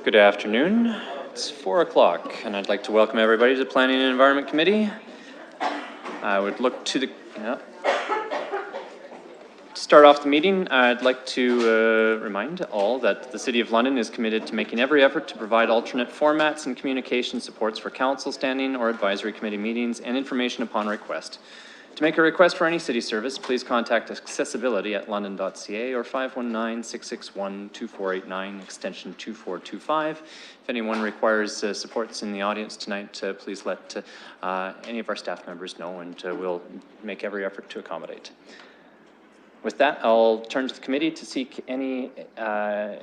Good afternoon. It's 4 o'clock, and I'd like to welcome everybody to the Planning and Environment Committee. I would look to to start off the meeting. I'd like to remind all that the City of London is committed to making every effort to provide alternate formats and communication supports for council, standing, or advisory committee meetings and information upon request. To make a request for any city service, please contact accessibility at london.ca or 519-661-2489, extension 2425. If anyone requires supports in the audience tonight, please let any of our staff members know, and we'll make every effort to accommodate. With that, I'll turn to the committee to seek any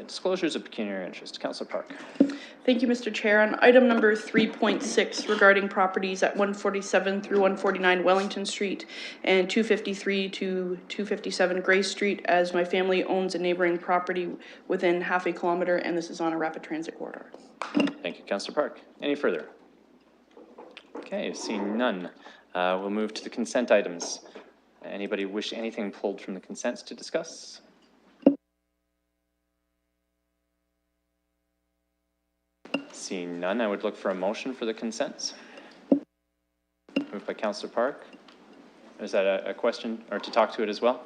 disclosures of pecuniary interest. Councillor Park. Thank you, Mr. Chair. On item number 3.6 regarding properties at 147 through 149 Wellington Street and 253 to 257 Gray Street, as my family owns a neighboring property within half a kilometer, and this is on a rapid transit corridor. Thank you, Councillor Park. Any further? Okay, seeing none, we'll move to the consent items. Anybody wish anything pulled from the consents to discuss? Seeing none, I would look for a motion for the consents. Moved by Councillor Park. Is that a question or to talk to it as well?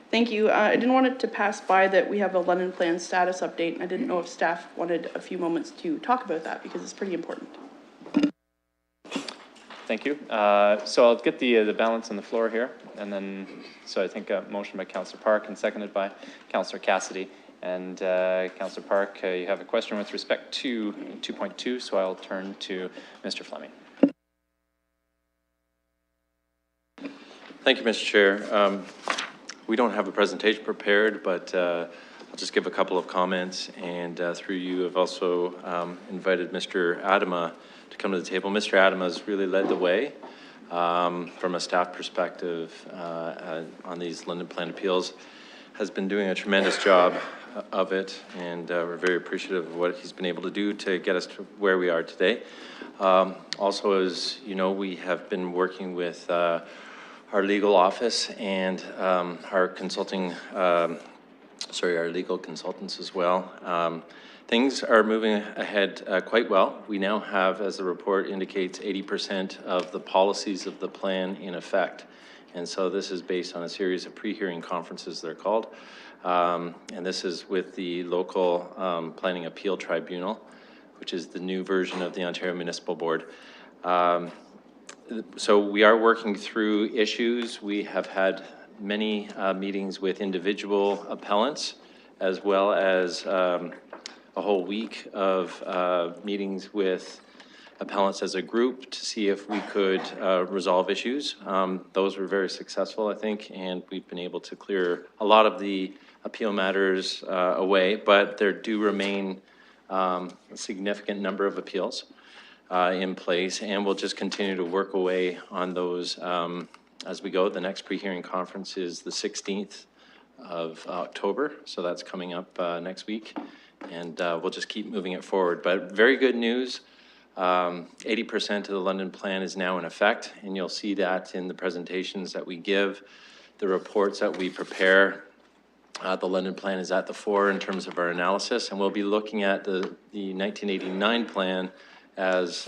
Thank you. I didn't want it to pass by that we have a London Plan status update, and I didn't know if staff wanted a few moments to talk about that because it's pretty important. Thank you. So I'll get the balance on the floor here, and then, so I think a motion by Councillor Park and seconded by Councillor Cassidy. And Councillor Park, you have a question with respect to 2.2, so I'll turn to Mr. Fleming. Thank you, Mr. Chair. We don't have a presentation prepared, but I'll just give a couple of comments, and through you, I've also invited Mr. Adama to come to the table. Mr. Adama has really led the way from a staff perspective on these London Plan appeals, has been doing a tremendous job of it, and we're very appreciative of what he's been able to do to get us to where we are today. Also, as you know, we have been working with our legal office and our consulting, our legal consultants as well. Things are moving ahead quite well. We now have, as the report indicates, 80% of the policies of the plan in effect. And so this is based on a series of pre-hearing conferences, they're called. And this is with the local planning appeal tribunal, which is the new version of the Ontario Municipal Board. So we are working through issues. We have had many meetings with individual appellants, as well as a whole week of meetings with appellants as a group to see if we could resolve issues. Those were very successful, I think, and we've been able to clear a lot of the appeal matters away, but there do remain a significant number of appeals in place, and we'll just continue to work away on those as we go. The next pre-hearing conference is the 16th of October, so that's coming up next week, and we'll just keep moving it forward. But very good news. 80% of the London Plan is now in effect, and you'll see that in the presentations that we give, the reports that we prepare. The London Plan is at the fore in terms of our analysis, and we'll be looking at the 1989 plan as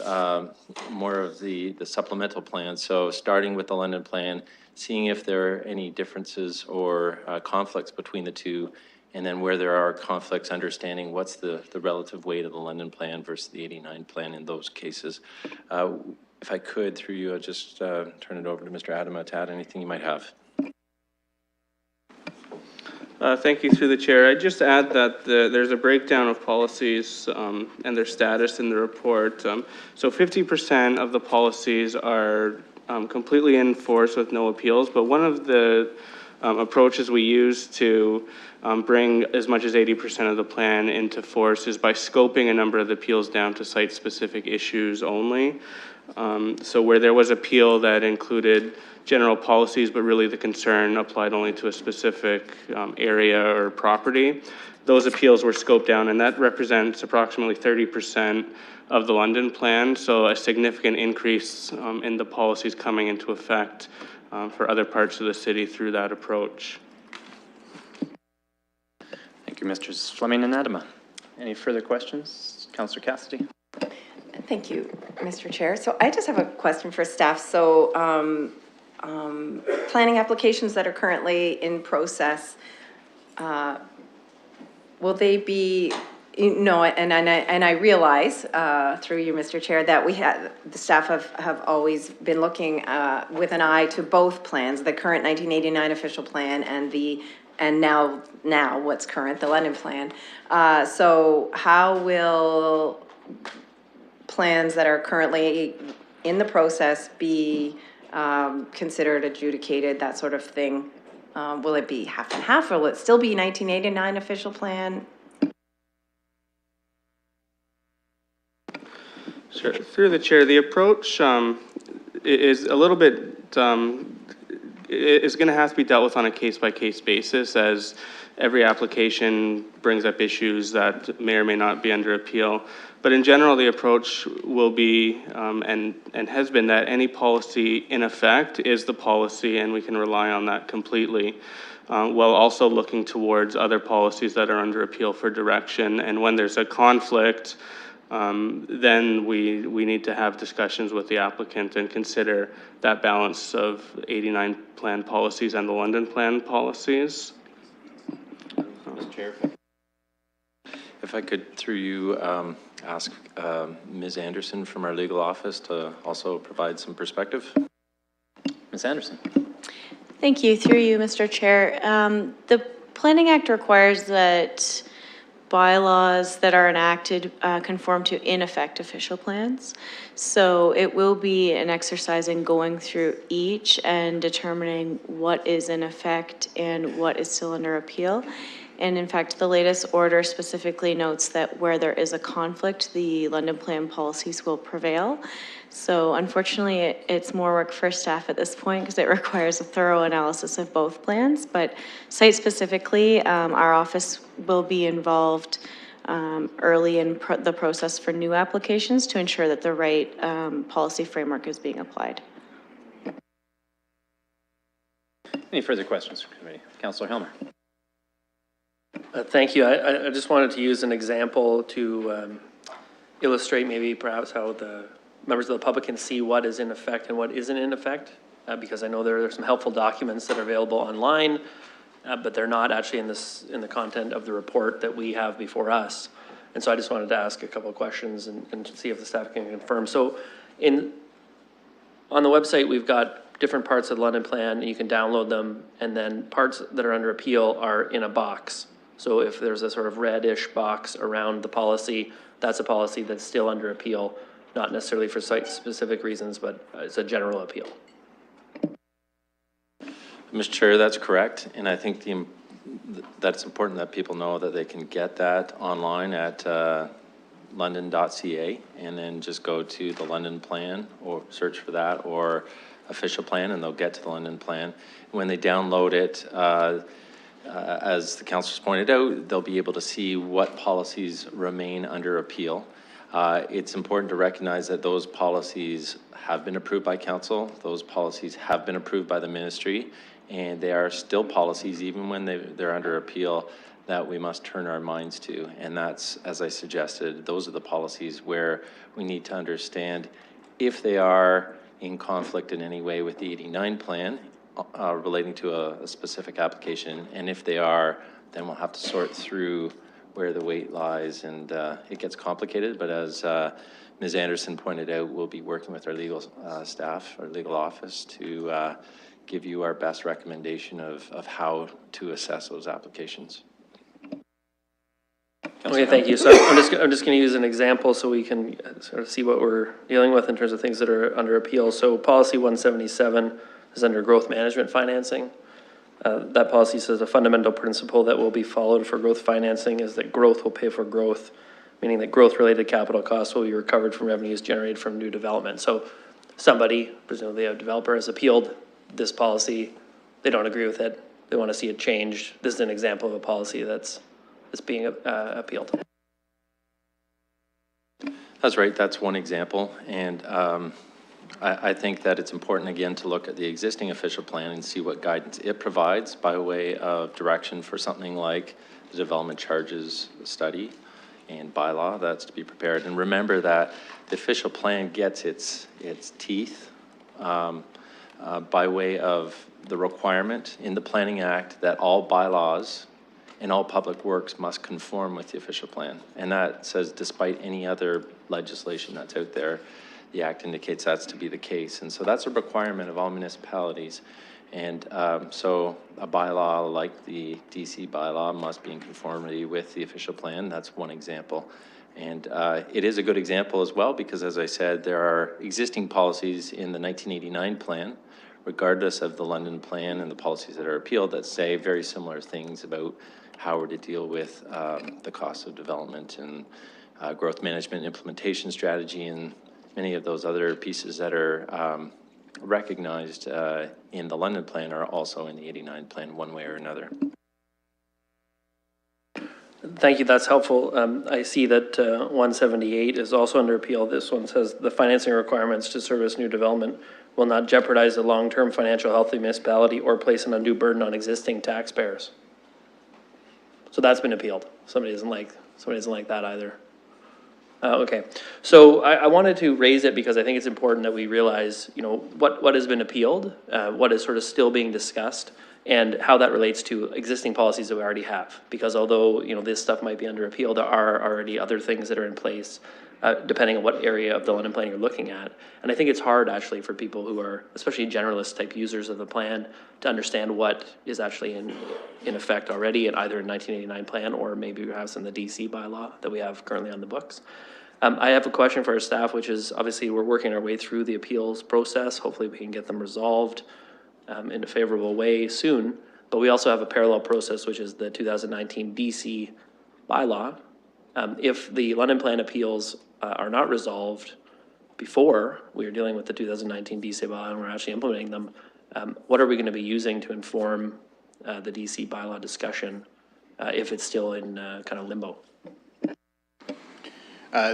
more of the supplemental plan. So starting with the London Plan, seeing if there are any differences or conflicts between the two, and then where there are conflicts, understanding what's the relative weight of the London Plan versus the 89 plan in those cases. If I could, through you, I'll just turn it over to Mr. Adama to add anything you might have. Thank you, through the chair. I just add that there's a breakdown of policies and their status in the report. So 50% of the policies are completely in force with no appeals, but one of the approaches we use to bring as much as 80% of the plan into force is by scoping a number of the appeals down to site-specific issues only. So where there was appeal that included general policies, but really the concern applied only to a specific area or property, those appeals were scoped down, and that represents approximately 30% of the London Plan. So a significant increase in the policies coming into effect for other parts of the city through that approach. Thank you, Mr. Fleming and Adama. Any further questions? Councillor Cassidy? Thank you, Mr. Chair. So I just have a question for staff. So planning applications that are currently in process, will they be, and I realize through you, Mr. Chair, that the staff have always been looking with an eye to both plans, the current 1989 official plan and now what's current, the London plan. So how will plans that are currently in the process be considered, adjudicated, that sort of thing? Will it be half and half, or will it still be 1989 official plan? Sure. Through the chair, the approach is a little bit, is going to have to be dealt with on a case-by-case basis, as every application brings up issues that may or may not be under appeal. But in general, the approach will be, and has been, that any policy in effect is the policy, and we can rely on that completely, while also looking towards other policies that are under appeal for direction. And when there's a conflict, then we need to have discussions with the applicant and consider that balance of 89 plan policies and the London plan policies. Mr. Chair, if I could, through you, ask Ms. Anderson from our legal office to also provide some perspective. Ms. Anderson? Thank you. Through you, Mr. Chair. The Planning Act requires that bylaws that are enacted conform to in effect official plans. So it will be an exercise in going through each and determining what is in effect and what is still under appeal. And in fact, the latest order specifically notes that where there is a conflict, the London plan policies will prevail. So unfortunately, it's more work for staff at this point because it requires a thorough analysis of both plans. But site specifically, our office will be involved early in the process for new applications to ensure that the right policy framework is being applied. Any further questions from committee? Councillor Helmer? Thank you. I just wanted to use an example to illustrate maybe perhaps how the members of the public can see what is in effect and what isn't in effect, because I know there are some helpful documents that are available online, but they're not actually in the content of the report that we have before us. And so I just wanted to ask a couple of questions and see if the staff can confirm. So on the website, we've got different parts of the London plan, and you can download them, and then parts that are under appeal are in a box. So if there's a sort of reddish box around the policy, that's a policy that's still under appeal, not necessarily for site-specific reasons, but it's a general appeal. Mr. Chair, that's correct, and I think that's important that people know that they can get that online at london.ca, and then just go to the London plan or search for that, or official plan, and they'll get to the London plan. When they download it, as the councillors pointed out, they'll be able to see what policies remain under appeal. It's important to recognize that those policies have been approved by council, those policies have been approved by the ministry, and they are still policies, even when they're under appeal, that we must turn our minds to. And that's, as I suggested, those are the policies where we need to understand if they are in conflict in any way with the 89 plan relating to a specific application, and if they are, then we'll have to sort through where the weight lies, and it gets complicated. But as Ms. Anderson pointed out, we'll be working with our legal staff, our legal office, to give you our best recommendation of how to assess those applications. Okay, thank you. So I'm just going to use an example so we can sort of see what we're dealing with in terms of things that are under appeal. So policy 177 is under growth management financing. That policy says a fundamental principle that will be followed for growth financing is that growth will pay for growth, meaning that growth-related capital costs will be recovered from revenues generated from new development. So somebody, presumably a developer, has appealed this policy. They don't agree with it. They want to see it changed. This is an example of a policy that's being appealed. That's right. That's one example. And I think that it's important, again, to look at the existing official plan and see what guidance it provides by way of direction for something like the development charges study and bylaw that's to be prepared. And remember that the official plan gets its teeth by way of the requirement in the Planning Act that all bylaws and all public works must conform with the official plan. And that says despite any other legislation that's out there, the Act indicates that's to be the case. And so that's a requirement of all municipalities. And so a bylaw like the DC bylaw must be in conformity with the official plan. That's one example. And it is a good example as well because, as I said, there are existing policies in the 1989 plan, regardless of the London plan and the policies that are appealed, that say very similar things about how we're to deal with the cost of development and growth management implementation strategy and many of those other pieces that are recognized in the London plan are also in the 89 plan one way or another. Thank you, that's helpful. I see that 178 is also under appeal. This one says the financing requirements to service new development will not jeopardize the long-term financial health of the municipality or place an undue burden on existing taxpayers. So that's been appealed. Somebody doesn't like that either. Okay, so I wanted to raise it because I think it's important that we realize, you know, what has been appealed, what is sort of still being discussed, and how that relates to existing policies that we already have. Because although, you know, this stuff might be under appeal, there are already other things that are in place, depending on what area of the London plan you're looking at. And I think it's hard actually for people who are, especially generalist type users of the plan, to understand what is actually in effect already in either a 1989 plan or maybe perhaps in the DC bylaw that we have currently on the books. I have a question for our staff, which is obviously we're working our way through the appeals process. Hopefully we can get them resolved in a favorable way soon. But we also have a parallel process, which is the 2019 DC bylaw. If the London plan appeals are not resolved before we are dealing with the 2019 DC bylaw and we're actually implementing them, what are we going to be using to inform the DC bylaw discussion if it's still in kind of limbo?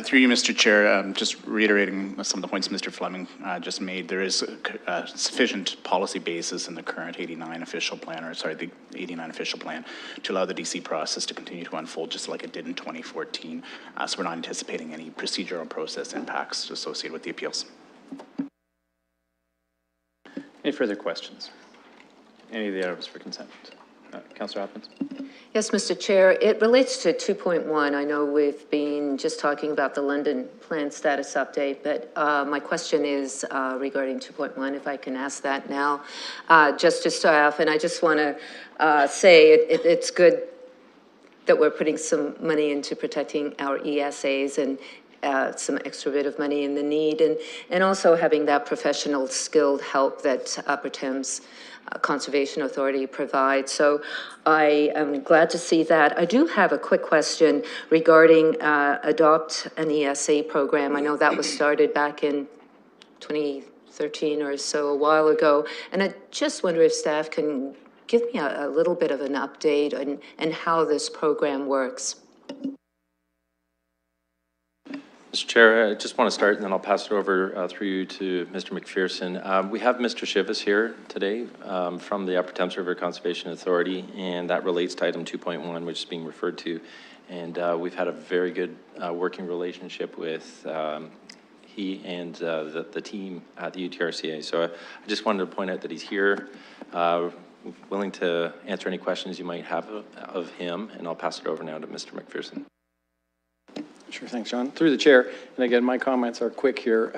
Through you, Mr. Chair, just reiterating some of the points Mr. Fleming just made, there is a sufficient policy basis in the current 89 official plan, or sorry, the 89 official plan, to allow the DC process to continue to unfold just like it did in 2014. So we're not anticipating any procedural process impacts associated with the appeals. Any further questions? Any of the items for consent? Councillor Hopkins? Yes, Mr. Chair. It relates to 2.1. I know we've been just talking about the London plan status update, but my question is regarding 2.1, if I can ask that now, just to staff. And I just want to say it's good that we're putting some money into protecting our ESAs and some extra bit of money in the need, and also having that professional skilled help that Upper Thames Conservation Authority provides. So I am glad to see that. I do have a quick question regarding Adopt an ESA program. I know that was started back in 2013 or so, a while ago, and I just wonder if staff can give me a little bit of an update on how this program works. Mr. Chair, I just want to start and then I'll pass it over through you to Mr. McPherson. We have Mr. Shivas here today from the Upper Thames River Conservation Authority, and that relates to item 2.1, which is being referred to. And we've had a very good working relationship with he and the team at the UTRCA. So I just wanted to point out that he's here, willing to answer any questions you might have of him, and I'll pass it over now to Mr. McPherson. Sure, thanks, John. Through the chair, and again, my comments are quick here.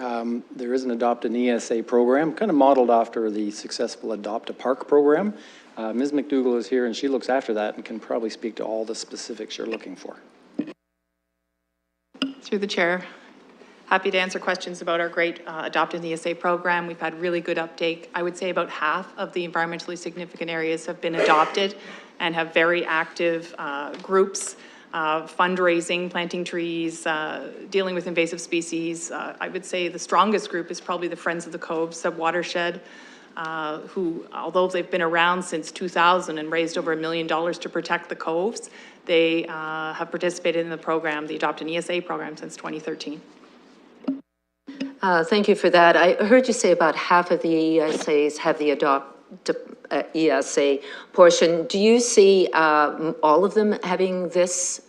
There is an Adopt an ESA program, kind of modeled after the successful Adopt a Park program. Ms. McDougall is here, and she looks after that and can probably speak to all the specifics you're looking for. Through the chair, happy to answer questions about our great Adopt an ESA program. We've had really good uptake. I would say about half of the environmentally significant areas have been adopted and have very active groups. Fundraising, planting trees, dealing with invasive species. I would say the strongest group is probably the Friends of the Cove sub-watershed, who, although they've been around since 2000 and raised over $1 million to protect the coves, they have participated in the program, the Adopt an ESA program, since 2013. Thank you for that. I heard you say about half of the ESAs have the Adopt ESA portion. Do you see all of them having this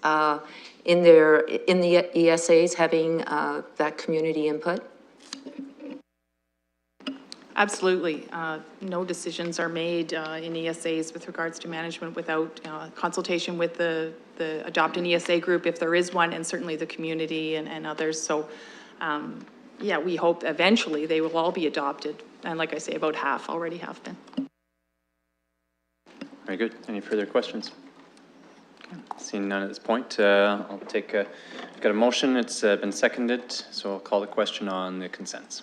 in the ESAs, having that community input? Absolutely. No decisions are made in ESAs with regards to management without consultation with the Adopt an ESA group, if there is one, and certainly the community and others. So, yeah, we hope eventually they will all be adopted. And like I say, about half already have been. Very good. Any further questions? Okay. Seeing none at this point, I'll take got a motion. It's been seconded, so I'll call the question on the consents.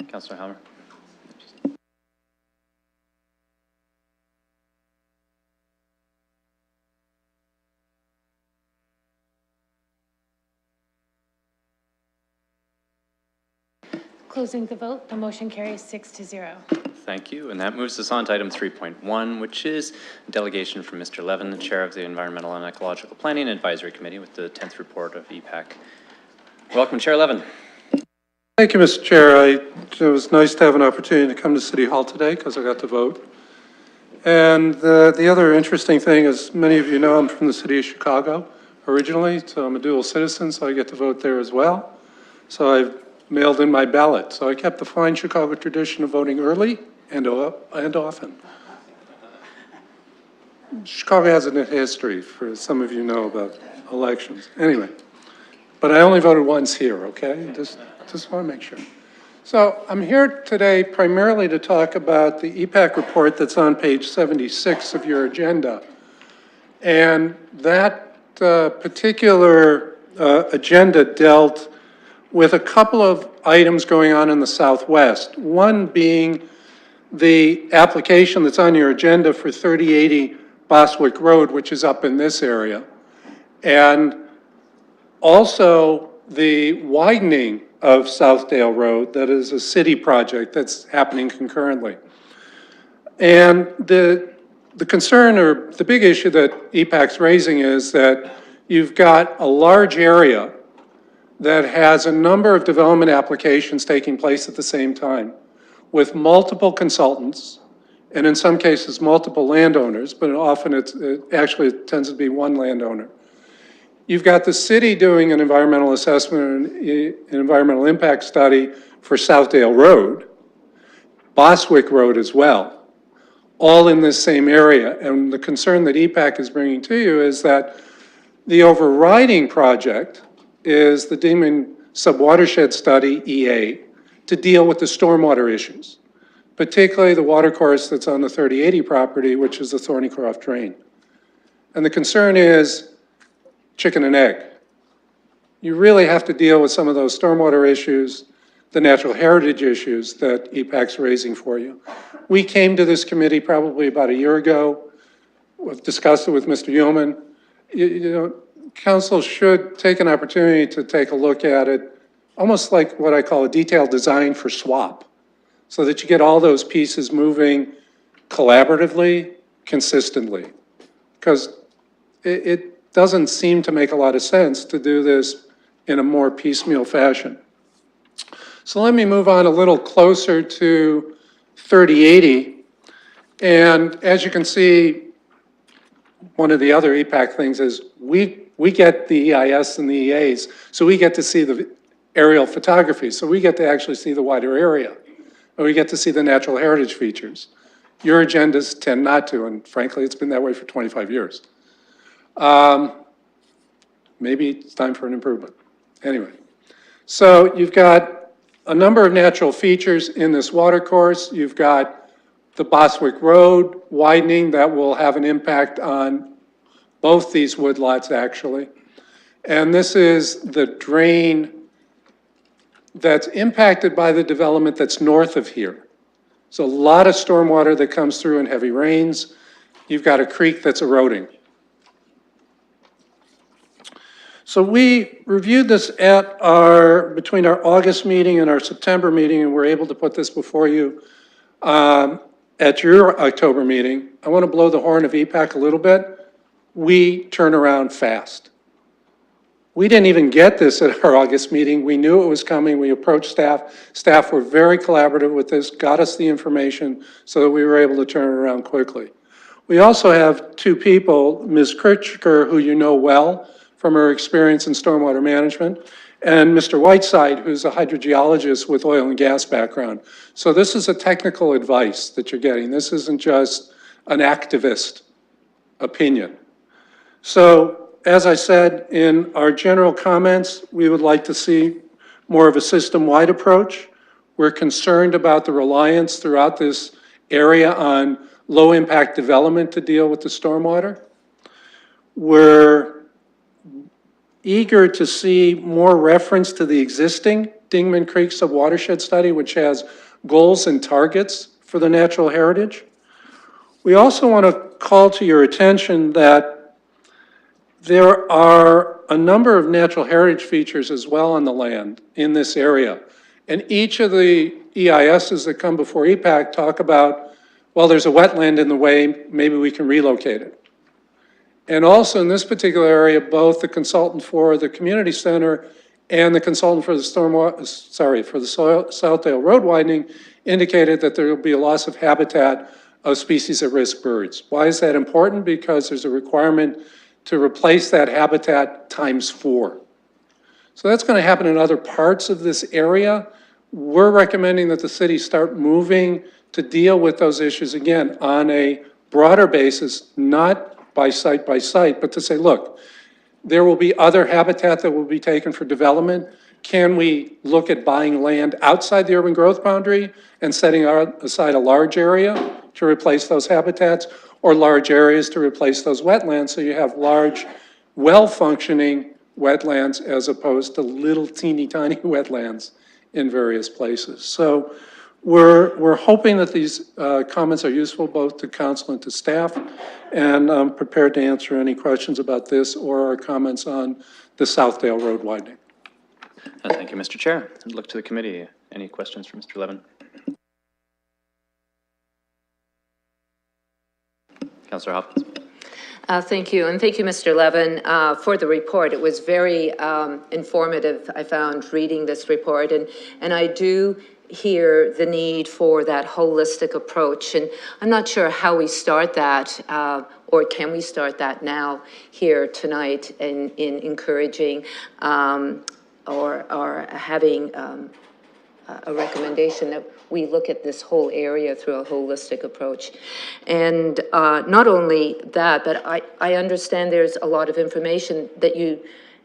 Councillor Hammer. Closing the vote, the motion carries 6-0. Thank you. And that moves us on to item 3.1, which is a delegation from Mr. Levin, the Chair of the Environmental and Ecological Planning Advisory Committee, with the 10th report of EPAC. Welcome, Chair Levin. Thank you, Mr. Chair. It was nice to have an opportunity to come to City Hall today because I got to vote. And the other interesting thing is, many of you know, I'm from the city of Chicago originally, so I'm a dual citizen, so I get to vote there as well. So I've mailed in my ballot. So I kept the fine Chicago tradition of voting early and often. Chicago has a history, for some of you know, about elections. Anyway, but I only voted once here, okay? Just want to make sure. So I'm here today primarily to talk about the EPAC report that's on page 76 of your agenda. And that particular agenda dealt with a couple of items going on in the Southwest. One being the application that's on your agenda for 3080 Boswick Road, which is up in this area. And also the widening of Southdale Road, that is a city project that's happening concurrently. And the concern, or the big issue that EPAC's raising, is that you've got a large area that has a number of development applications taking place at the same time, with multiple consultants, and in some cases multiple landowners, but often it tends to be one landowner. You've got the city doing an environmental assessment and an environmental impact study for Southdale Road, Boswick Road as well, all in this same area. And the concern that EPAC is bringing to you is that the overriding project is the Demon Subwatershed Study, EA, to deal with the stormwater issues, particularly the watercourse that's on the 3080 property, which is the Thornycroft Drain. And the concern is chicken and egg. You really have to deal with some of those stormwater issues, the natural heritage issues that EPAC's raising for you. We came to this committee probably about a year ago. We've discussed it with Mr. Yeoman. You know, council should take an opportunity to take a look at it, almost like what I call a detailed design for SWAP, so that you get all those pieces moving collaboratively, consistently. Because it doesn't seem to make a lot of sense to do this in a more piecemeal fashion. So let me move on a little closer to 3080. And as you can see, one of the other EPAC things is we get the EIS and the EAs, so we get to see the aerial photography. So we get to actually see the wider area, and we get to see the natural heritage features. Your agendas tend not to, and frankly, it's been that way for 25 years. Maybe it's time for an improvement. Anyway, so you've got a number of natural features in this watercourse. You've got the Boswick Road widening that will have an impact on both these woodlots, actually. And this is the drain that's impacted by the development that's north of here. So a lot of stormwater that comes through in heavy rains. You've got a creek that's eroding. So we reviewed this at between our August meeting and our September meeting, and we're able to put this before you at your October meeting. I want to blow the horn of EPAC a little bit. We turn around fast. We didn't even get this at our August meeting. We knew it was coming. We approached staff. Staff were very collaborative with this, got us the information so that we were able to turn it around quickly. We also have two people, Ms. Kritschker, who you know well from her experience in stormwater management, and Mr. Whiteside, who's a hydrogeologist with oil and gas background. So this is a technical advice that you're getting. This isn't just an activist opinion. So, as I said in our general comments, we would like to see more of a system-wide approach. We're concerned about the reliance throughout this area on low-impact development to deal with the stormwater. We're eager to see more reference to the existing Dingman Creek Subwatershed Study, which has goals and targets for the natural heritage. We also want to call to your attention that there are a number of natural heritage features as well on the land in this area. And each of the EISs that come before EPAC talk about, well, there's a wetland in the way, maybe we can relocate it. And also in this particular area, both the consultant for the community center and the consultant for the Southdale Road widening indicated that there will be a loss of habitat of species at risk birds. Why is that important? Because there's a requirement to replace that habitat ×4. So that's going to happen in other parts of this area. We're recommending that the city start moving to deal with those issues again on a broader basis, not by site, but to say, look, there will be other habitat that will be taken for development. Can we look at buying land outside the urban growth boundary and setting aside a large area to replace those habitats, or large areas to replace those wetlands, so you have large, well-functioning wetlands as opposed to little teeny tiny wetlands in various places. So we're hoping that these comments are useful both to council and to staff, and I'm prepared to answer any questions about this or our comments on the Southdale Road widening. Thank you, Mr. Chair. I'd look to the committee. Any questions for Mr. Levin? Councillor Hopkins. Thank you, and thank you, Mr. Levin, for the report. It was very informative, I found, reading this report, and I do hear the need for that holistic approach, and I'm not sure how we start that, or can we start that now here tonight in encouraging or having a recommendation that we look at this whole area through a holistic approach. And not only that, but I understand there's a lot of information that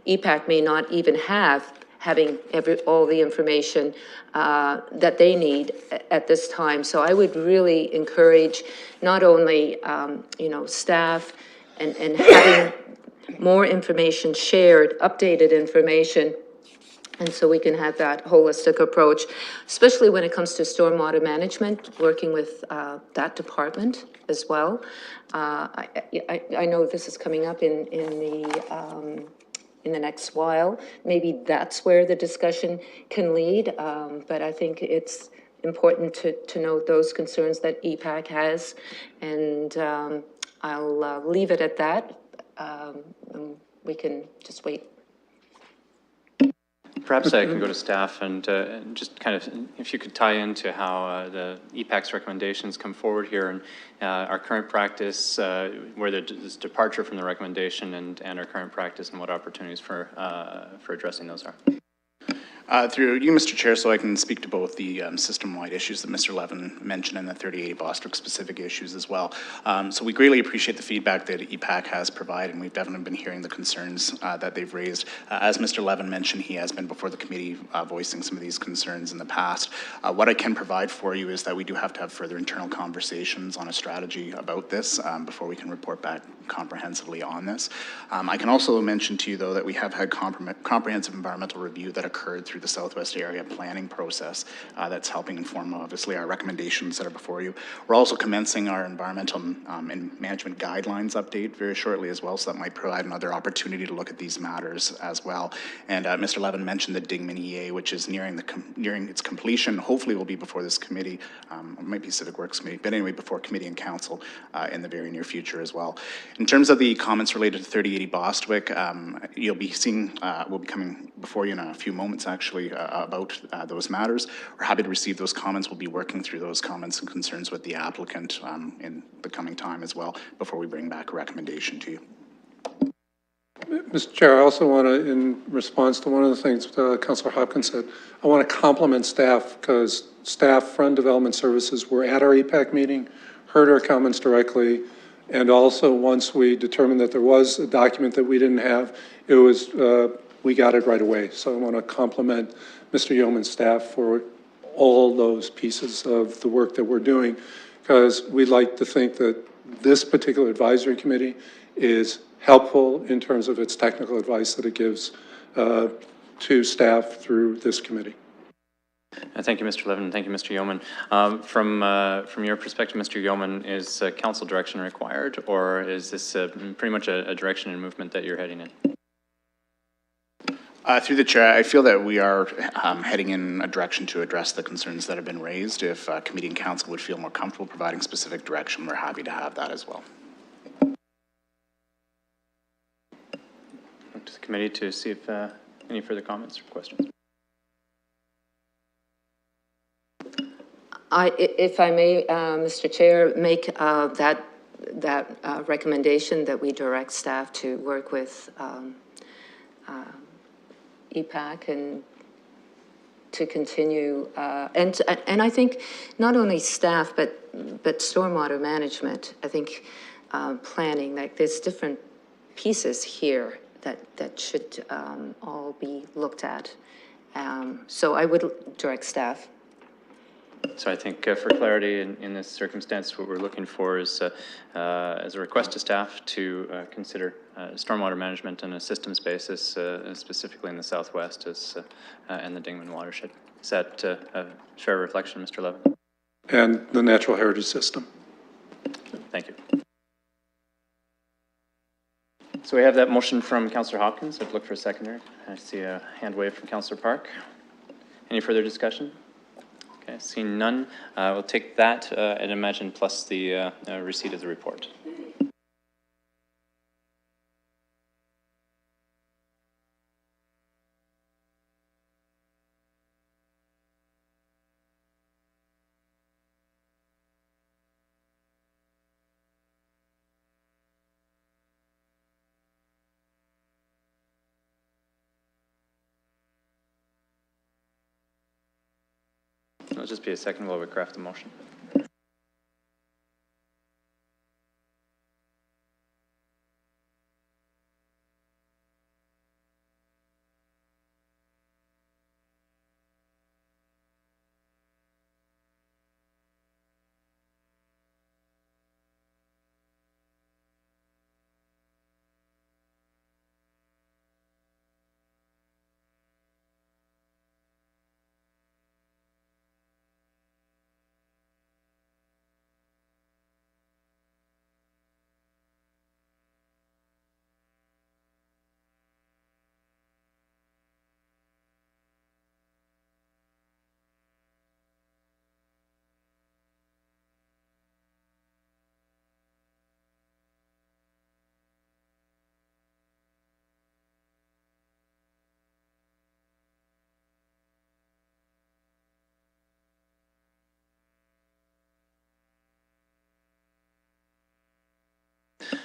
EPAC may not even having all the information that they need at this time. So I would really encourage not only, staff and having more information shared, updated information, and so we can have that holistic approach, especially when it comes to stormwater management, working with that department as well. I know this is coming up in the next while. Maybe that's where the discussion can lead, but I think it's important to note those concerns that EPAC has, and I'll leave it at that. We can just wait. Perhaps I could go to staff and just kind of, if you could tie into how the EPAC's recommendations come forward here and our current practice, where there's departure from the recommendation and our current practice and what opportunities for addressing those are. Through you, Mr. Chair, so I can speak to both the system-wide issues that Mr. Levin mentioned and the 3080 Bostrick specific issues as well. So we greatly appreciate the feedback that EPAC has provided, and we've definitely been hearing the concerns that they've raised. As Mr. Levin mentioned, he has been before the committee voicing some of these concerns in the past. What I can provide for you is that we do have to have further internal conversations on a strategy about this before we can report back comprehensively on this. I can also mention to you, though, that we have had comprehensive environmental review that occurred through the Southwest Area Planning process that's helping inform, obviously, our recommendations that are before you. We're also commencing our environmental and management guidelines update very shortly as well, so that might provide another opportunity to look at these matters as well. And Mr. Levin mentioned the Dingman EA, which is nearing its completion. Hopefully will be before this committee, it might be Civic Works Committee, but anyway, before Committee and Council in the very near future as well. In terms of the comments related to 3080 Bostwick, you'll be seeing, we'll be coming before you in a few moments actually about those matters. We're happy to receive those comments. We'll be working through those comments and concerns with the applicant in the coming time as well before we bring back a recommendation to you. Mr. Chair, I also want to, in response to one of the things Councillor Hopkins said, I want to compliment staff because staff from Development Services were at our EPAC meeting, heard our comments directly, and also once we determined that there was a document that we didn't have, it was, we got it right away. So I want to compliment Mr. Yeoman's staff for all those pieces of the work that we're doing, because we'd like to think that this particular advisory committee is helpful in terms of its technical advice that it gives to staff through this committee. Thank you, Mr. Levin. Thank you, Mr. Yeoman. From your perspective, Mr. Yeoman, is council direction required, or is this pretty much a direction and movement that you're heading in? Through the chair, I feel that we are heading in a direction to address the concerns that have been raised. If committee and council would feel more comfortable providing specific direction, we're happy to have that as well. To the committee to see if any further comments or questions. If I may, Mr. Chair, make that recommendation that we direct staff to work with EPAC and to continue, and I think not only staff, but stormwater management. I think planning, like there's different pieces here that should all be looked at. So I would direct staff. So I think for clarity in this circumstance, what we're looking for is as a request to staff to consider stormwater management on a systems basis, specifically in the Southwest and the Dingman watershed. Is that a fair reflection, Mr. Levin? And the natural heritage system. Thank you. So we have that motion from Councillor Hopkins. I'd look for a seconder. I see a hand wave from Councillor Park. Any further discussion? Okay, seeing none, we'll take that and imagine plus the receipt of the report. It'll just be a second while we craft the motion.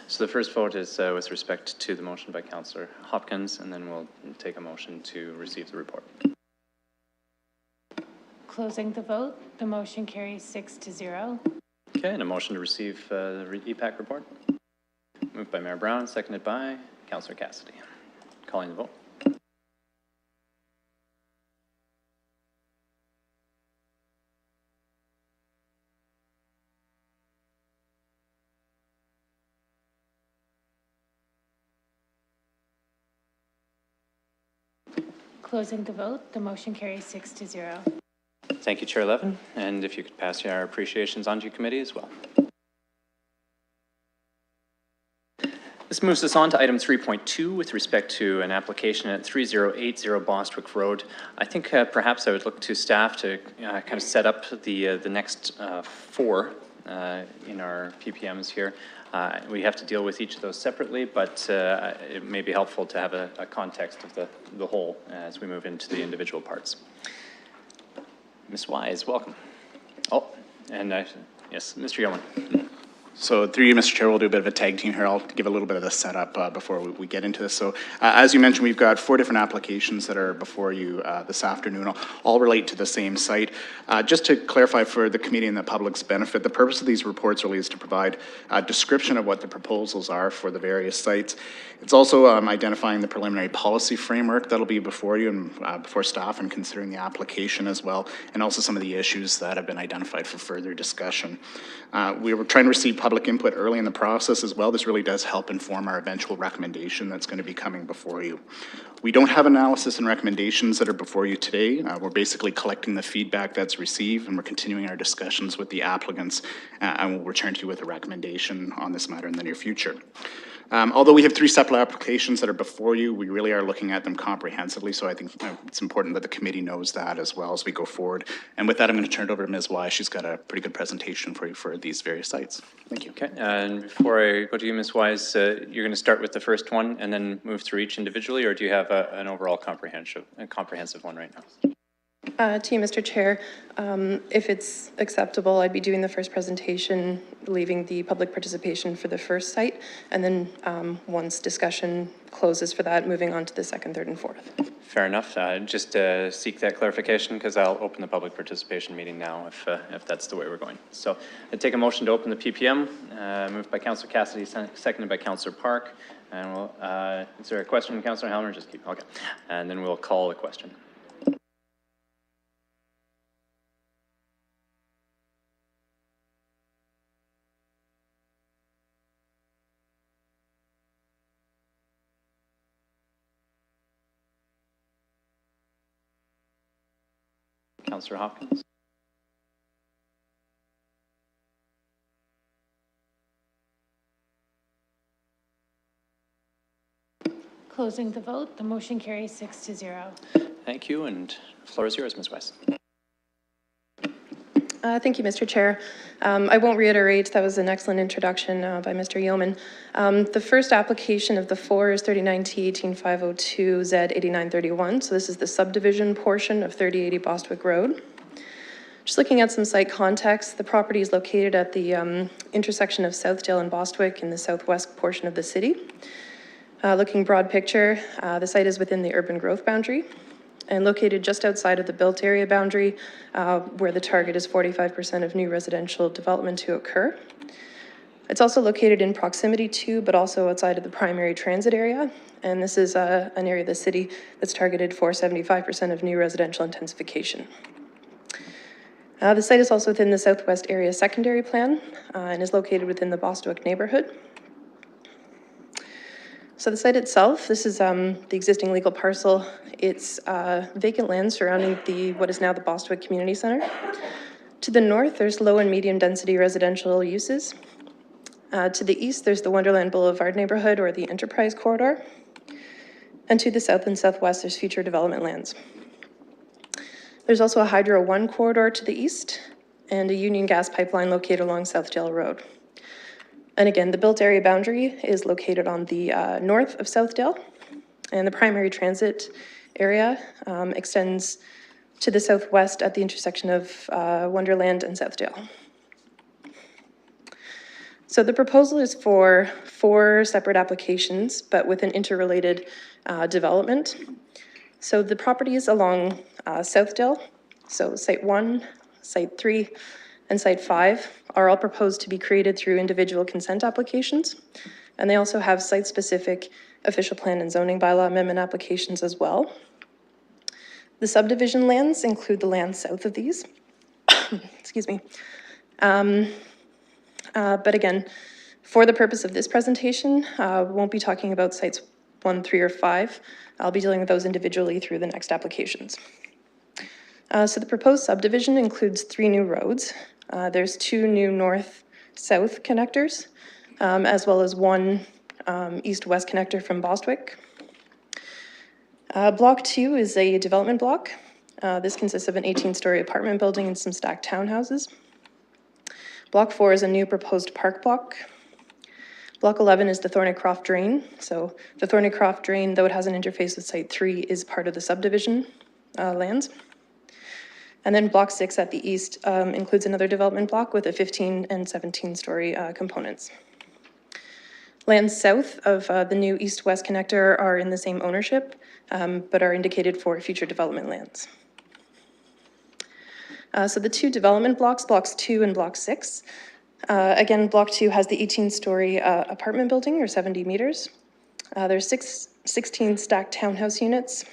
So the first vote is with respect to the motion by Councillor Hopkins, and then we'll take a motion to receive the report. Closing the vote, the motion carries 6-0. Okay, and a motion to receive the EPAC report. Moved by Mayor Brown, seconded by Councillor Cassidy. Calling the vote. Closing the vote, the motion carries 6-0. Thank you, Chair Levin, and if you could pass our appreciations on to your committee as well. This moves us on to item 3.2 with respect to an application at 3080 Bostwick Road. I think perhaps I would look to staff to kind of set up the next four in our PPMs here. We have to deal with each of those separately, but it may be helpful to have a context of the whole as we move into the individual parts. Ms. Wise, welcome. Oh, and yes, Mr. Yeoman. So through you, Mr. Chair, we'll do a bit of a tag team here. I'll give a little bit of the setup before we get into this. So as you mentioned, we've got 4 different applications that are before you this afternoon, all relate to the same site. Just to clarify for the committee and the public's benefit, the purpose of these reports really is to provide a description of what the proposals are for the various sites. It's also identifying the preliminary policy framework that'll be before you and before staff and considering the application as well, and also some of the issues that have been identified for further discussion. We were trying to receive public input early in the process as well. This really does help inform our eventual recommendation that's going to be coming before you. We don't have analysis and recommendations that are before you today. We're basically collecting the feedback that's received, and we're continuing our discussions with the applicants, and we'll return to you with a recommendation on this matter in the near future. Although we have 3 separate applications that are before you, we really are looking at them comprehensively, so I think it's important that the committee knows that as well as we go forward. And with that, I'm going to turn it over to Ms. Wise. She's got a pretty good presentation for you for these various sites. Thank you. Okay, and before I go to you, Ms. Wise, you're going to start with the first one and then move through each individually, or do you have an overall comprehensive one right now? To you, Mr. Chair, if it's acceptable, I'd be doing the first presentation, leaving the public participation for the first site, and then once discussion closes for that, moving on to the second, third, and fourth. Fair enough. Just seek that clarification because I'll open the public participation meeting now if that's the way we're going. So I take a motion to open the PPM, moved by Councillor Cassidy, seconded by Councillor Park. And we'll, is there a question, Councillor Helmer? Just keep, okay. And then we'll call the question. Councillor Hopkins. Closing the vote, the motion carries 6-0. Thank you, and the floor is yours, Ms. Weiss. Thank you, Mr. Chair. I won't reiterate, that was an excellent introduction by Mr. Yeoman. The first application of the 4 is 39T18502 Z8931. So this is the subdivision portion of 3080 Bostwick Road. Just looking at some site context, the property is located at the intersection of Southdale and Bostwick in the southwest portion of the city. Looking broad picture, the site is within the urban growth boundary and located just outside of the built area boundary, where the target is 45% of new residential development to occur. It's also located in proximity to, but also outside of the primary transit area. And this is an area of the city that's targeted for 75% of new residential intensification. The site is also within the Southwest Area Secondary Plan and is located within the Bostwick neighborhood. So the site itself, this is the existing legal parcel. It's vacant land surrounding what is now the Bostwick Community Center. To the north, there's low and medium density residential uses. To the east, there's the Wonderland Boulevard neighborhood or the Enterprise Corridor. And to the south and southwest, there's future development lands. There's also a Hydro 1 corridor to the east and a Union gas pipeline located along Southdale Road. And again, the built area boundary is located on the north of Southdale, and the primary transit area extends to the southwest at the intersection of Wonderland and Southdale. So the proposal is for 4 separate applications, but with an interrelated development. So the properties along Southdale, so Site 1, Site 3, and Site 5 are all proposed to be created through individual consent applications. And they also have site-specific official plan and zoning bylaw amendment applications as well. The subdivision lands include the land south of these. Excuse me. But again, for the purpose of this presentation, we won't be talking about sites 1, 3, or 5. I'll be dealing with those individually through the next applications. So the proposed subdivision includes 3 new roads. There's 2 new north-south connectors, as well as 1 east-west connector from Bostwick. Block 2 is a development block. This consists of an 18-story apartment building and some stacked townhouses. Block 4 is a new proposed park block. Block 11 is the Thornycroft Drain. So the Thornycroft Drain, though it has an interface with Site 3, is part of the subdivision lands. And then Block 6 at the east includes another development block with a 15 and 17-story components. Lands south of the new east-west connector are in the same ownership, but are indicated for future development lands. So the 2 development blocks, Blocks 2 and Block 6. Again, Block 2 has the 18-story apartment building, or 70 meters. There's 16 stacked townhouse units,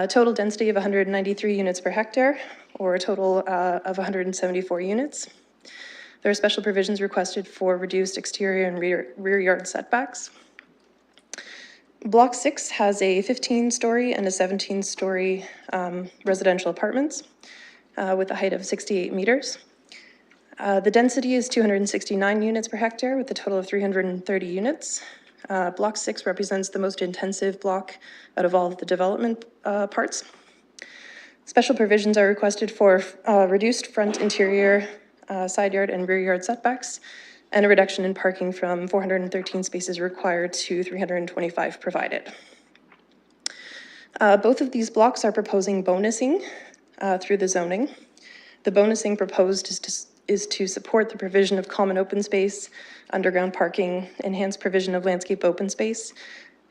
total density of 193 units per hectare, or a total of 174 units. There are special provisions requested for reduced exterior and rear yard setbacks. Block 6 has a 15-story and a 17-story residential apartments with a height of 68 meters. The density is 269 units per hectare with a total of 330 units. Block 6 represents the most intensive block out of all of the development parts. Special provisions are requested for reduced front interior, side yard and rear yard setbacks, and a reduction in parking from 413 spaces required to 325 provided. Both of these blocks are proposing bonusing through the zoning. The bonusing proposed is to support the provision of common open space, underground parking, enhanced provision of landscape open space,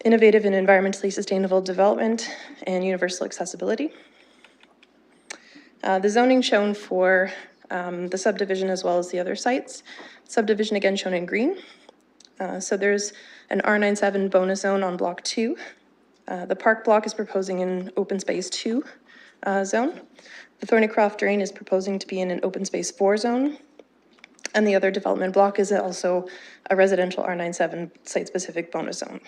innovative and environmentally sustainable development, and universal accessibility. The zoning shown for the subdivision as well as the other sites. Subdivision again shown in green. So there's an R97 bonus zone on Block 2. The park block is proposing an open space 2 zone. The Thornycroft Drain is proposing to be in an open space 4 zone. And the other development block is also a residential R97 site-specific bonus zone.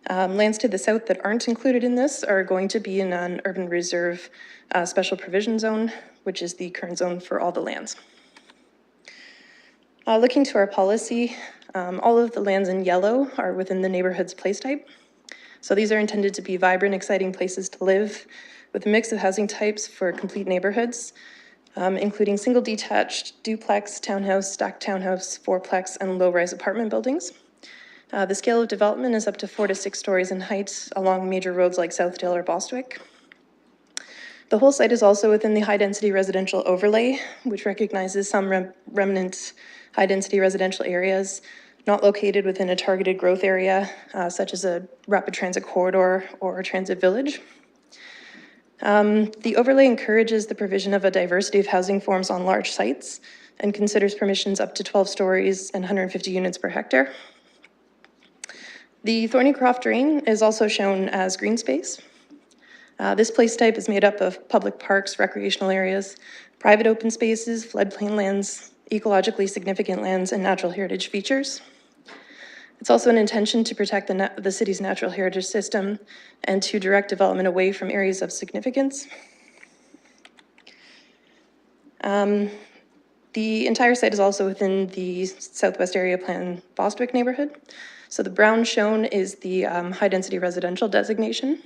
Lands to the south that aren't included in this are going to be in an urban reserve special provision zone, which is the current zone for all the lands. Looking to our policy, all of the lands in yellow are within the neighborhood's place type. So these are intended to be vibrant, exciting places to live with a mix of housing types for complete neighborhoods, including single detached, duplex, townhouse, stacked townhouse, fourplex, and low-rise apartment buildings. The scale of development is up to 4 to 6 stories in height along major roads like Southdale or Bostwick. The whole site is also within the high-density residential overlay, which recognizes some remnant high-density residential areas not located within a targeted growth area, such as a rapid transit corridor or a transit village. The overlay encourages the provision of a diversity of housing forms on large sites and considers permissions up to 12 stories and 150 units per hectare. The Thornycroft Drain is also shown as green space. This place type is made up of public parks, recreational areas, private open spaces, floodplain lands, ecologically significant lands, and natural heritage features. It's also an intention to protect the city's natural heritage system and to direct development away from areas of significance. The entire site is also within the Southwest Area Plan Bostwick neighborhood. So the brown shown is the high-density residential designation.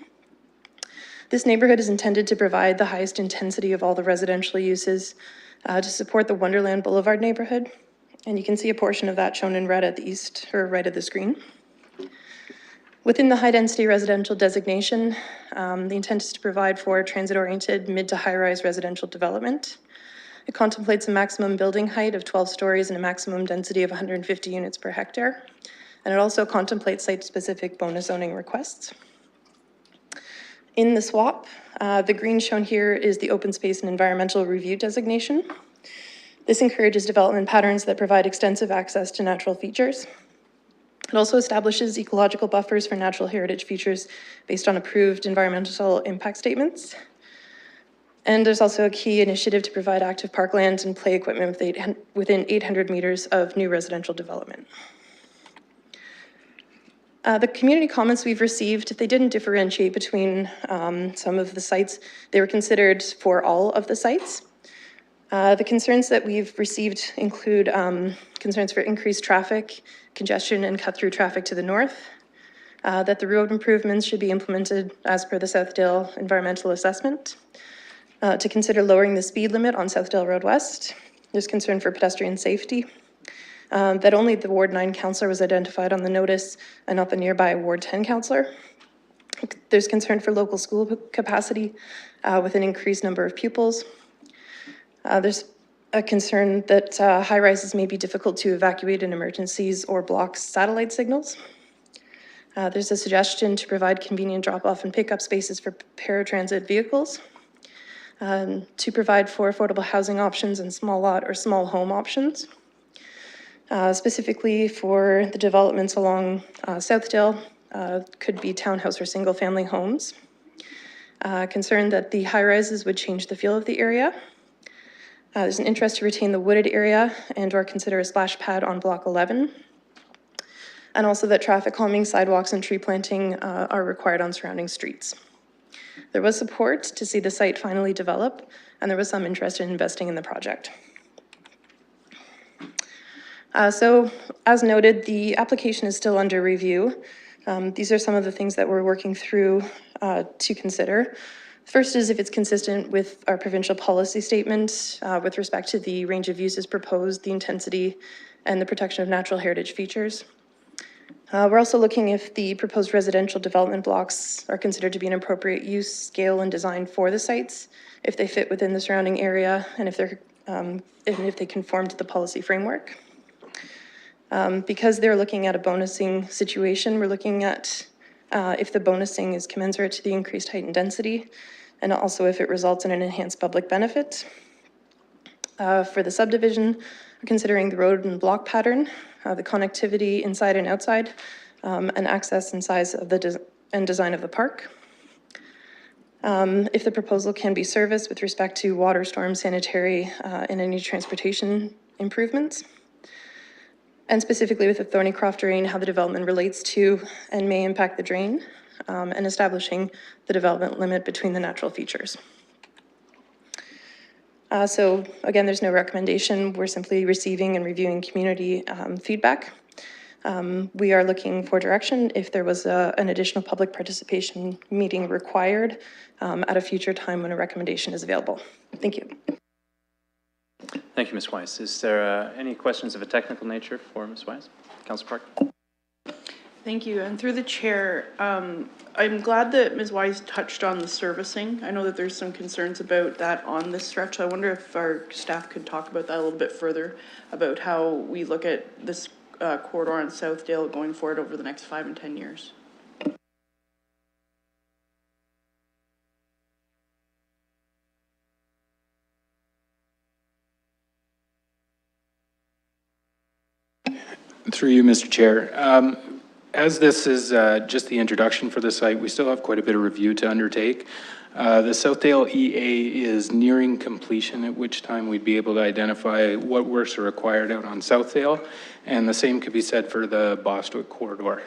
This neighborhood is intended to provide the highest intensity of all the residential uses to support the Wonderland Boulevard neighborhood. And you can see a portion of that shown in red at the east or right of the screen. Within the high-density residential designation, the intent is to provide for transit-oriented mid to high-rise residential development. It contemplates a maximum building height of 12 stories and a maximum density of 150 units per hectare. And it also contemplates site-specific bonus zoning requests. In the SWAP, the green shown here is the open space and environmental review designation. This encourages development patterns that provide extensive access to natural features. It also establishes ecological buffers for natural heritage features based on approved environmental impact statements. And there's also a key initiative to provide active parklands and play equipment within 800 meters of new residential development. The community comments we've received, they didn't differentiate between some of the sites. They were considered for all of the sites. The concerns that we've received include concerns for increased traffic, congestion, and cut-through traffic to the north, that the road improvements should be implemented as per the Southdale Environmental Assessment, to consider lowering the speed limit on Southdale Road West. There's concern for pedestrian safety, that only the Ward 9 councillor was identified on the notice and not the nearby Ward 10 councillor. There's concern for local school capacity with an increased number of pupils. There's a concern that high-rises may be difficult to evacuate in emergencies or block satellite signals. There's a suggestion to provide convenient drop-off and pickup spaces for paratransit vehicles, to provide for affordable housing options and small lot or small home options. Specifically for the developments along Southdale, could be townhouse or single-family homes. Concerned that the high-rises would change the feel of the area. There's an interest to retain the wooded area and or consider a splash pad on block 11. And also that traffic calming, sidewalks, and tree planting are required on surrounding streets. There was support to see the site finally develop, and there was some interest in investing in the project. So, as noted, the application is still under review. These are some of the things that we're working through to consider. First is if it's consistent with our provincial policy statement with respect to the range of uses proposed, the intensity, and the protection of natural heritage features. We're also looking if the proposed residential development blocks are considered to be an appropriate use, scale, and design for the sites, if they fit within the surrounding area, and if they conform to the policy framework. Because they're looking at a bonusing situation, we're looking at if the bonusing is commensurate to the increased height and density, and also if it results in an enhanced public benefit. For the subdivision, we're considering the road and block pattern, the connectivity inside and outside, and access and size of the design of the park. If the proposal can be serviced with respect to water, storm, sanitary, and any transportation improvements. And specifically with the Thornycroft drain, how the development relates to and may impact the drain, and establishing the development limit between the natural features. So again, there's no recommendation. We're simply receiving and reviewing community feedback. We are looking for direction if there was an additional public participation meeting required at a future time when a recommendation is available. Thank you. Thank you, Ms. Weiss. Is there any questions of a technical nature for Ms. Weiss? Councillor Park? Thank you. And through the chair, I'm glad that Ms. Weiss touched on the servicing. I know that there's some concerns about that on this stretch. I wonder if our staff could talk about that a little bit further, about how we look at this corridor on Southdale going forward over the next 5 and 10 years. Through you, Mr. Chair. As this is just the introduction for the site, we still have quite a bit of review to undertake. The Southdale EA is nearing completion, at which time we'd be able to identify what works are required out on Southdale, and the same could be said for the Bostwick corridor.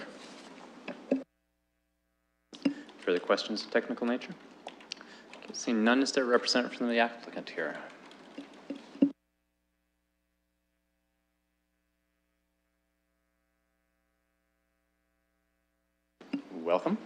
Further questions of technical nature? Okay, seeing none, is there a representative from the applicant here? Welcome.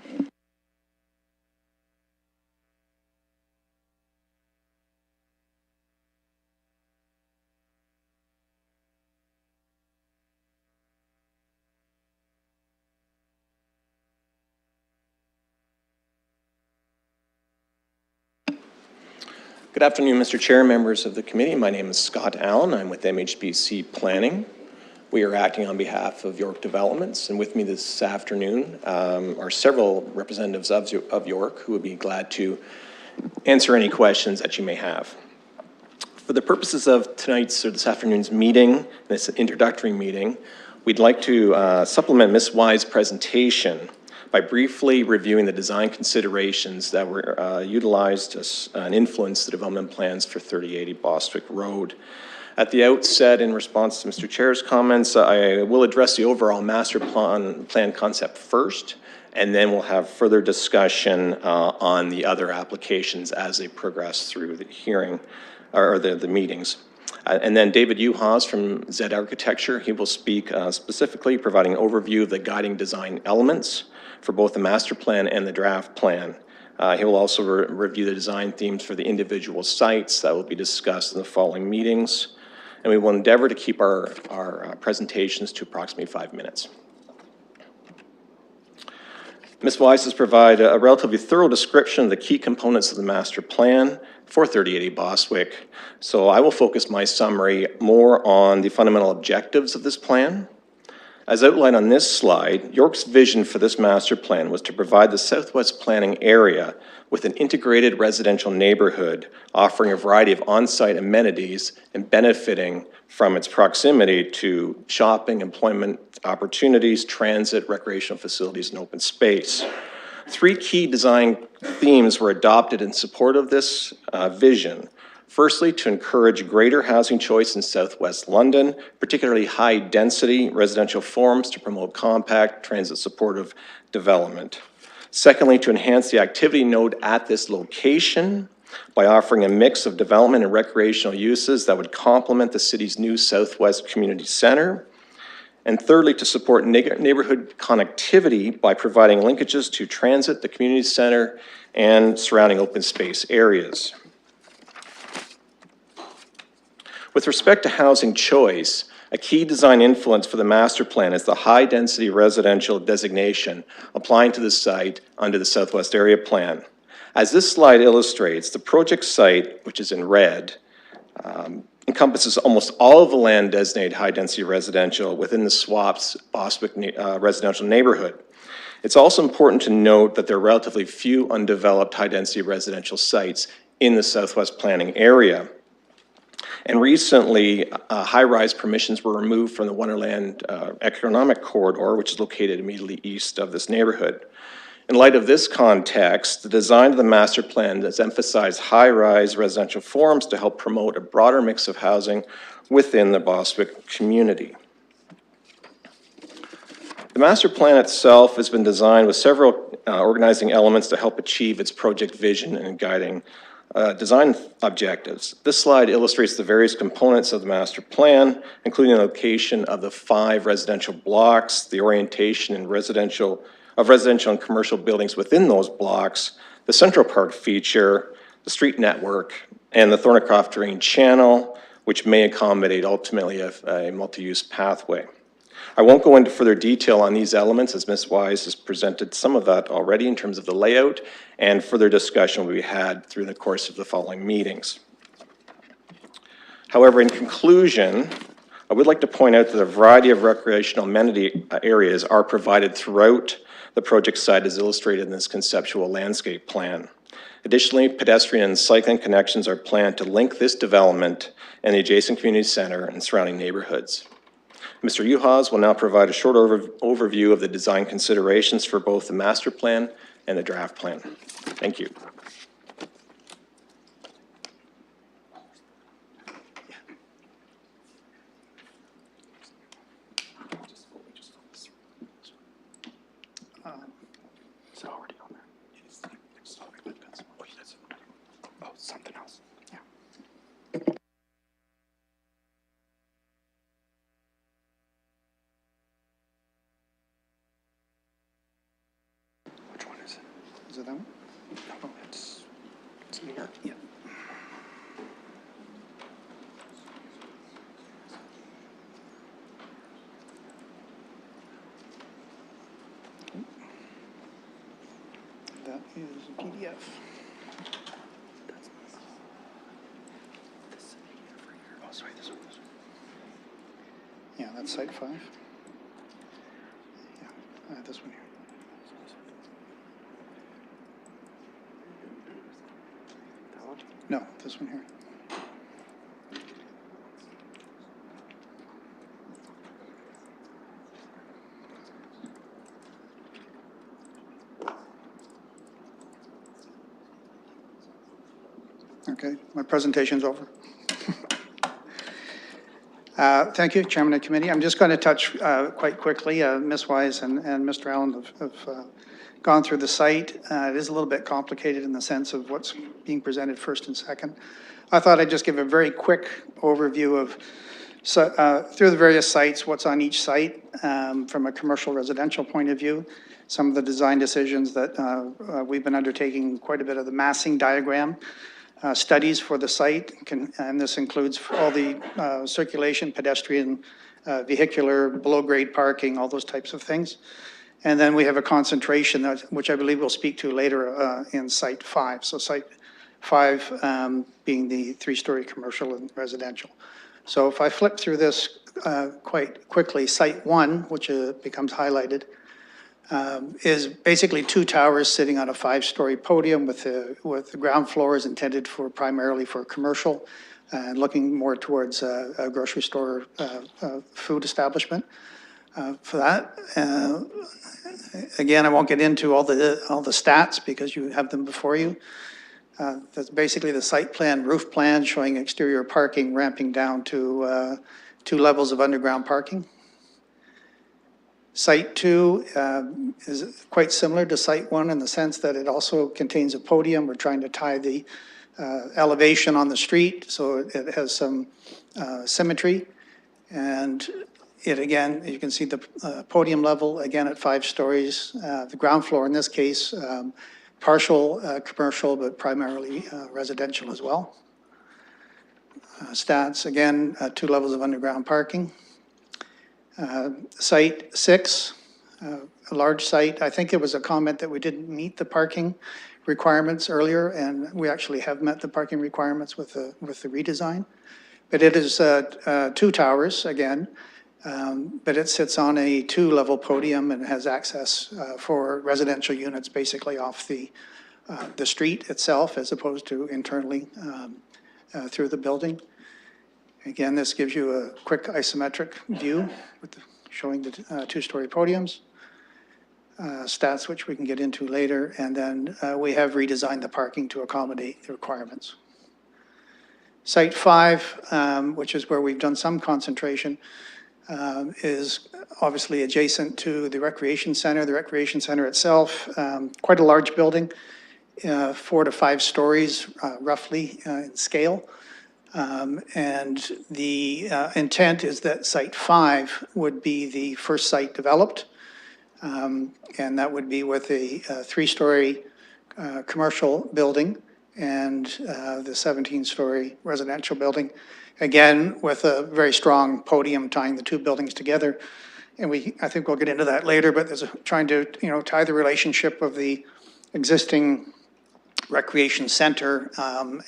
Good afternoon, Mr. Chair, members of the committee. My name is Scott Allen. I'm with MHBC Planning. We are acting on behalf of York Developments, and with me this afternoon are several representatives of York who would be glad to answer any questions that you may have. For the purposes of tonight's or this afternoon's meeting, this introductory meeting, we'd like to supplement Ms. Y's presentation by briefly reviewing the design considerations that were utilized and influenced the development plans for 3080 Bostwick Road. At the outset, in response to Mr. Chair's comments, I will address the overall master plan concept first, and then we'll have further discussion on the other applications as they progress through the hearing or the meetings. And then David Uhas from Z Architecture, he will speak specifically providing an overview of the guiding design elements for both the master plan and the draft plan. He will also review the design themes for the individual sites that will be discussed in the following meetings. And we will endeavor to keep our presentations to approximately 5 minutes. Ms. Wise has provided a relatively thorough description of the key components of the master plan for 3080 Bostwick. So I will focus my summary more on the fundamental objectives of this plan. As outlined on this slide, York's vision for this master plan was to provide the Southwest Planning area with an integrated residential neighborhood offering a variety of on-site amenities and benefiting from its proximity to shopping, employment opportunities, transit, recreational facilities, and open space. 3 key design themes were adopted in support of this vision. Firstly, to encourage greater housing choice in Southwest London, particularly high-density residential forms to promote compact, transit-supportive development. Secondly, to enhance the activity node at this location by offering a mix of development and recreational uses that would complement the city's new Southwest Community Center. And thirdly, to support neighborhood connectivity by providing linkages to transit, the community center, and surrounding open space areas. With respect to housing choice, a key design influence for the master plan is the high-density residential designation applying to the site under the Southwest Area Plan. As this slide illustrates, the project site, which is in red, encompasses almost all of the land designated high-density residential within the SWAP's Bostwick residential neighborhood. It's also important to note that there are relatively few undeveloped high-density residential sites in the Southwest Planning area. And recently, high-rise permissions were removed from the Wonderland Economic Corridor, which is located immediately east of this neighborhood. In light of this context, the design of the master plan has emphasized high-rise residential forms to help promote a broader mix of housing within the Bostwick community. The master plan itself has been designed with several organizing elements to help achieve its project vision and guiding design objectives. This slide illustrates the various components of the master plan, including the location of the 5 residential blocks, the orientation and residential and commercial buildings within those blocks, the Central Park feature, the street network, and the Thornycroft Drain Channel, which may accommodate ultimately a multi-use pathway. I won't go into further detail on these elements as Ms. Wise has presented some of that already in terms of the layout, and further discussion will be had through the course of the following meetings. However, in conclusion, I would like to point out that a variety of recreational amenity areas are provided throughout the project site as illustrated in this conceptual landscape plan. Additionally, pedestrian and cycling connections are planned to link this development and the adjacent community center and surrounding neighborhoods. Mr. Uhas will now provide a short overview of the design considerations for both the master plan and the draft plan. Thank you. Is it already on there? Oh, something else. Yeah. Which one is it? Is it that one? No, it's in here. Yeah. That is a PDF. Oh, sorry, this one. Yeah, that's site 5. Yeah, this one here. No, this one here. Okay, my presentation's over. Thank you, Chairman of the Committee. I'm just going to touch quite quickly. Ms. Wise and Mr. Allen have gone through the site. It is a little bit complicated in the sense of what's being presented first and second. I thought I'd just give a very quick overview of through the various sites, what's on each site from a commercial residential point of view. Some of the design decisions that we've been undertaking, quite a bit of the massing diagram studies for the site, and this includes all the circulation, pedestrian, vehicular, below-grade parking, all those types of things. And then we have a concentration, which I believe we'll speak to later in Site 5. So Site 5 being the 3-story commercial and residential. So if I flip through this quite quickly, Site 1, which becomes highlighted, is basically 2 towers sitting on a 5-story podium with the ground floor is intended for primarily for commercial and looking more towards a grocery store food establishment. For that, again, I won't get into all the stats because you have them before you. That's basically the site plan, roof plan showing exterior parking ramping down to 2 levels of underground parking. Site 2 is quite similar to Site 1 in the sense that it also contains a podium. We're trying to tie the elevation on the street so it has some symmetry. And it again, you can see the podium level again at 5 stories. The ground floor in this case, partial commercial, but primarily residential as well. Stats, again, 2 levels of underground parking. Site 6, a large site. I think there was a comment that we didn't meet the parking requirements earlier, and we actually have met the parking requirements with the redesign. But it is 2 towers again, but it sits on a 2-level podium and has access for residential units basically off the street itself as opposed to internally through the building. Again, this gives you a quick isometric view with showing the 2-story podiums, stats which we can get into later, and then we have redesigned the parking to accommodate the requirements. Site 5, which is where we've done some concentration, is obviously adjacent to the recreation center. The recreation center itself, quite a large building, 4 to 5 stories roughly in scale. And the intent is that Site 5 would be the first site developed, and that would be with a 3-story commercial building and the 17-story residential building, again with a very strong podium tying the 2 buildings together. And I think we'll get into that later, but there's trying to tie the relationship of the existing recreation center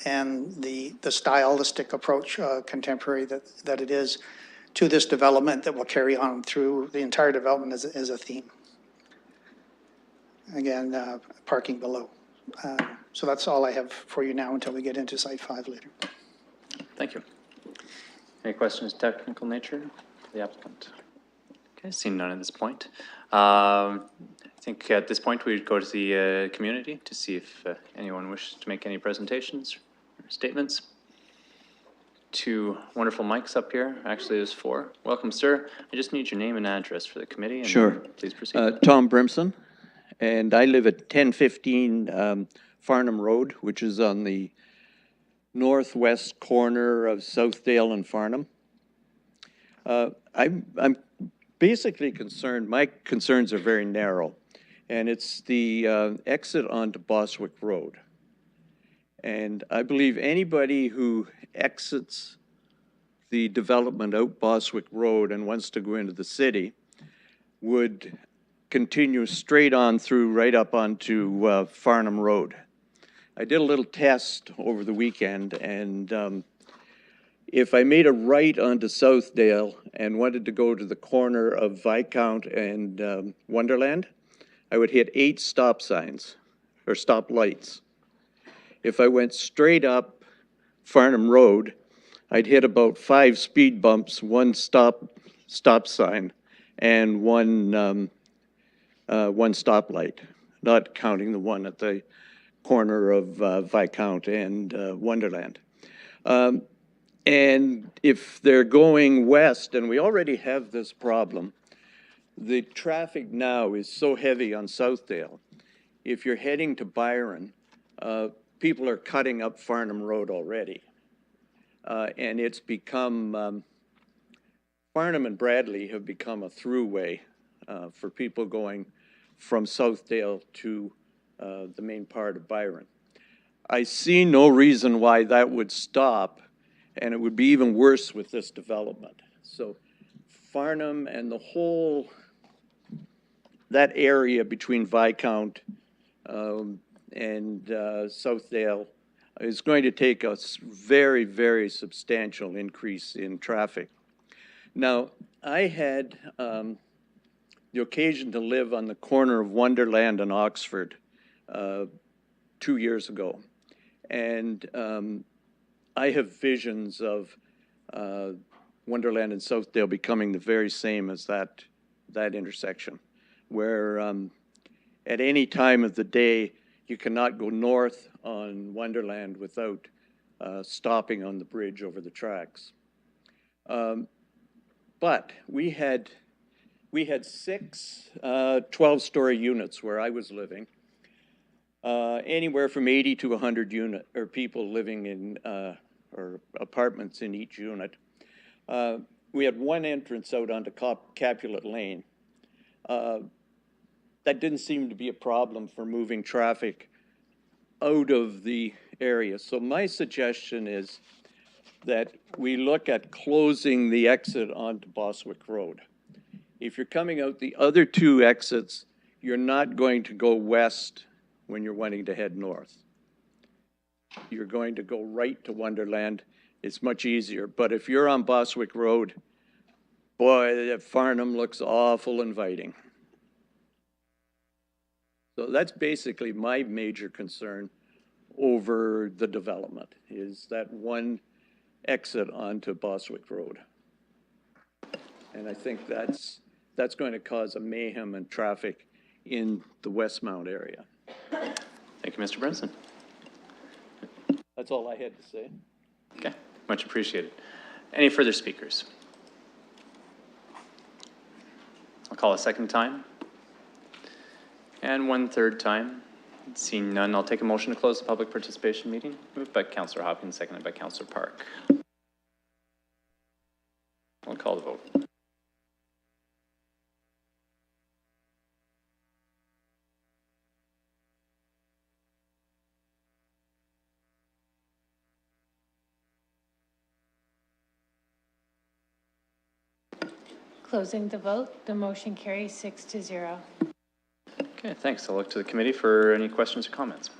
and the stylistic approach, contemporary that it is, to this development that will carry on through the entire development as a theme. Again, parking below. So that's all I have for you now until we get into Site 5 later. Thank you. Any questions of technical nature for the applicant? Okay, seeing none at this point. I think at this point we'd go to the community to see if anyone wishes to make any presentations or statements. 2 wonderful mics up here. Actually, there's 4. Welcome, sir. I just need your name and address for the committee. And sure. Please proceed. Tom Brimson, and I live at 1015 Farnham Road, which is on the northwest corner of Southdale and Farnham. I'm basically concerned, my concerns are very narrow, and it's the exit onto Boswick Road. And I believe anybody who exits the development out Boswick Road and wants to go into the city would continue straight on through right up onto Farnham Road. I did a little test over the weekend, and if I made a right onto Southdale and wanted to go to the corner of Viscount and Wonderland, I would hit 8 stop signs, or stop lights. If I went straight up Farnham Road, I'd hit about 5 speed bumps, 1 stop sign, and one stoplight, not counting the one at the corner of Viscount and Wonderland. And if they're going west, and we already have this problem, the traffic now is so heavy on Southdale. If you're heading to Byron, people are cutting up Farnham Road already. And it's become, Farnham and Bradley have become a throughway for people going from Southdale to the main part of Byron. I see no reason why that would stop, and it would be even worse with this development. So Farnham and the whole, that area between Viscount and Southdale is going to take a very, very substantial increase in traffic. Now, I had the occasion to live on the corner of Wonderland and Oxford 2 years ago. And I have visions of Wonderland and Southdale becoming the very same as that intersection, where at any time of the day, you cannot go north on Wonderland without stopping on the bridge over the tracks. But we had 6 12-story units where I was living, anywhere from 80 to 100 people living in or apartments in each unit. We had one entrance out onto Capulet Lane. That didn't seem to be a problem for moving traffic out of the area. So my suggestion is that we look at closing the exit onto Boswick Road. If you're coming out the other 2 exits, you're not going to go west when you're wanting to head north. You're going to go right to Wonderland. It's much easier. But if you're on Boswick Road, boy, Farnham looks awful inviting. So that's basically my major concern over the development, is that one exit onto Boswick Road. And I think that's going to cause a mayhem and traffic in the Westmount area. Thank you, Mr. Brinson. That's all I had to say. Okay, much appreciated. Any further speakers? I'll call a second time. And one third time. Seeing none, I'll take a motion to close the public participation meeting. Moved by Councillor Hopkins, seconded by Councillor Park. I'll call the vote. Closing the vote, the motion carries 6-0. Okay, thanks. I'll look to the committee for any questions or comments.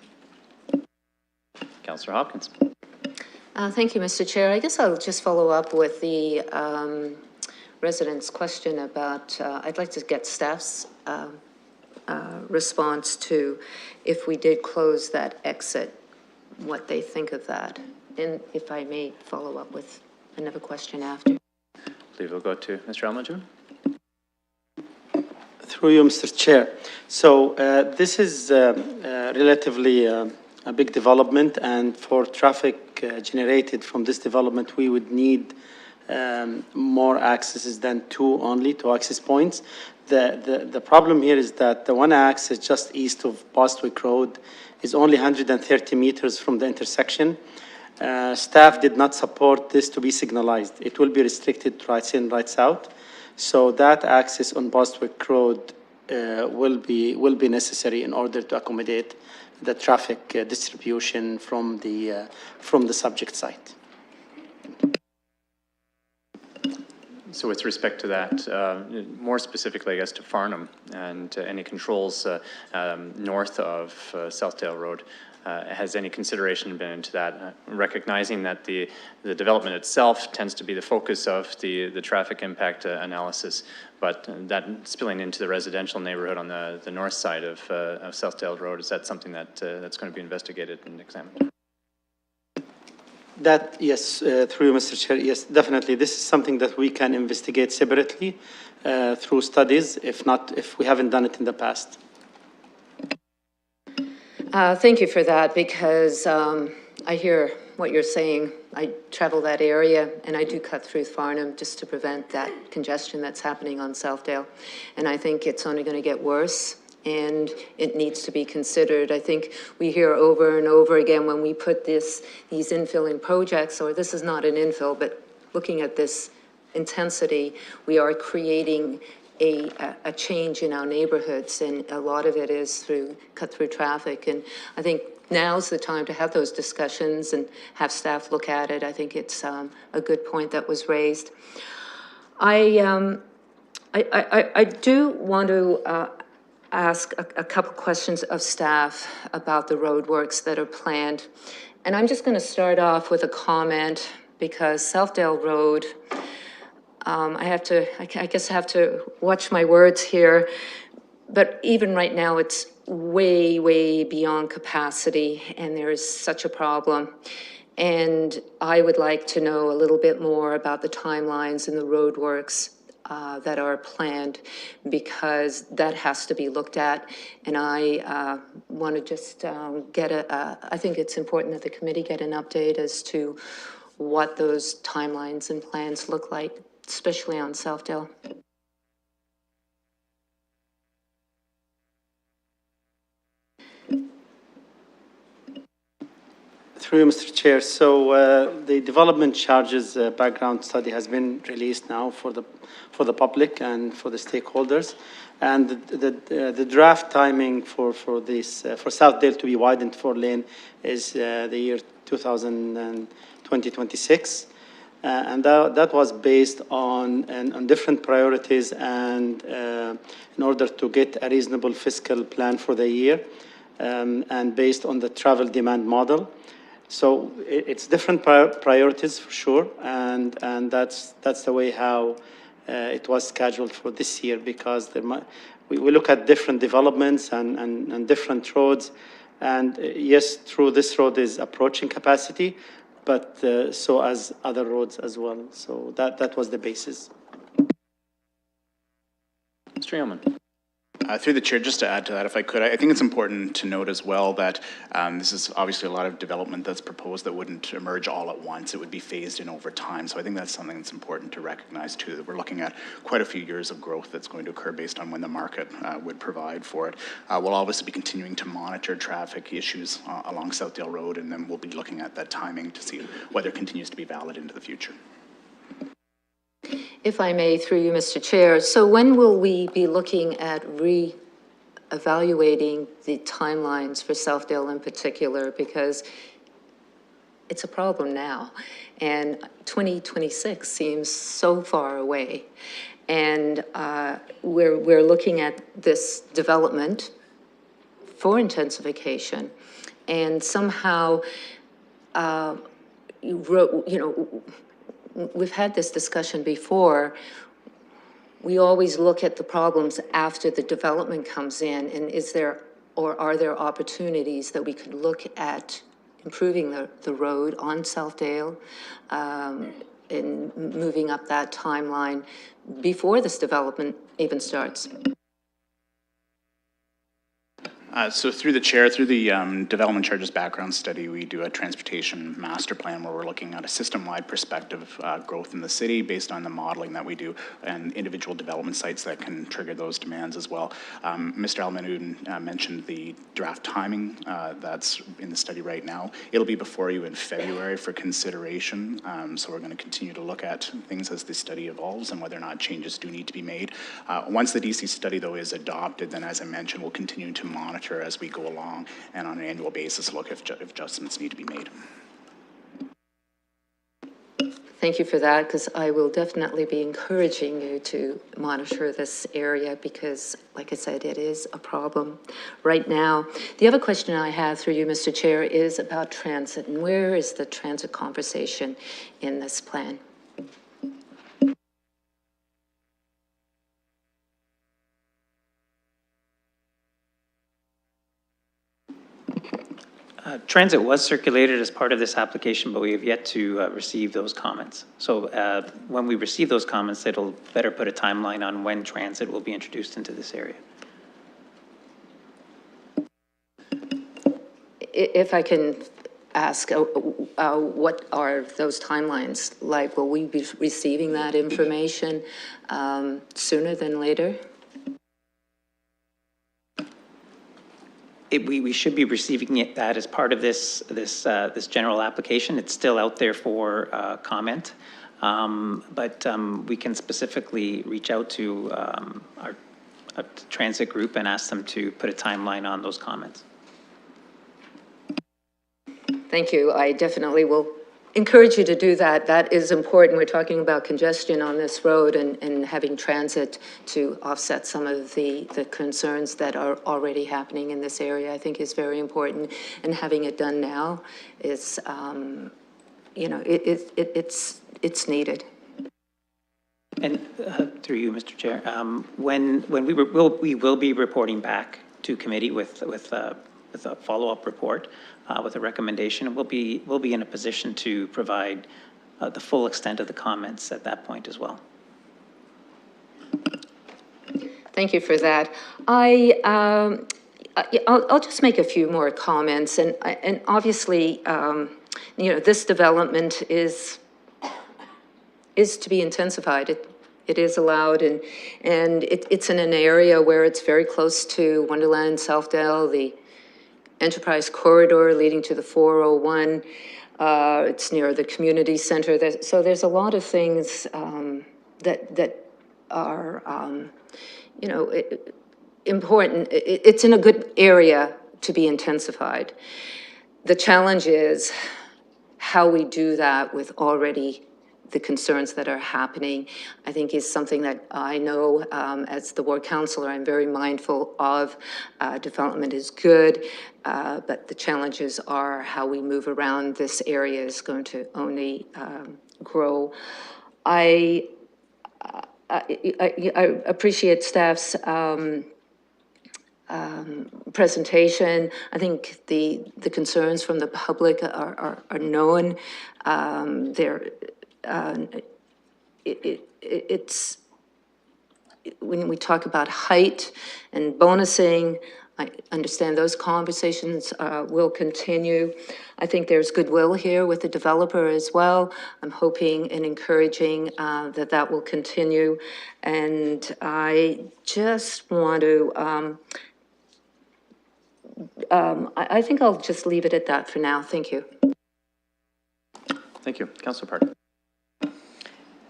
Councillor Hopkins. Thank you, Mr. Chair. I guess I'll just follow up with the resident's question about, I'd like to get staff's response to if we did close that exit, what they think of that. And if I may follow up with another question after. I believe we'll go to Mr. Almajoun. Through you, Mr. Chair. So this is relatively a big development, and for traffic generated from this development, we would need more accesses than 2 access points. The problem here is that the one access just east of Bostwick Road is only 130 meters from the intersection. Staff did not support this to be signalized. It will be restricted to rights in, rights out. So that access on Bostwick Road will be necessary in order to accommodate the traffic distribution from the subject site. So with respect to that, more specifically, I guess, to Farnham and any controls north of Southdale Road, has any consideration been into that, recognizing that the development itself tends to be the focus of the traffic impact analysis, but that spilling into the residential neighborhood on the north side of Southdale Road, is that something that that's going to be investigated and examined? That, yes, through you, Mr. Chair, yes, definitely. This is something that we can investigate separately through studies, if we haven't done it in the past. Thank you for that, because I hear what you're saying. I travel that area, and I do cut through Farnham just to prevent that congestion that's happening on Southdale. And I think it's only going to get worse, and it needs to be considered. I think we hear over and over again when we put these infilling projects, or this is not an infill, but looking at this intensity, we are creating a change in our neighborhoods, and a lot of it is through cut-through traffic. And I think now's the time to have those discussions and have staff look at it. I think it's a good point that was raised. I do want to ask a couple questions of staff about the roadworks that are planned. And I'm just going to start off with a comment because Southdale Road, I guess I have to watch my words here, but even right now it's way, way beyond capacity and there is such a problem. And I would like to know a little bit more about the timelines and the roadworks that are planned, because that has to be looked at. And I want to just get I think it's important that the committee get an update as to what those timelines and plans look like, especially on Southdale. Through you, Mr. Chair. So the development charges background study has been released now for the public and for the stakeholders, and the draft timing for this for Southdale to be widened 4-lane is the year 2026, and that was based on different priorities and in order to get a reasonable fiscal plan for the year, and based on the travel demand model. So it's different priorities for sure, and that's the way how it was scheduled for this year, because we look at different developments and different roads, and yes, true, this road is approaching capacity, but so as other roads as well. So that was the basis. Mr. Yeoman. Through the chair, just to add to that, if I could, I think it's important to note as well that this is obviously a lot of development that's proposed that wouldn't emerge all at once. It would be phased in over time. So I think that's something that's important to recognize too, that we're looking at quite a few years of growth that's going to occur based on when the market would provide for it. We'll obviously be continuing to monitor traffic issues along Southdale Road, and then we'll be looking at that timing to see whether it continues to be valid into the future. If I may, through you, Mr. Chair, so when will we be looking at re-evaluating the timelines for Southdale in particular? Because it's a problem now, and 2026 seems so far away. And we're looking at this development for intensification, and somehow, we've had this discussion before. We always look at the problems after the development comes in, and is there, or are there opportunities that we could look at improving the road on Southdale and moving up that timeline before this development even starts? So through the chair, through the development charges background study, we do a transportation master plan where we're looking at a system-wide perspective growth in the city based on the modeling that we do and individual development sites that can trigger those demands as well. Mr. Almanoun mentioned the draft timing that's in the study right now. It'll be before you in February for consideration. So we're going to continue to look at things as the study evolves and whether or not changes do need to be made. Once the DC study, though, is adopted, then as I mentioned, we'll continue to monitor as we go along and on an annual basis look if adjustments need to be made. Thank you for that, because I will definitely be encouraging you to monitor this area because, like I said, it is a problem right now. The other question I have through you, Mr. Chair, is about transit, and where is the transit conversation in this plan? Transit was circulated as part of this application, but we have yet to receive those comments. So when we receive those comments, it'll better put a timeline on when transit will be introduced into this area. If I can ask, what are those timelines like? Will we be receiving that information sooner than later? We should be receiving that as part of this general application. It's still out there for comment. But we can specifically reach out to our transit group and ask them to put a timeline on those comments. Thank you. I definitely will encourage you to do that. That is important. We're talking about congestion on this road and having transit to offset some of the concerns that are already happening in this area, I think is very important. And having it done now is, you know, it's needed. And through you, Mr. Chair, when we will be reporting back to committee with a follow-up report with a recommendation, and we'll be in a position to provide the full extent of the comments at that point as well. Thank you for that. I'll just make a few more comments, and obviously, you know, this development is to be intensified. It is allowed, and it's in an area where it's very close to Wonderland, Southdale, the Enterprise Corridor leading to the 401. It's near the community center. So there's a lot of things that are, you know, important. It's in a good area to be intensified. The challenge is how we do that with already the concerns that are happening, I think is something that I know as the ward councillor, I'm very mindful of. Development is good, but the challenges are how we move around. This area is going to only grow. I appreciate staff's presentation. I think the concerns from the public are known. It's when we talk about height and bonusing, I understand those conversations will continue. I think there's goodwill here with the developer as well. I'm hoping and encouraging that will continue. And I just want to, I think I'll just leave it at that for now. Thank you. Thank you. Councillor Park.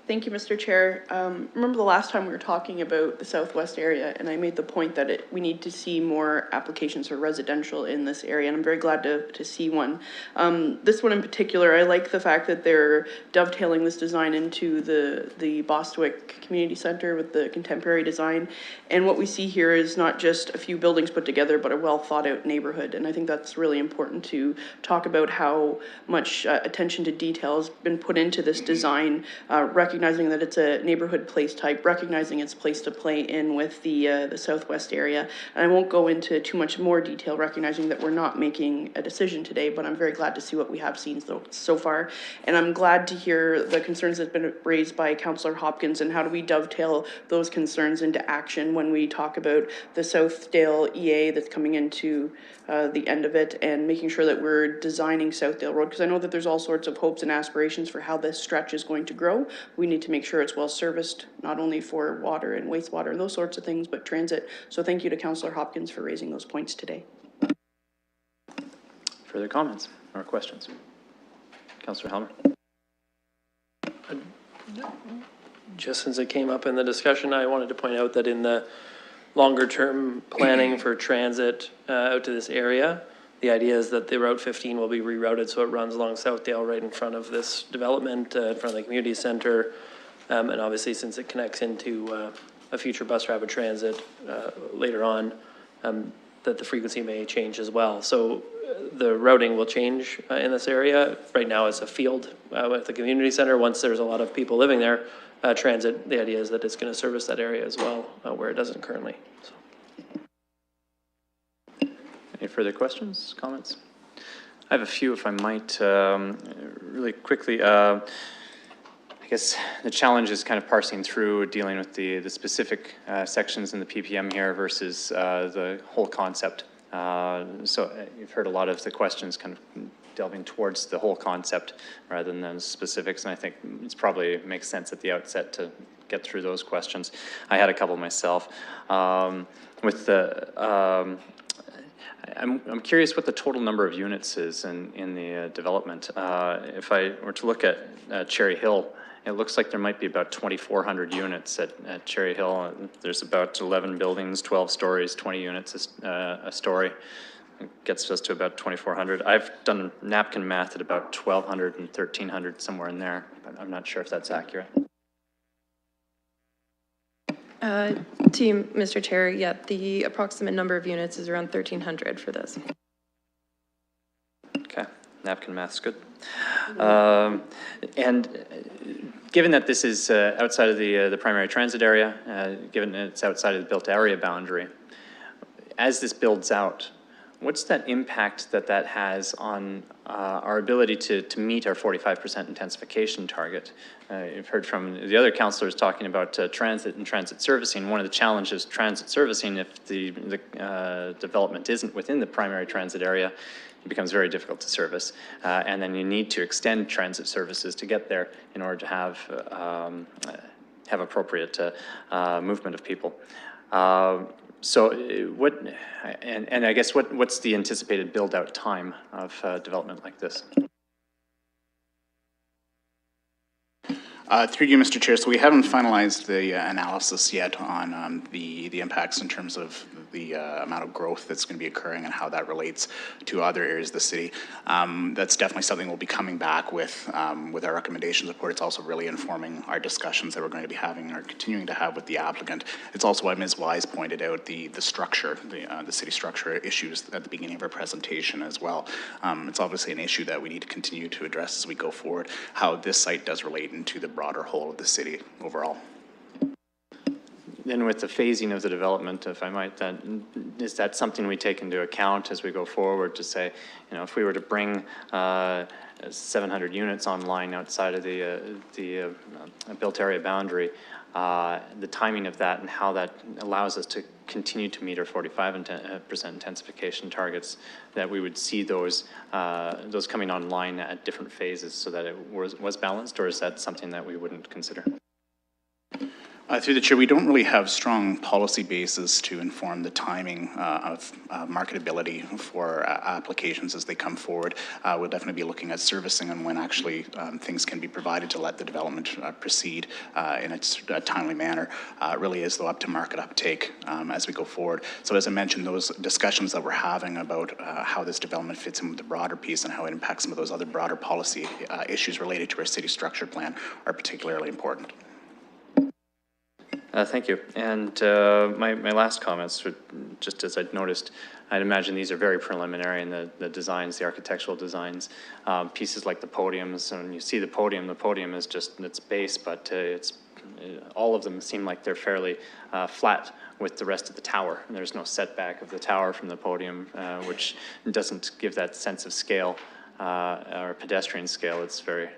Thank you, Mr. Chair. Remember the last time we were talking about the southwest area, and I made the point that we need to see more applications for residential in this area, and I'm very glad to see one. This one in particular, I like the fact that they're dovetailing this design into the Bostwick Community Center with the contemporary design. And what we see here is not just a few buildings put together, but a well thought out neighborhood. And I think that's really important to talk about how much attention to detail has been put into this design, recognizing that it's a neighborhood place type, recognizing its place to play in with the southwest area. And I won't go into too much more detail, recognizing that we're not making a decision today, but I'm very glad to see what we have seen so far. And I'm glad to hear the concerns that have been raised by Councillor Hopkins, and how do we dovetail those concerns into action when we talk about the Southdale EA that's coming into the end of it, and making sure that we're designing Southdale Road, because I know that there's all sorts of hopes and aspirations for how this stretch is going to grow. We need to make sure it's well serviced, not only for water and wastewater and those sorts of things, but transit. So thank you to Councillor Hopkins for raising those points today. Further comments or questions? Councillor Helmer. Just since it came up in the discussion, I wanted to point out that in the longer term planning for transit out to this area, the idea is that the Route 15 will be rerouted so it runs along Southdale right in front of this development, in front of the community center. And obviously, since it connects into a future bus rapid transit later on, that the frequency may change as well. So the routing will change in this area. Right now it's a field with the community center. Once there's a lot of people living there, transit, the idea is that it's going to service that area as well, where it doesn't currently. So. Any further questions, comments? I have a few, if I might, really quickly. I guess the challenge is kind of parsing through, dealing with the specific sections in the PPM here versus the whole concept. So you've heard a lot of the questions kind of delving towards the whole concept rather than the specifics, and I think it's probably makes sense at the outset to get through those questions. I had a couple myself. With the, I'm curious what the total number of units is in the development. If I were to look at Cherry Hill, it looks like there might be about 2,400 units at Cherry Hill. There's about 11 buildings, 12 stories, 20 units a story. It gets us to about 2,400. I've done napkin math at about 1,200 and 1,300, somewhere in there, but I'm not sure if that's accurate. Team, Mr. Chair, yeah, the approximate number of units is around 1,300 for this. Okay, napkin math's good. And given that this is outside of the primary transit area, given that it's outside of the built area boundary, as this builds out, what's that impact that has on our ability to meet our 45% intensification target? You've heard from the other councillors talking about transit and transit servicing. One of the challenges transit servicing, if the development isn't within the primary transit area, it becomes very difficult to service. And then you need to extend transit services to get there in order to have appropriate movement of people. So what, and I guess what's the anticipated build out time of development like this? Through you, Mr. Chair, so we haven't finalized the analysis yet on the impacts in terms of the amount of growth that's going to be occurring and how that relates to other areas of the city. That's definitely something we'll be coming back with our recommendations report. It's also really informing our discussions that we're going to be having or continuing to have with the applicant. It's also why Ms. Wise pointed out the structure, the city structure issues at the beginning of our presentation as well. It's obviously an issue that we need to continue to address as we go forward, how this site does relate into the broader whole of the city overall. Then with the phasing of the development, if I might, then is that something we take into account as we go forward to say, you know, if we were to bring 700 units online outside of the built area boundary, the timing of that and how that allows us to continue to meet our 45% intensification targets, that we would see those coming online at different phases so that it was balanced, or is that something that we wouldn't consider? Through the chair, we don't really have strong policy basis to inform the timing of marketability for applications as they come forward. We'll definitely be looking at servicing and when actually things can be provided to let the development proceed in a timely manner. Really is though up to market uptake as we go forward. So as I mentioned, those discussions that we're having about how this development fits in with the broader piece and how it impacts some of those other broader policy issues related to our city structure plan are particularly important. Thank you. And my last comments, just as I'd noticed, I'd imagine these are very preliminary in the designs, the architectural designs. Pieces like the podiums, and when you see the podium is just its base, but all of them seem like they're fairly flat with the rest of the tower. And there's no setback of the tower from the podium, which doesn't give that sense of scale. Or pedestrian scale, it's very,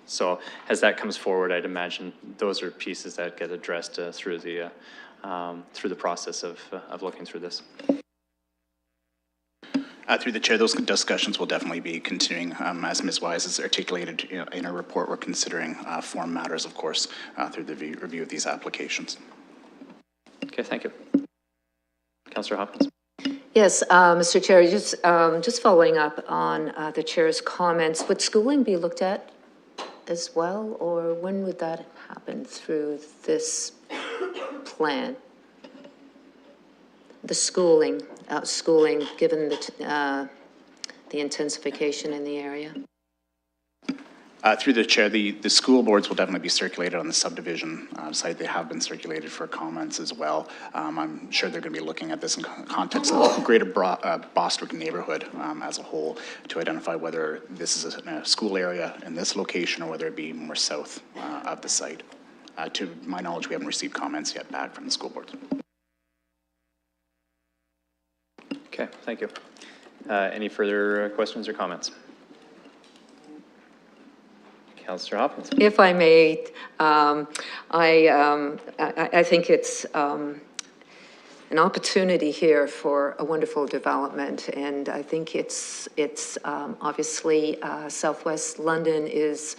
so as that comes forward, I'd imagine those are pieces that get addressed through the process of looking through this. Through the chair, those discussions will definitely be continuing. As Ms. Wise has articulated in her report, we're considering form matters, of course, through the review of these applications. Okay, thank you. Councillor Hopkins. Yes, Mr. Chair, just following up on the chair's comments, would schooling be looked at as well, or when would that happen through this plan? The schooling, given the intensification in the area? Through the chair, the school boards will definitely be circulated on the subdivision site. They have been circulated for comments as well. I'm sure they're going to be looking at this in context of the greater Bostwick neighborhood as a whole to identify whether this is a school area in this location or whether it be more south of the site. To my knowledge, we haven't received comments yet back from the school boards. Okay, thank you. Any further questions or comments? Councillor Hopkins. If I may, I think it's an opportunity here for a wonderful development. And I think it's obviously Southwest London is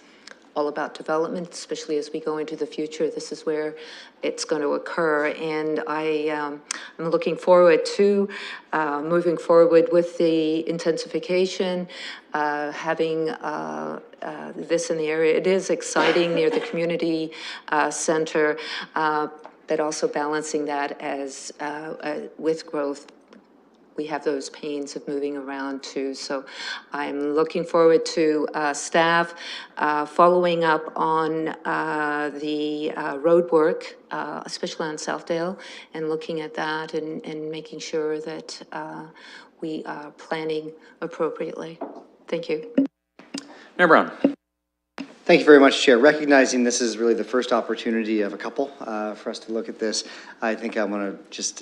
all about development, especially as we go into the future. This is where it's going to occur. And I'm looking forward to moving forward with the intensification, having this in the area. It is exciting near the community center, but also balancing that as with growth. We have those pains of moving around too. So I'm looking forward to staff following up on the road work, especially on Southdale, and looking at that and making sure that we are planning appropriately. Thank you. Mayor Brown. Thank you very much, Chair. Recognizing this is really the first opportunity of a couple for us to look at this, I think I want to just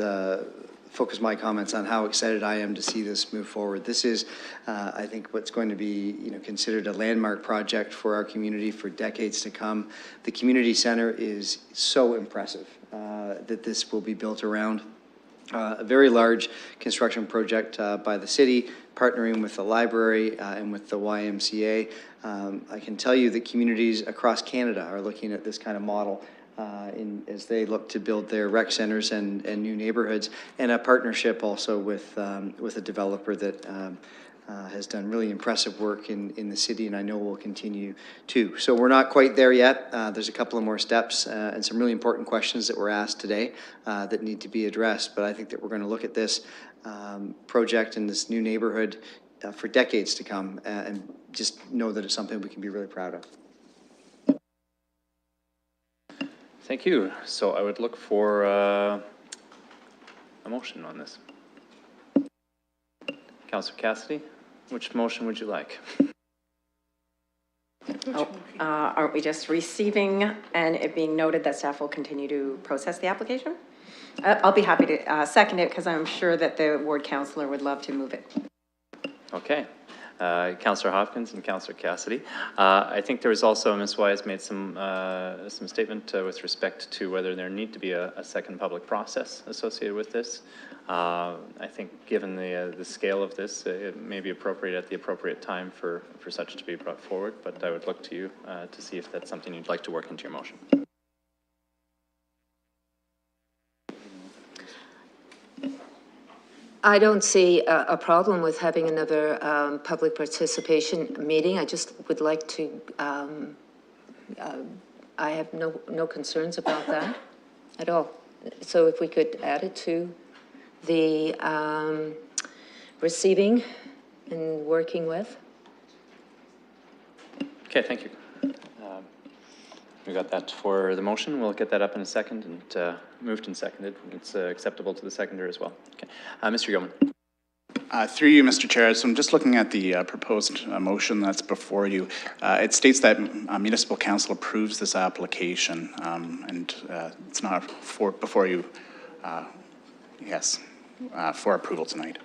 focus my comments on how excited I am to see this move forward. This is, I think, what's going to be, considered a landmark project for our community for decades to come. The community center is so impressive that this will be built around. A very large construction project by the city, partnering with the library and with the YMCA. I can tell you that communities across Canada are looking at this kind of model as they look to build their rec centers and new neighborhoods, and a partnership also with a developer that has done really impressive work in the city, and I know will continue to. So we're not quite there yet. There's a couple of more steps and some really important questions that were asked today that need to be addressed, but I think that we're going to look at this project in this new neighborhood for decades to come, and just know that it's something we can be really proud of. Thank you. So I would look for a motion on this. Councillor Cassidy, which motion would you like? Aren't we just receiving and it being noted that staff will continue to process the application? I'll be happy to second it because I'm sure that the ward councillor would love to move it. Okay. Councillor Hopkins and Councillor Cassidy. I think there was also, Ms. Wise made some statement with respect to whether there need to be a second public process associated with this. I think given the scale of this, it may be appropriate at the appropriate time for such to be brought forward, but I would look to you to see if that's something you'd like to work into your motion. I don't see a problem with having another public participation meeting. I just would like to, I have no concerns about that at all. So if we could add it to the receiving and working with. Okay, thank you. We got that for the motion. We'll get that up in a second and moved and seconded. It's acceptable to the seconder as well. Okay, Mr. Yeoman. Through you, Mr. Chair, so I'm just looking at the proposed motion that's before you. It states that Municipal Council approves this application, and it's not before you, yes, for approval tonight.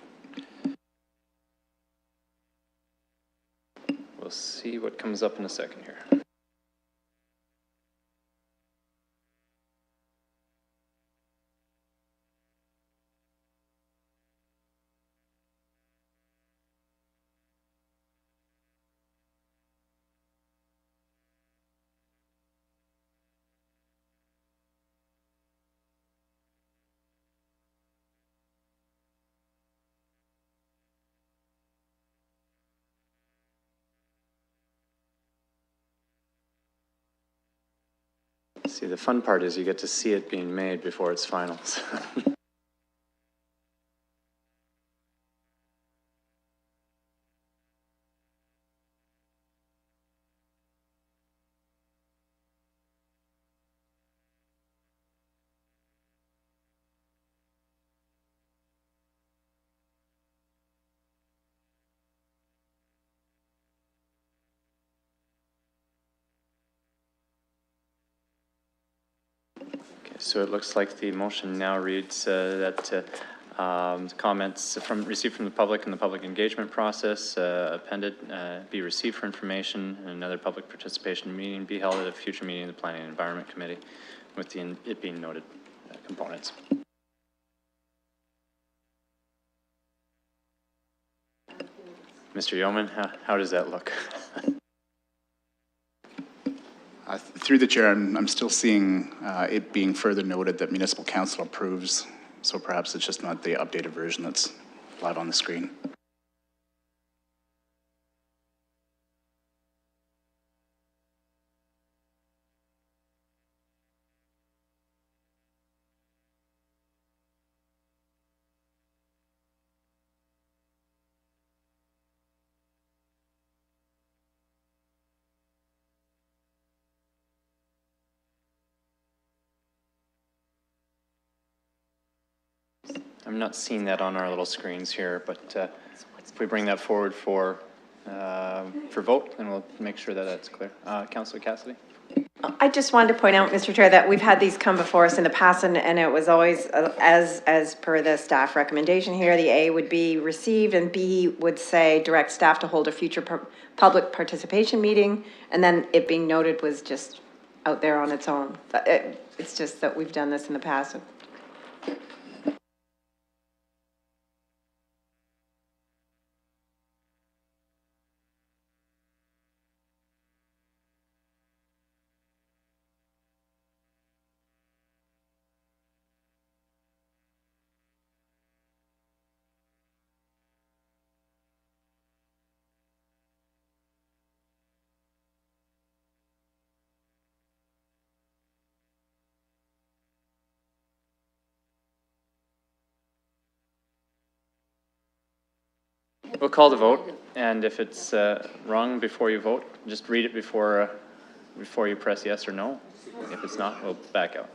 We'll see what comes up in a second here. See, the fun part is you get to see it being made before it's final. So it looks like the motion now reads that comments received from the public in the public engagement process appended be received for information, and another public participation meeting be held at a future meeting of the Planning and Environment Committee with it being noted components. Mr. Yeoman, how does that look? Through the chair, I'm still seeing it being further noted that municipal council approves, so perhaps it's just not the updated version that's live on the screen. I'm not seeing that on our little screens here, but if we bring that forward for vote, then we'll make sure that that's clear. Councillor Cassidy? I just wanted to point out, Mr. Chair, that we've had these come before us in the past, and it was always, as per the staff recommendation here, the A would be received, and B would say direct staff to hold a future public participation meeting, and then it being noted was just out there on its own. It's just that we've done this in the past. We'll call the vote, and if it's wrong before you vote, just read it before you press yes or no. If it's not, we'll back out.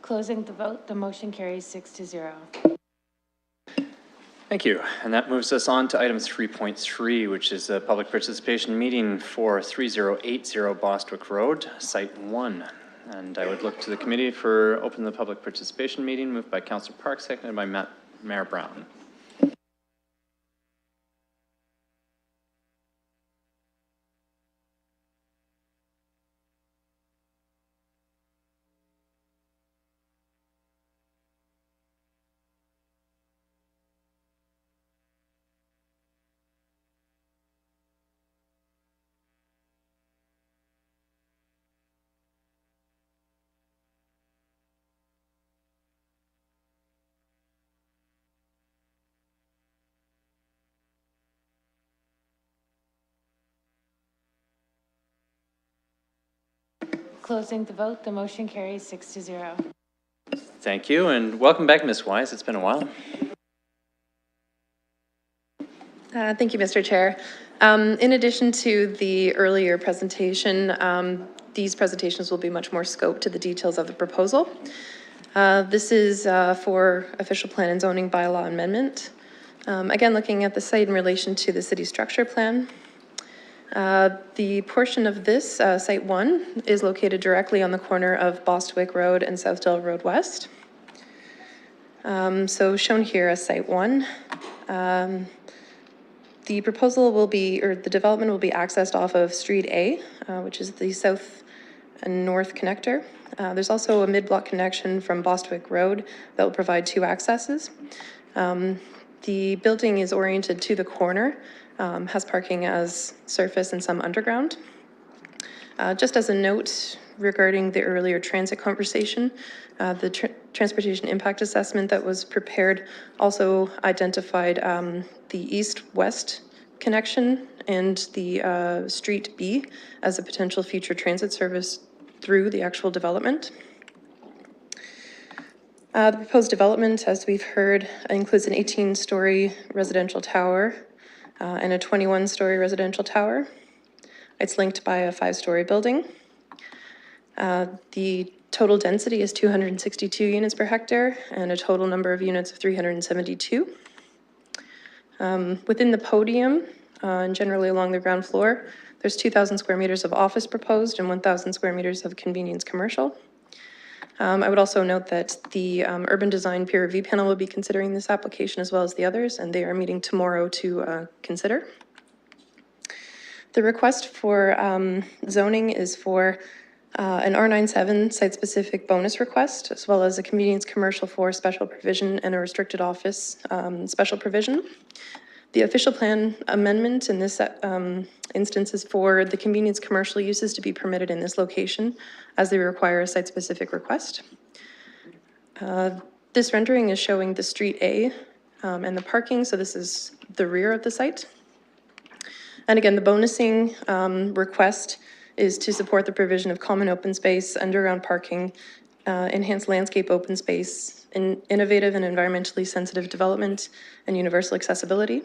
Closing the vote, the motion carries 6-0. Thank you. And that moves us on to item 3.3, which is a public participation meeting for 3080 Bostwick Road, Site 1. And I would look to the committee for opening the public participation meeting, moved by Councillor Park, seconded by Mayor Brown. Closing the vote, the motion carries 6-0. Thank you, and welcome back, Ms. Wise. It's been a while. Thank you, Mr. Chair. In addition to the earlier presentation, these presentations will be much more scoped to the details of the proposal. This is for official plan and zoning bylaw amendment. Again, looking at the site in relation to the city structure plan. The portion of this, Site 1, is located directly on the corner of Bostwick Road and Southdale Road West. So shown here as Site 1. The proposal will be, or the development will be accessed off of Street A, which is the south and north connector. There's also a mid-block connection from Bostwick Road that will provide 2 accesses. The building is oriented to the corner, has parking as surface and some underground. Just as a note regarding the earlier transit conversation, the transportation impact assessment that was prepared also identified the east-west connection and the Street B as a potential future transit service through the actual development. The proposed development, as we've heard, includes an 18-story residential tower and a 21-story residential tower. It's linked by a 5-story building. The total density is 262 units per hectare and a total number of units of 372. Within the podium and generally along the ground floor, there's 2,000 square meters of office proposed and 1,000 square meters of convenience commercial. I would also note that the urban design peer review panel will be considering this application as well as the others, and they are meeting tomorrow to consider. The request for zoning is for an R97 site-specific bonus request, as well as a convenience commercial for special provision and a restricted office special provision. The official plan amendment in this instance is for the convenience commercial uses to be permitted in this location as they require a site-specific request. This rendering is showing the Street A and the parking, so this is the rear of the site. And again, the bonusing request is to support the provision of common open space, underground parking, enhanced landscape open space, innovative and environmentally sensitive development, and universal accessibility.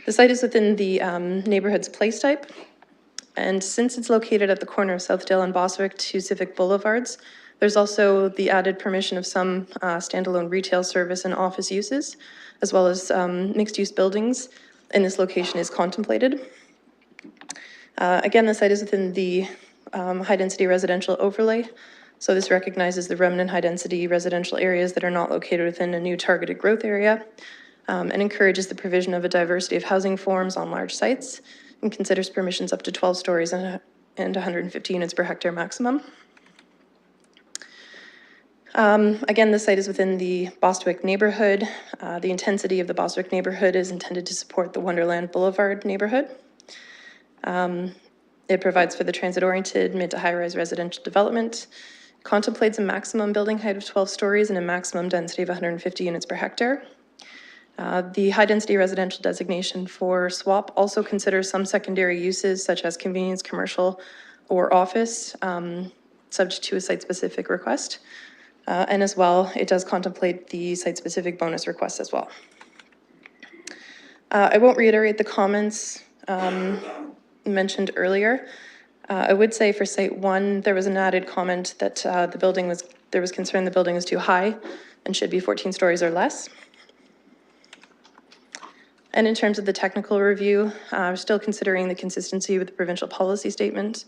The site is within the neighborhood's place type, and since it's located at the corner of Southdale and Bostwick to Civic Boulevards, there's also the added permission of some standalone retail service and office uses, as well as mixed-use buildings in this location is contemplated. Again, the site is within the high-density residential overlay, so this recognizes the remnant high-density residential areas that are not located within a new targeted growth area, and encourages the provision of a diversity of housing forms on large sites, and considers permissions up to 12 stories and 150 units per hectare maximum. Again, the site is within the Bostwick neighborhood. The intensity of the Bostwick neighborhood is intended to support the Wonderland Boulevard neighborhood. It provides for the transit-oriented mid to high-rise residential development, contemplates a maximum building height of 12 stories and a maximum density of 150 units per hectare. The high-density residential designation for SWAP also considers some secondary uses such as convenience, commercial, or office, subject to a site-specific request. And as well, it does contemplate the site-specific bonus request as well. I won't reiterate the comments mentioned earlier. I would say for Site 1, there was an added comment that there was concern the building was too high and should be 14 stories or less. And in terms of the technical review, we're still considering the consistency with the provincial policy statement.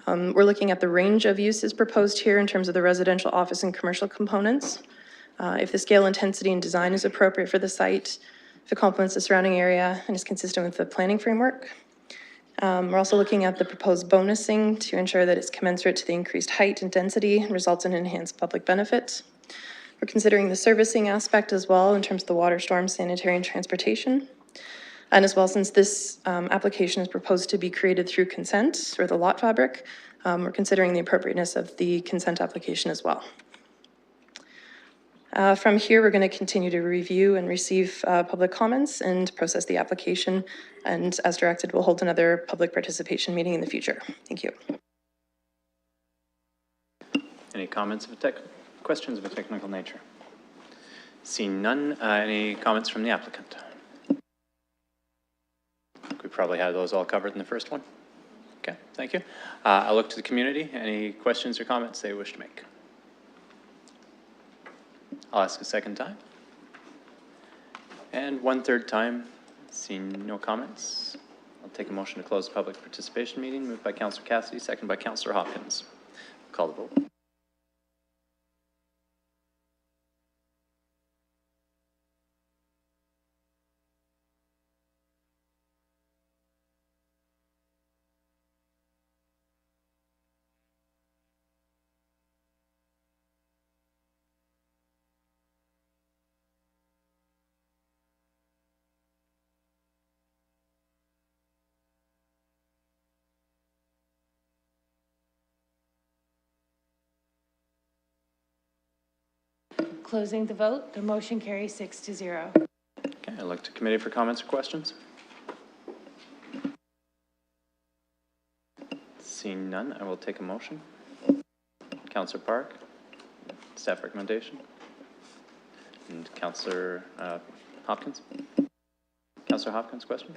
We're looking at the range of uses proposed here in terms of the residential, office, and commercial components. If the scale, intensity, and design is appropriate for the site, if it complements the surrounding area and is consistent with the planning framework. We're also looking at the proposed bonusing to ensure that it's commensurate to the increased height and density and results in enhanced public benefit. We're considering the servicing aspect as well in terms of the water, storm, sanitary, and transportation. And as well, since this application is proposed to be created through consent or the lot fabric, we're considering the appropriateness of the consent application as well. From here, we're going to continue to review and receive public comments and process the application. And as directed, we'll hold another public participation meeting in the future. Thank you. Any comments of questions of a technical nature? Seeing none, any comments from the applicant? We probably had those all covered in the first one. Okay, thank you. I'll look to the community. Any questions or comments they wish to make? I'll ask a second time. And one third time, seeing no comments, I'll take a motion to close the public participation meeting, moved by Councillor Cassidy, second by Councillor Hopkins. Call the vote. Closing the vote, the motion carries 6-0. Okay, I look to committee for comments or questions. Seeing none, I will take a motion. Councillor Park, staff recommendation. And Councillor Hopkins. Councillor Hopkins, question?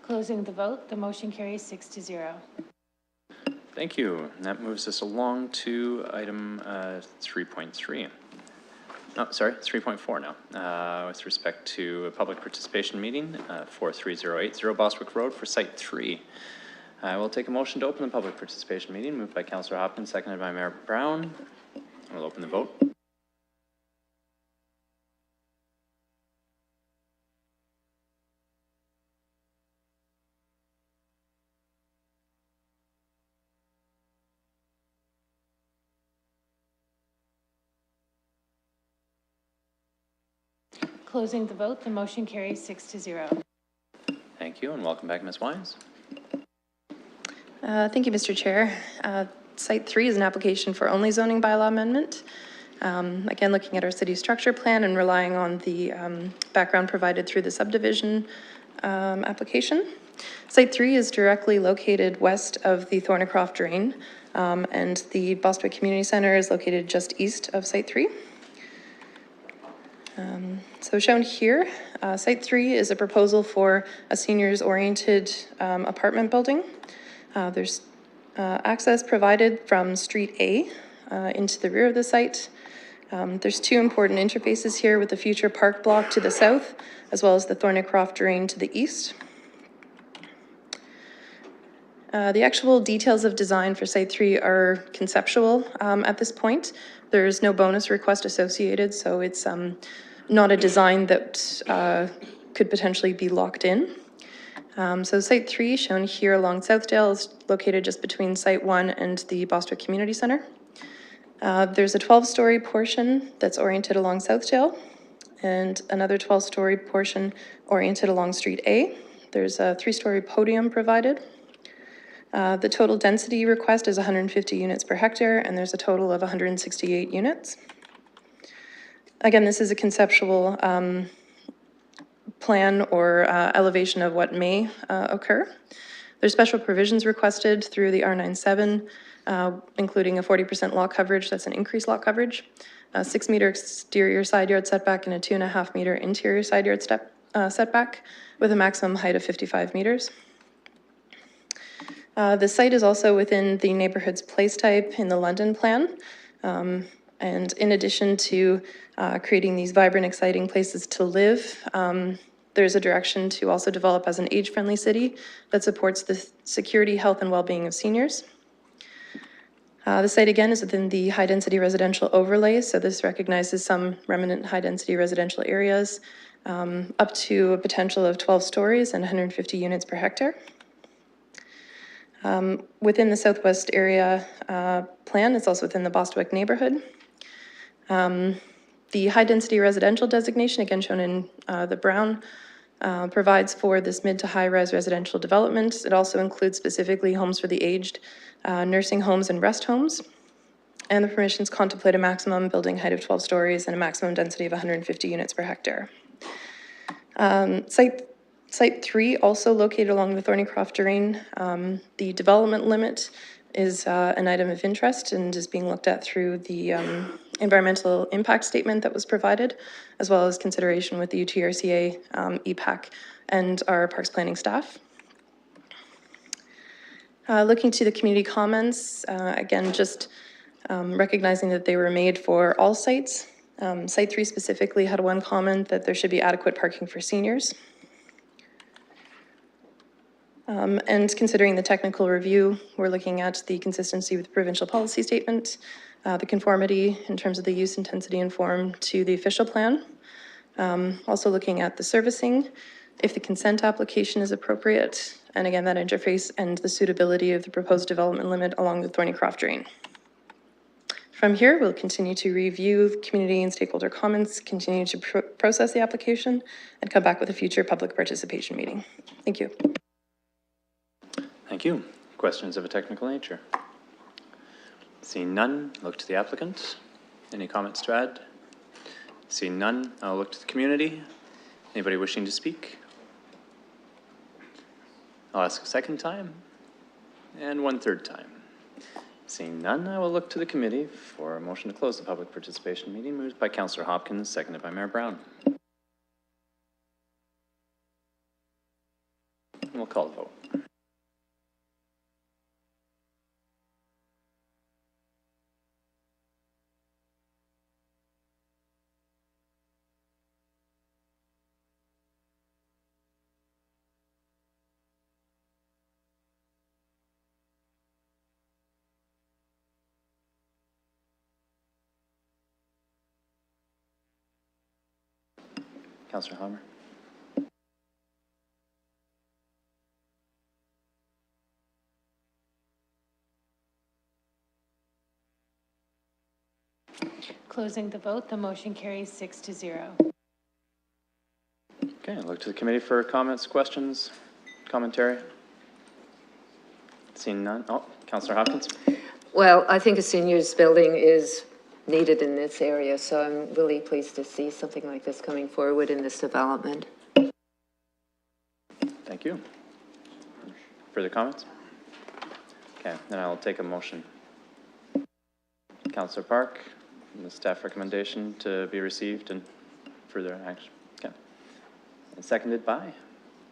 Closing the vote, the motion carries 6-0. Thank you. And that moves us along to item 3.3. Oh, sorry, 3.4 now, with respect to a public participation meeting, 43080 Bostwick Road for Site 3. I will take a motion to open the public participation meeting, moved by Councillor Hopkins, seconded by Mayor Brown. I will open the vote. Closing the vote, the motion carries 6-0. Thank you, and welcome back, Ms. Wines. Thank you, Mr. Chair. Site 3 is an application for only zoning bylaw amendment. Again, looking at our city structure plan and relying on the background provided through the subdivision application. Site 3 is directly located west of the Thornycroft Drain, and the Bostwick Community Center is located just east of Site 3. So shown here, Site 3 is a proposal for a seniors-oriented apartment building. There's access provided from Street A into the rear of the site. There's two important interfaces here with the future park block to the south, as well as the Thornycroft Drain to the east. The actual details of design for Site 3 are conceptual at this point. There's no bonus request associated, so it's not a design that could potentially be locked in. So Site 3, shown here along Southdale, is located just between Site 1 and the Bostwick Community Center. There's a 12-story portion that's oriented along Southdale, and another 12-story portion oriented along Street A. There's a 3-story podium provided. The total density request is 150 units per hectare, and there's a total of 168 units. Again, this is a conceptual plan or elevation of what may occur. There's special provisions requested through the R97, including a 40% lot coverage, that's an increased lot coverage, a 6-meter exterior side yard setback, and a 2.5-meter interior side yard setback with a maximum height of 55 meters. The site is also within the neighborhood's place type in the London plan. And in addition to creating these vibrant, exciting places to live, there's a direction to also develop as an age-friendly city that supports the security, health, and well-being of seniors. The site, again, is within the high-density residential overlay, so this recognizes some remnant high-density residential areas, up to a potential of 12 stories and 150 units per hectare. Within the Southwest area plan, it's also within the Bostwick neighborhood. The high-density residential designation, again shown in the brown, provides for this mid to high-rise residential development. It also includes specifically homes for the aged, nursing homes and rest homes. And the permissions contemplate a maximum building height of 12 stories and a maximum density of 150 units per hectare. Site 3, also located along the Thornycroft Drain, the development limit is an item of interest and is being looked at through the environmental impact statement that was provided, as well as consideration with the UTRCA, EPAC, and our parks planning staff. Looking to the community comments, again, just recognizing that they were made for all sites. Site 3 specifically had one comment that there should be adequate parking for seniors. And considering the technical review, we're looking at the consistency with the provincial policy statement, the conformity in terms of the use intensity and form to the official plan. Also looking at the servicing, if the consent application is appropriate, and again, that interface and the suitability of the proposed development limit along the Thornycroft Drain. From here, we'll continue to review community and stakeholder comments, continue to process the application, and come back with a future public participation meeting. Thank you. Thank you. Questions of a technical nature? Seeing none, look to the applicant. Any comments to add? Seeing none, I'll look to the community. Anybody wishing to speak? I'll ask a second time and one third time. Seeing none, I will look to the committee for a motion to close the public participation meeting, moved by Councillor Hopkins, seconded by Mayor Brown. And we'll call the vote. Councillor Hammer. Closing the vote, the motion carries 6-0. Okay, I look to the committee for comments, questions, commentary. Seeing none. Oh, Councillor Hopkins. Well, I think a seniors building is needed in this area, so I'm really pleased to see something like this coming forward in this development. Thank you. Further comments? Okay, then I'll take a motion. Councillor Park, the staff recommendation to be received and further action. Okay. And seconded by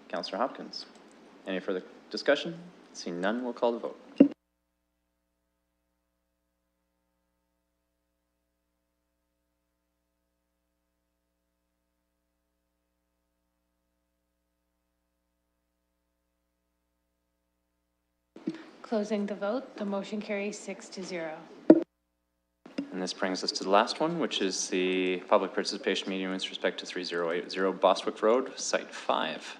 Councillor Hopkins. Any further discussion? Seeing none, we'll call the vote. Closing the vote, the motion carries 6-0. And this brings us to the last one, which is the public participation meeting with respect to 3080 Bostwick Road, Site 5.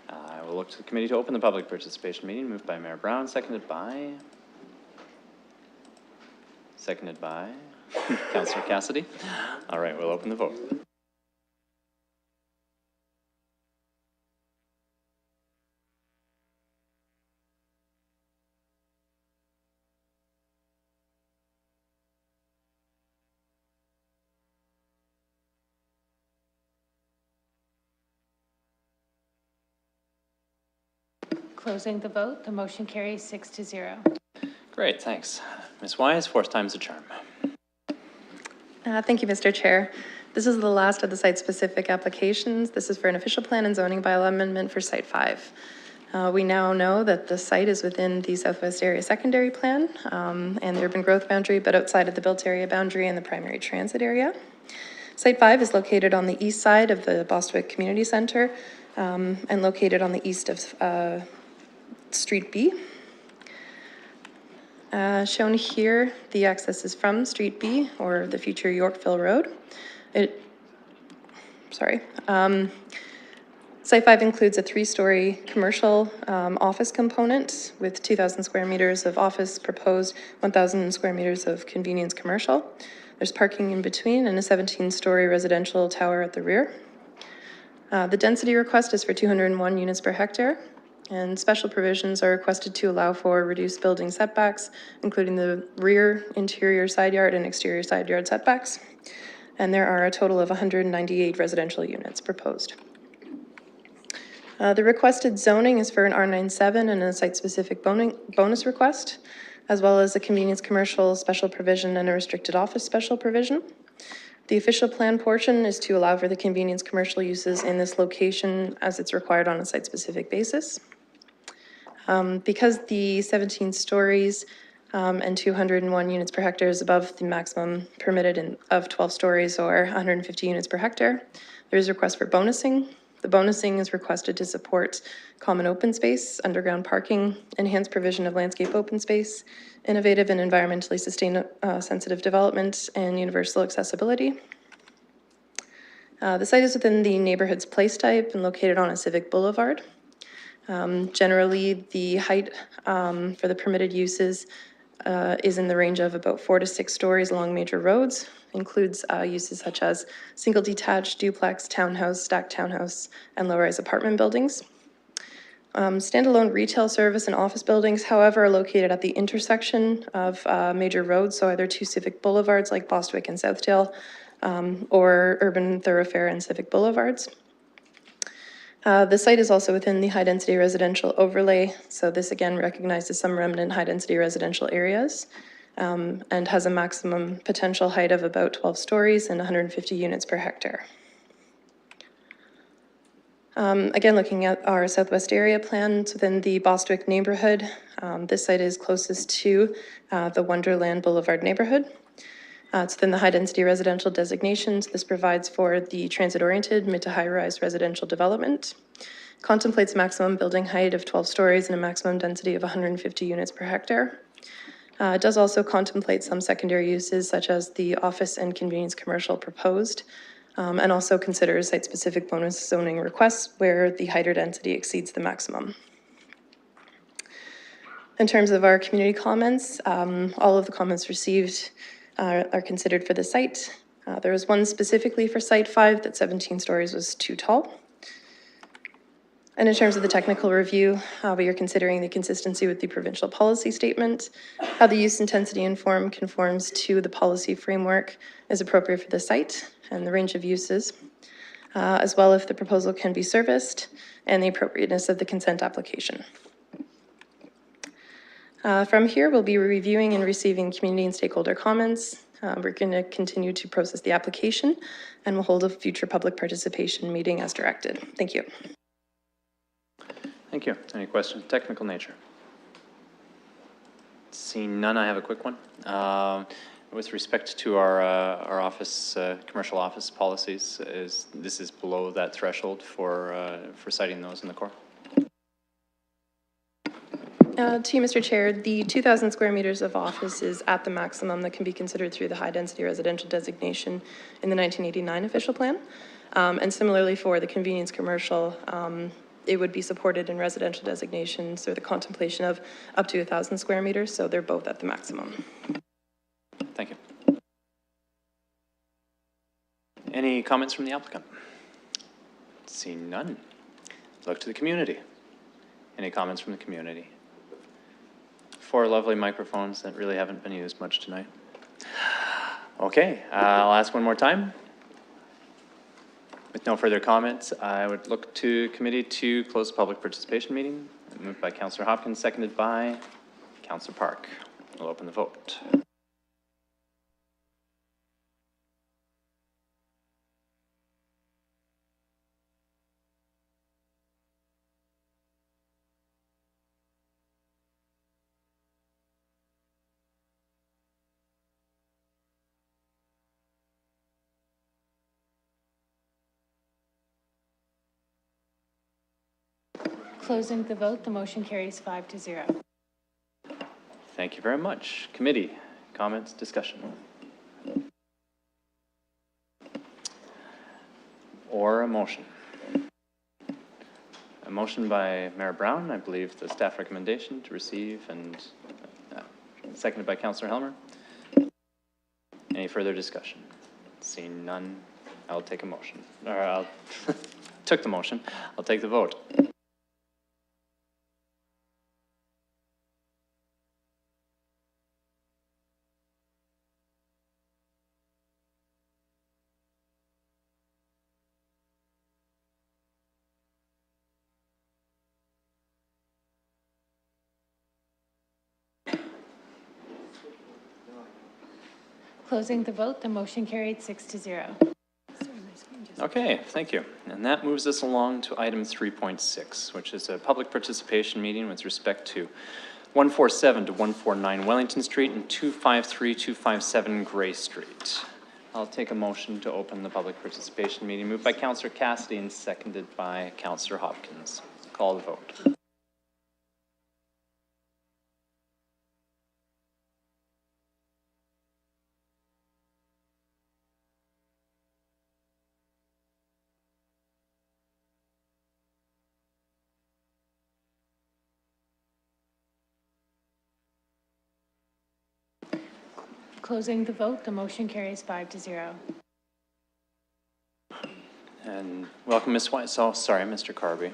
I will look to the committee to open the public participation meeting, moved by Mayor Brown, seconded by Councillor Cassidy. All right, we'll open the vote. Closing the vote, the motion carries 6-0. Great, thanks. Ms. Wise, fourth time's a charm. Thank you, Mr. Chair. This is the last of the site-specific applications. This is for an official plan and zoning bylaw amendment for Site 5. We now know that the site is within the Southwest Area Secondary Plan and the urban growth boundary, but outside of the built area boundary and the primary transit area. Site 5 is located on the east side of the Bostwick Community Center and located on the east of Street B. Shown here, the access is from Street B, or the future Yorkville Road. Site 5 includes a 3-story commercial office component with 2,000 square meters of office proposed, 1,000 square meters of convenience commercial. There's parking in between and a 17-story residential tower at the rear. The density request is for 201 units per hectare. And special provisions are requested to allow for reduced building setbacks, including the rear, interior side yard, and exterior side yard setbacks. And there are a total of 198 residential units proposed. The requested zoning is for an R97 and a site-specific bonus request, as well as a convenience commercial special provision and a restricted office special provision. The official plan portion is to allow for the convenience commercial uses in this location as it's required on a site-specific basis. Because the 17 stories and 201 units per hectare is above the maximum permitted of 12 stories or 150 units per hectare, there is a request for bonusing The bonusing is requested to support common open space, underground parking, enhanced provision of landscape open space, innovative and environmentally sensitive development, and universal accessibility. The site is within the neighborhood's place type and located on a civic boulevard. Generally, the height for the permitted uses is in the range of about 4 to 6 stories along major roads. Includes uses such as single detached, duplex, townhouse, stacked townhouse, and low-rise apartment buildings. Standalone retail service and office buildings, however, are located at the intersection of major roads, so either 2 civic boulevards like Bostwick and Southdale, or urban thoroughfare and civic boulevards. The site is also within the high-density residential overlay, so this again recognizes some remnant high-density residential areas, and has a maximum potential height of about 12 stories and 150 units per hectare. Again, looking at our Southwest area plans within the Bostwick neighborhood, this site is closest to the Wonderland Boulevard neighborhood. It's within the high-density residential designations. This provides for the transit-oriented mid to high-rise residential development. Contemplates a maximum building height of 12 stories and a maximum density of 150 units per hectare. It does also contemplate some secondary uses such as the office and convenience commercial proposed, and also considers site-specific bonus zoning requests where the height or density exceeds the maximum. In terms of our community comments, all of the comments received are considered for the site. There was one specifically for Site 5 that 17 stories was too tall. And in terms of the technical review, we are considering the consistency with the provincial policy statement, how the use intensity and form conforms to the policy framework is appropriate for the site and the range of uses, as well if the proposal can be serviced and the appropriateness of the consent application. From here, we'll be reviewing and receiving community and stakeholder comments. We're going to continue to process the application and we'll hold a future public participation meeting as directed. Thank you. Thank you. Any questions of technical nature? Seeing none, I have a quick one. With respect to our office, commercial office policies, this is below that threshold for citing those in the core? To you, Mr. Chair, the 2,000 square meters of office is at the maximum that can be considered through the high-density residential designation in the 1989 official plan. And similarly for the convenience commercial, it would be supported in residential designations or the contemplation of up to 1,000 square meters, so they're both at the maximum. Thank you. Any comments from the applicant? Seeing none. Look to the community. Any comments from the community? 4 lovely microphones that really haven't been used much tonight. Okay, I'll ask one more time. With no further comments, I would look to committee to close the public participation meeting. Moved by Councillor Hopkins, seconded by Councillor Park. We'll open the vote. Closing the vote, the motion carries 5-0. Thank you very much. Committee, comments, discussion? Or a motion? A motion by Mayor Brown, I believe the staff recommendation to receive, and seconded by Councillor Helmer. Any further discussion? Seeing none, I'll take a motion. Or I'll took the motion. I'll take the vote. Closing the vote, the motion carried 6-0. Okay, thank you. And that moves us along to item 3.6, which is a public participation meeting with respect to 147 to 149 Wellington Street and 253-257 Gray Street. I'll take a motion to open the public participation meeting. Moved by Councillor Cassidy and seconded by Councillor Hopkins. Call the vote. Closing the vote, the motion carries 5-0. And welcome, Ms. White. So, sorry, Mr. Carby.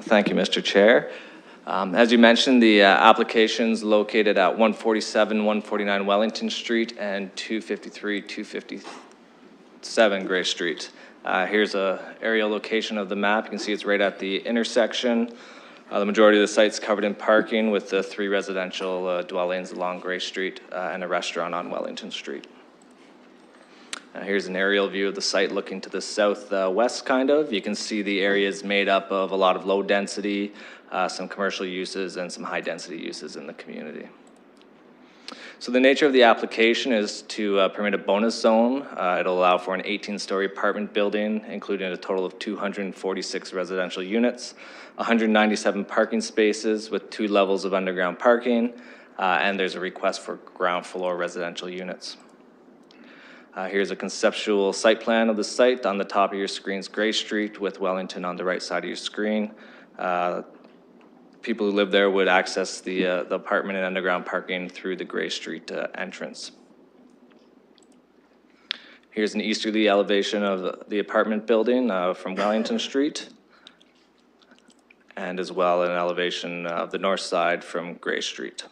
Thank you, Mr. Chair. As you mentioned, the application's located at 147, 149 Wellington Street and 253, 257 Gray Street. Here's a aerial location of the map. You can see it's right at the intersection. The majority of the site's covered in parking with the 3 residential dwellings along Gray Street and a restaurant on Wellington Street. Here's an aerial view of the site looking to the southwest, kind of. You can see the area is made up of a lot of low density, some commercial uses, and some high density uses in the community. So the nature of the application is to permit a bonus zone. It'll allow for an 18-story apartment building, including a total of 246 residential units, 197 parking spaces with 2 levels of underground parking, and there's a request for ground floor residential units. Here's a conceptual site plan of the site. On the top of your screen is Gray Street with Wellington on the right side of your screen. People who live there would access the apartment and underground parking through the Gray Street entrance. Here's an easterly elevation of the apartment building from Wellington Street, and as well an elevation of the north side from Gray Street.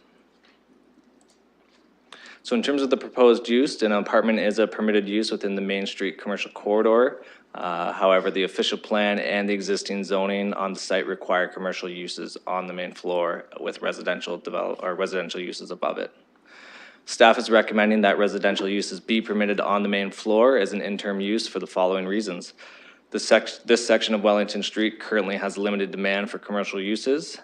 So in terms of the proposed use, an apartment is a permitted use within the Main Street commercial corridor. However, the official plan and the existing zoning on the site require commercial uses on the main floor with residential uses above it. Staff is recommending that residential uses be permitted on the main floor as an interim use for the following reasons. This section of Wellington Street currently has limited demand for commercial uses.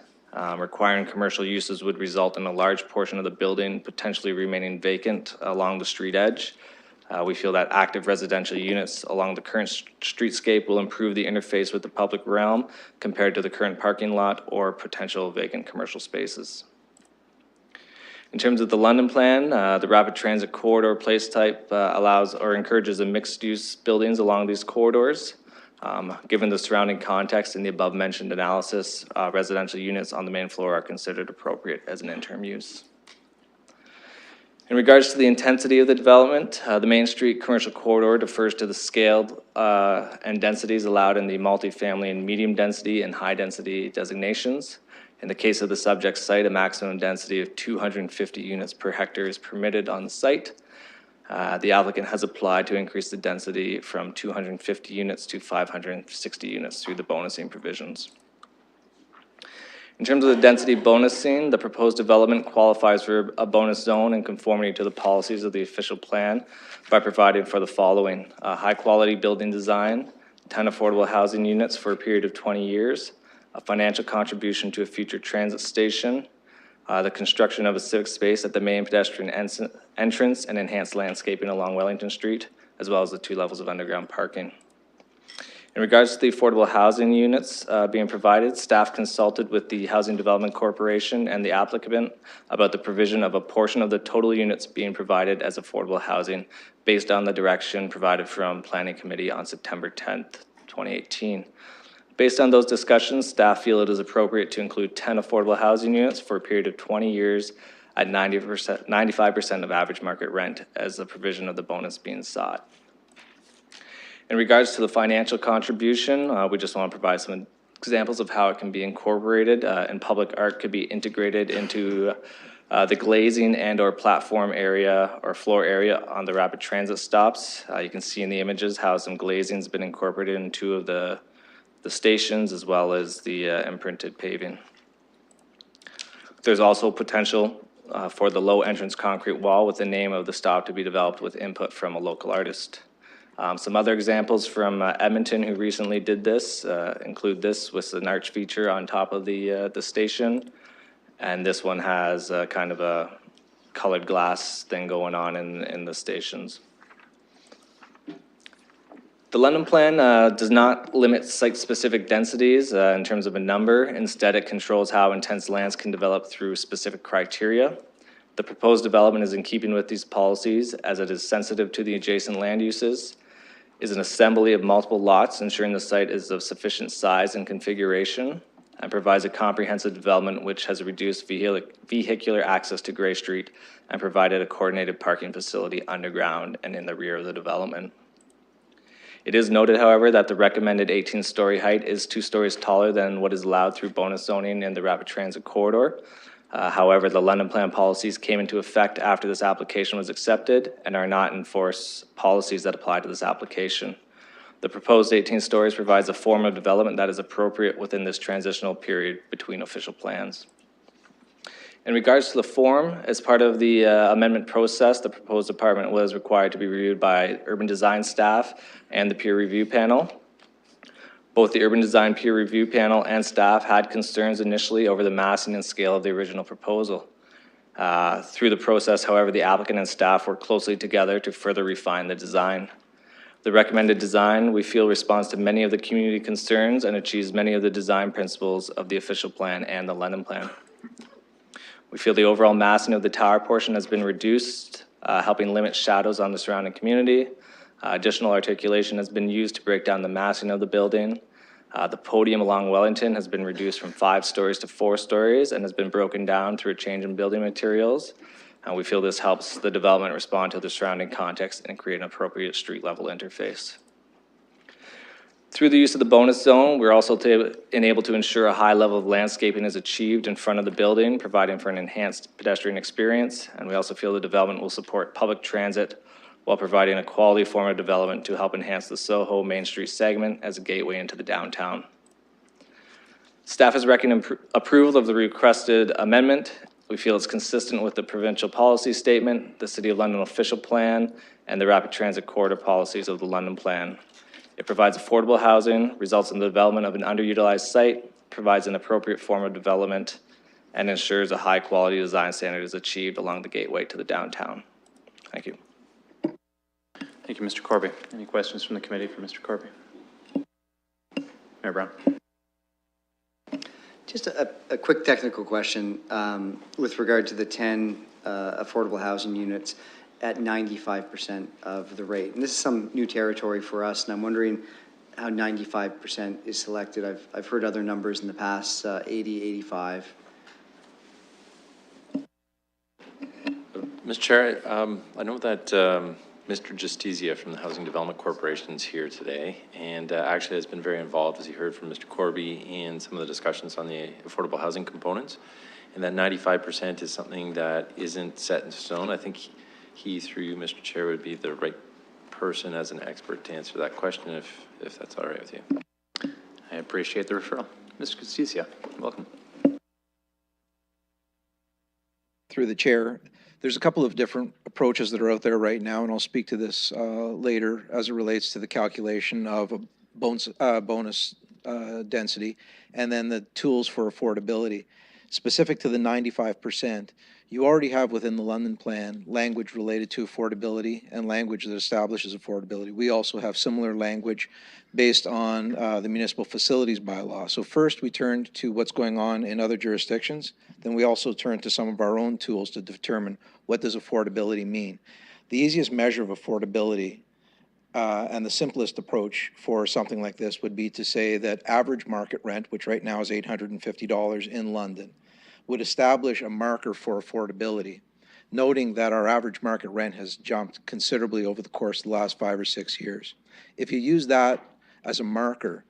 Requiring commercial uses would result in a large portion of the building potentially remaining vacant along the street edge. We feel that active residential units along the current streetscape will improve the interface with the public realm compared to the current parking lot or potential vacant commercial spaces. In terms of the London plan, the rapid transit corridor place type allows or encourages a mixed-use buildings along these corridors. Given the surrounding context in the above mentioned analysis, residential units on the main floor are considered appropriate as an interim use. In regards to the intensity of the development, the Main Street commercial corridor defers to the scaled and densities allowed in the multifamily and medium density and high density designations. In the case of the subject site, a maximum density of 250 units per hectare is permitted on the site. The applicant has applied to increase the density from 250 units to 560 units through the bonusing provisions. In terms of the density bonusing, the proposed development qualifies for a bonus zone in conformity to the policies of the official plan by providing for the following: high quality building design, 10 affordable housing units for a period of 20 years, a financial contribution to a future transit station, the construction of a civic space at the main pedestrian entrance, and enhanced landscaping along Wellington Street, as well as the 2 levels of underground parking. In regards to the affordable housing units being provided, staff consulted with the Housing Development Corporation and the applicant about the provision of a portion of the total units being provided as affordable housing based on the direction provided from Planning Committee on September 10th, 2018. Based on those discussions, staff feel it is appropriate to include 10 affordable housing units for a period of 20 years at 95% of average market rent as the provision of the bonus being sought. In regards to the financial contribution, we just want to provide some examples of how it can be incorporated, and public art could be integrated into the glazing and or platform area or floor area on the rapid transit stops. You can see in the images how some glazing has been incorporated in 2 of the stations, as well as the imprinted paving. There's also potential for the low entrance concrete wall with the name of the stop to be developed with input from a local artist. Some other examples from Edmonton who recently did this include this with an arch feature on top of the station. And this one has kind of colored glass thing going on in the stations. The London Plan does not limit site-specific densities in terms of a number. Instead, it controls how intense lands can develop through specific criteria. The proposed development is in keeping with these policies as it is sensitive to the adjacent land uses, is an assembly of multiple lots, ensuring the site is of sufficient size and configuration, and provides a comprehensive development which has reduced vehicular access to Gray Street and provided a coordinated parking facility underground and in the rear of the development. It is noted, however, that the recommended 18-story height is 2 stories taller than what is allowed through bonus zoning in the rapid transit corridor. However, the London Plan policies came into effect after this application was accepted and are not in force policies that apply to this application. The proposed 18 stories provides a form of development that is appropriate within this transitional period between official plans. In regards to the form, as part of the amendment process, the proposed apartment was required to be reviewed by urban design staff and the peer review panel. Both the urban design peer review panel and staff had concerns initially over the massing and scale of the original proposal. Through the process, however, the applicant and staff worked closely together to further refine the design. The recommended design, we feel, responds to many of the community concerns and achieves many of the design principles of the official plan and the London Plan. We feel the overall massing of the tower portion has been reduced, helping limit shadows on the surrounding community. Additional articulation has been used to break down the massing of the building. The podium along Wellington has been reduced from 5 stories to 4 stories and has been broken down through a change in building materials. We feel this helps the development respond to the surrounding context and create an appropriate street level interface. Through the use of the bonus zone, we're also enabled to ensure a high level of landscaping is achieved in front of the building, providing for an enhanced pedestrian experience. And we also feel the development will support public transit while providing a quality form of development to help enhance the Soho Main Street segment as a gateway into the downtown. Staff has recommended approval of the requested amendment. We feel it's consistent with the provincial policy statement, the City of London official plan, and the rapid transit corridor policies of the London Plan. It provides affordable housing, results in the development of an underutilized site, provides an appropriate form of development, and ensures a high-quality design standard is achieved along the gateway to the downtown. Thank you. Thank you, Mr. Corby. Any questions from the committee for Mr. Corby? Mayor Brown. Just a quick technical question with regard to the 10 affordable housing units at 95% of the rate. And this is some new territory for us, and I'm wondering how 95% is selected. I've heard other numbers in the past, 80, 85. Mr. Chair, I know that Mr. Justizia from the Housing Development Corporation is here today, and actually has been very involved, as you heard from Mr. Corby, in some of the discussions on the affordable housing components. And that 95% is something that isn't set in stone. I think he, through you, Mr. Chair, would be the right person as an expert to answer that question, if that's all right with you. I appreciate the referral. Mr. Justizia, welcome. Through the chair, there's a couple of different approaches that are out there right now, and I'll speak to this later as it relates to the calculation of a bonus density, and then the tools for affordability. Specific to the 95%, you already have within the London Plan language related to affordability and language that establishes affordability. We also have similar language based on the municipal facilities bylaw. So first we turned to what's going on in other jurisdictions. Then we also turned to some of our own tools to determine what does affordability mean. The easiest measure of affordability and the simplest approach for something like this would be to say that average market rent, which right now is $850 in London, would establish a marker for affordability, noting that our average market rent has jumped considerably over the course of the last 5 or 6 years. If you use that as a marker,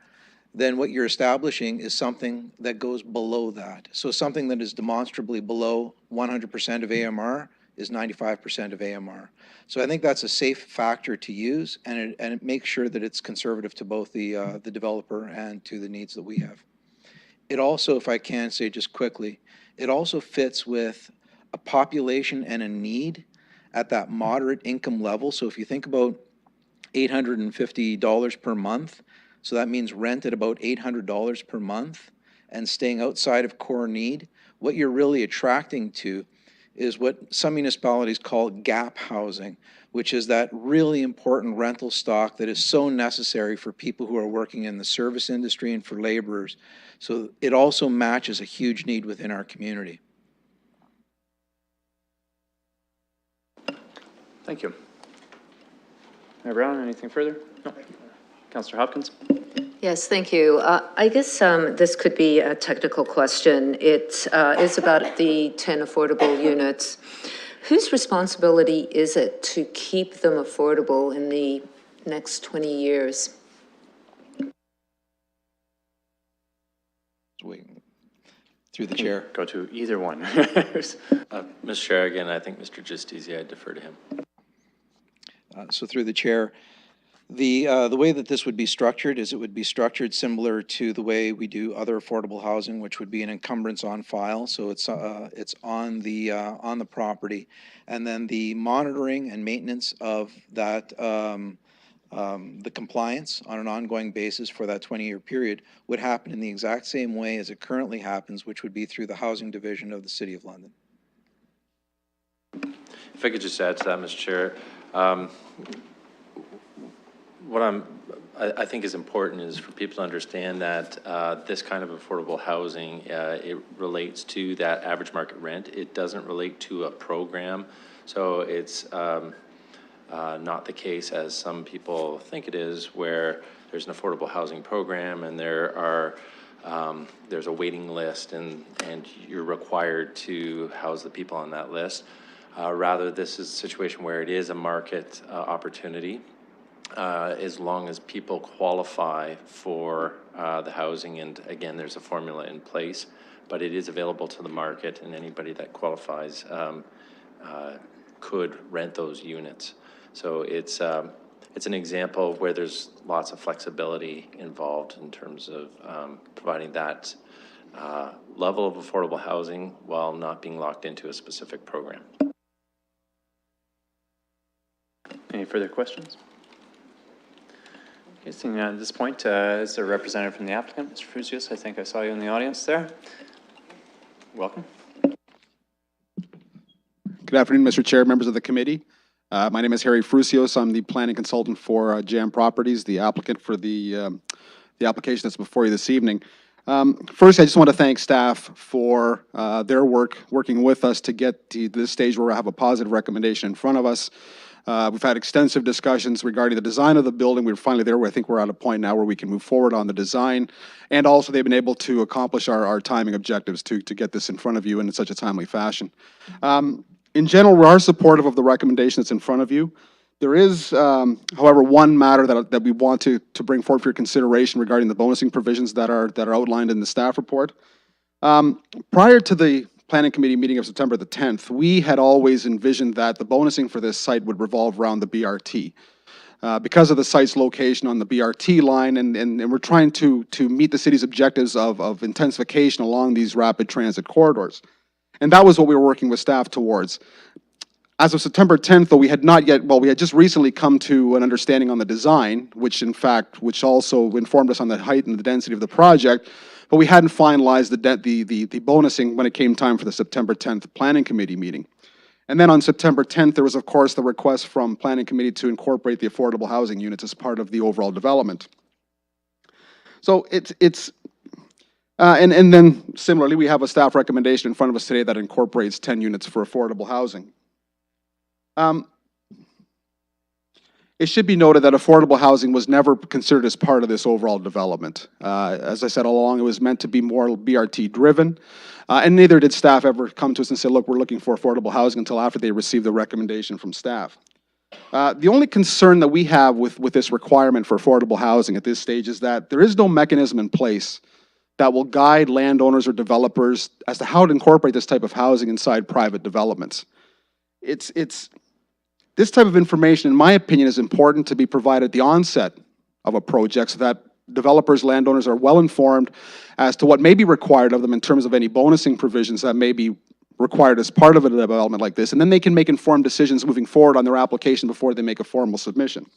then what you're establishing is something that goes below that. So something that is demonstrably below 100% of AMR is 95% of AMR. So I think that's a safe factor to use, and it makes sure that it's conservative to both the developer and to the needs that we have. It also, if I can say just quickly, it also fits with a population and a need at that moderate income level. So if you think about $850 per month, so that means rent at about $800 per month and staying outside of core need, what you're really attracting to is what some municipalities call gap housing, which is that really important rental stock that is so necessary for people who are working in the service industry and for laborers. So it also matches a huge need within our community. Thank you. Mayor Brown, anything further? No. Councillor Hopkins? Yes, thank you. I guess this could be a technical question. It is about the 10 affordable units. Whose responsibility is it to keep them affordable in the next 20 years? Through the chair. Go to either one. Ms. Chair, again, I think Mr. Giustizzi, I defer to him. So through the chair, the way that this would be structured is it would be structured similar to the way we do other affordable housing, which would be an encumbrance on file. So it's on the property, and then the monitoring and maintenance of that the compliance on an ongoing basis for that 20-year period would happen in the exact same way as it currently happens, which would be through the Housing Division of the City of London. If I could just add to that, Mr. Chair, what I think is important is for people to understand that this kind of affordable housing, it relates to that average market rent. It doesn't relate to a program. So it's not the case, as some people think it is, where there's an affordable housing program and there are there's a waiting list and you're required to house the people on that list. Rather, this is a situation where it is a market opportunity, as long as people qualify for the housing. And again, there's a formula in place, but it is available to the market, and anybody that qualifies could rent those units. So it's an example where there's lots of flexibility involved in terms of providing that level of affordable housing while not being locked into a specific program. Any further questions? Okay, seeing at this point, is there a representative from the applicant? Mr. Frusius, I think I saw you in the audience there. Welcome. Good afternoon, Mr. Chair, members of the committee. My name is Harry Frusios. I'm the planning consultant for JAM Properties, the applicant for the application that's before you this evening. First, I just want to thank staff for their work, working with us to get to this stage where we have a positive recommendation in front of us. We've had extensive discussions regarding the design of the building. We're finally there where I think we're at a point now where we can move forward on the design. And also they've been able to accomplish our timing objectives to get this in front of you in such a timely fashion. In general, we are supportive of the recommendation that's in front of you. There is, however, one matter that we want to bring forward for your consideration regarding the bonusing provisions that are outlined in the staff report. Prior to the Planning Committee meeting of September the 10th, we had always envisioned that the bonusing for this site would revolve around the BRT. Because of the site's location on the BRT line, and we're trying to meet the city's objectives of intensification along these rapid transit corridors. And that was what we were working with staff towards. As of September 10th, though, we had not yet, well, we had just recently come to an understanding on the design, which also informed us on the height and the density of the project, but we hadn't finalized the bonusing when it came time for the September 10th Planning Committee meeting. And then on September 10th, there was, of course, the request from Planning Committee to incorporate the affordable housing units as part of the overall development. So and then similarly, we have a staff recommendation in front of us today that incorporates 10 units for affordable housing. It should be noted that affordable housing was never considered as part of this overall development. As I said all along, it was meant to be more BRT driven, and neither did staff ever come to us and say, look, we're looking for affordable housing until after they received the recommendation from staff. The only concern that we have with this requirement for affordable housing at this stage is that there is no mechanism in place that will guide landowners or developers as to how to incorporate this type of housing inside private developments. This type of information, in my opinion, is important to be provided at the onset of a project so that developers, landowners are well informed as to what may be required of them in terms of any bonusing provisions that may be required as part of a development like this, and then they can make informed decisions moving forward on their application before they make a formal submission.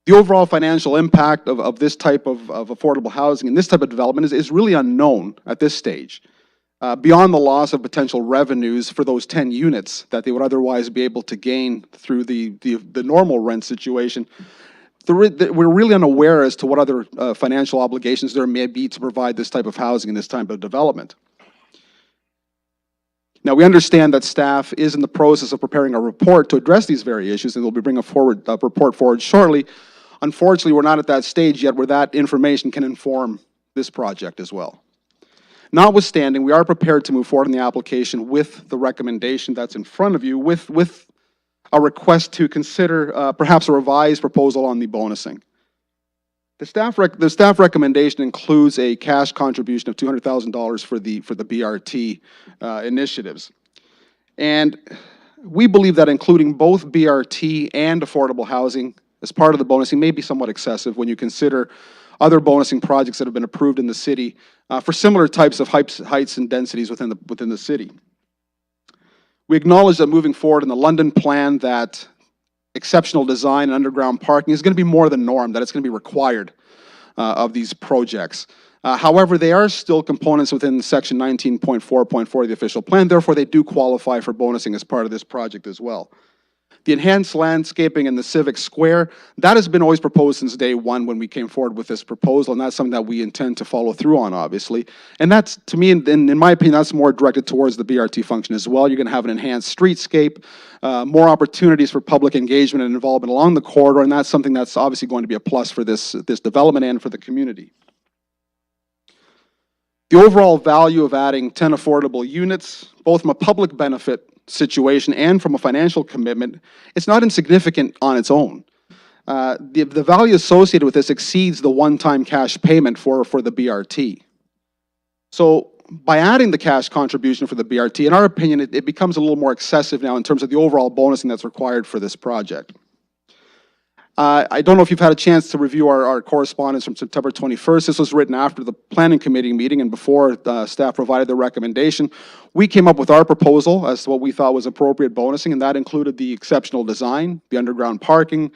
The overall financial impact of this type of affordable housing and this type of development is really unknown at this stage. beyond the loss of potential revenues for those 10 units that they would otherwise be able to gain through the normal rent situation, we're really unaware as to what other financial obligations there may be to provide this type of housing and this type of development. Now, we understand that staff is in the process of preparing a report to address these very issues, and they'll be bringing a report forward shortly. Unfortunately, we're not at that stage yet where that information can inform this project as well. Notwithstanding, we are prepared to move forward in the application with the recommendation that's in front of you, with a request to consider perhaps a revised proposal on the bonusing. The staff recommendation includes a cash contribution of $200,000 for the BRT initiatives. And we believe that including both BRT and affordable housing as part of the bonusing may be somewhat excessive when you consider other bonusing projects that have been approved in the city for similar types of heights and densities within the city. We acknowledge that moving forward in the London plan that exceptional design and underground parking is going to be more than norm, that it's going to be required of these projects. However, they are still components within section 19.4.4 of the official plan, therefore they do qualify for bonusing as part of this project as well. The enhanced landscaping in the Civic Square, that has been always proposed since day one when we came forward with this proposal, and that's something that we intend to follow through on, obviously. And that's, to me, in my opinion, that's more directed towards the BRT function as well. You're going to have an enhanced streetscape, more opportunities for public engagement and involvement along the corridor, and that's something that's obviously going to be a plus for this development and for the community. The overall value of adding 10 affordable units, both from a public benefit situation and from a financial commitment, it's not insignificant on its own. The value associated with this exceeds the one-time cash payment for the BRT. So by adding the cash contribution for the BRT, in our opinion, it becomes a little more excessive now in terms of the overall bonusing that's required for this project. I don't know if you've had a chance to review our correspondence from September 21st. This was written after the planning committee meeting and before staff provided the recommendation. We came up with our proposal as to what we thought was appropriate bonusing, and that included the exceptional design, the underground parking,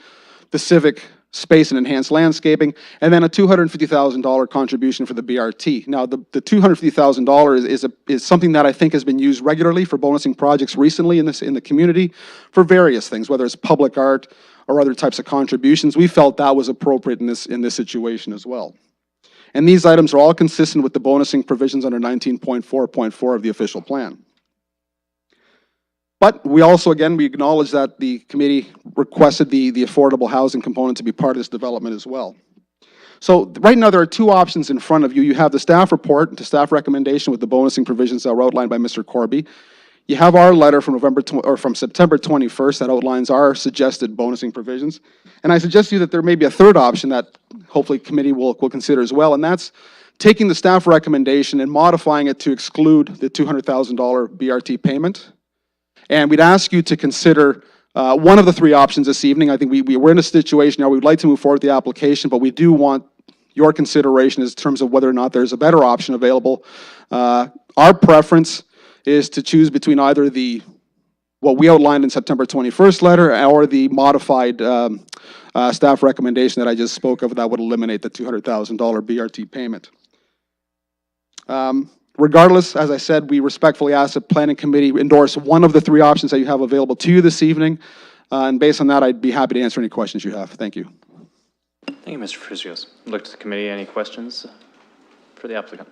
the civic space and enhanced landscaping, and then a $250,000 contribution for the BRT. Now, the $250,000 is something that I think has been used regularly for bonusing projects recently in the community for various things, whether it's public art or other types of contributions. We felt that was appropriate in this situation as well. And these items are all consistent with the bonusing provisions under 19.4.4 of the official plan. But we also, again, we acknowledge that the committee requested the affordable housing component to be part of this development as well. So right now there are two options in front of you. You have the staff report, the staff recommendation with the bonusing provisions that were outlined by Mr. Corby. You have our letter from September 21st that outlines our suggested bonusing provisions. And I suggest to you that there may be a third option that hopefully committee will consider as well, and that's taking the staff recommendation and modifying it to exclude the $200,000 BRT payment. And we'd ask you to consider one of the three options this evening. I think we're in a situation now, we'd like to move forward with the application, but we do want your consideration in terms of whether or not there's a better option available. Our preference is to choose between either what we outlined in September 21st letter or the modified staff recommendation that I just spoke of that would eliminate the $200,000 BRT payment. Regardless, as I said, we respectfully ask the planning committee endorse one of the three options that you have available to you this evening. And based on that, I'd be happy to answer any questions you have. Thank you. Thank you, Mr. Frusios. Look to the committee. Any questions for the applicant?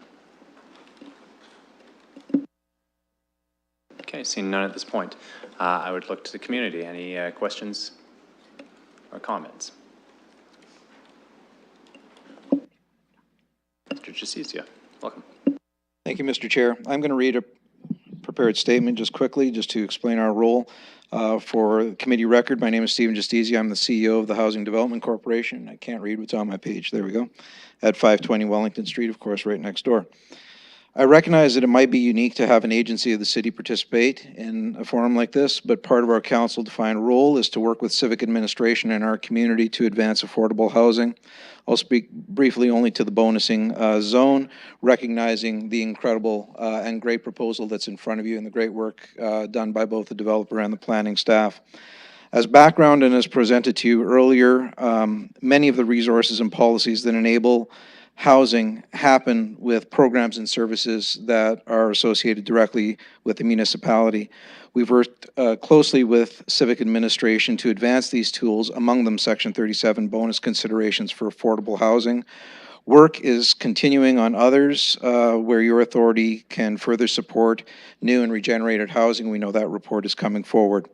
Okay, seeing none at this point. I would look to the community. Any questions or comments? Mr. Giusecia, welcome. Thank you, Mr. Chair. I'm going to read a prepared statement just quickly, just to explain our role. For the committee record, my name is Stephen Giusecia. I'm the CEO of the Housing Development Corporation. I can't read what's on my page. There we go. At 520 Wellington Street, of course, right next door. I recognize that it might be unique to have an agency of the city participate in a forum like this, but part of our council-defined role is to work with civic administration in our community to advance affordable housing. I'll speak briefly only to the bonusing zone, recognizing the incredible and great proposal that's in front of you and the great work done by both the developer and the planning staff. As background and as presented to you earlier, many of the resources and policies that enable housing happen with programs and services that are associated directly with the municipality. We've worked closely with Civic Administration to advance these tools, among them Section 37 bonus considerations for affordable housing. Work is continuing on others where your authority can further support new and regenerated housing. We know that report is coming forward.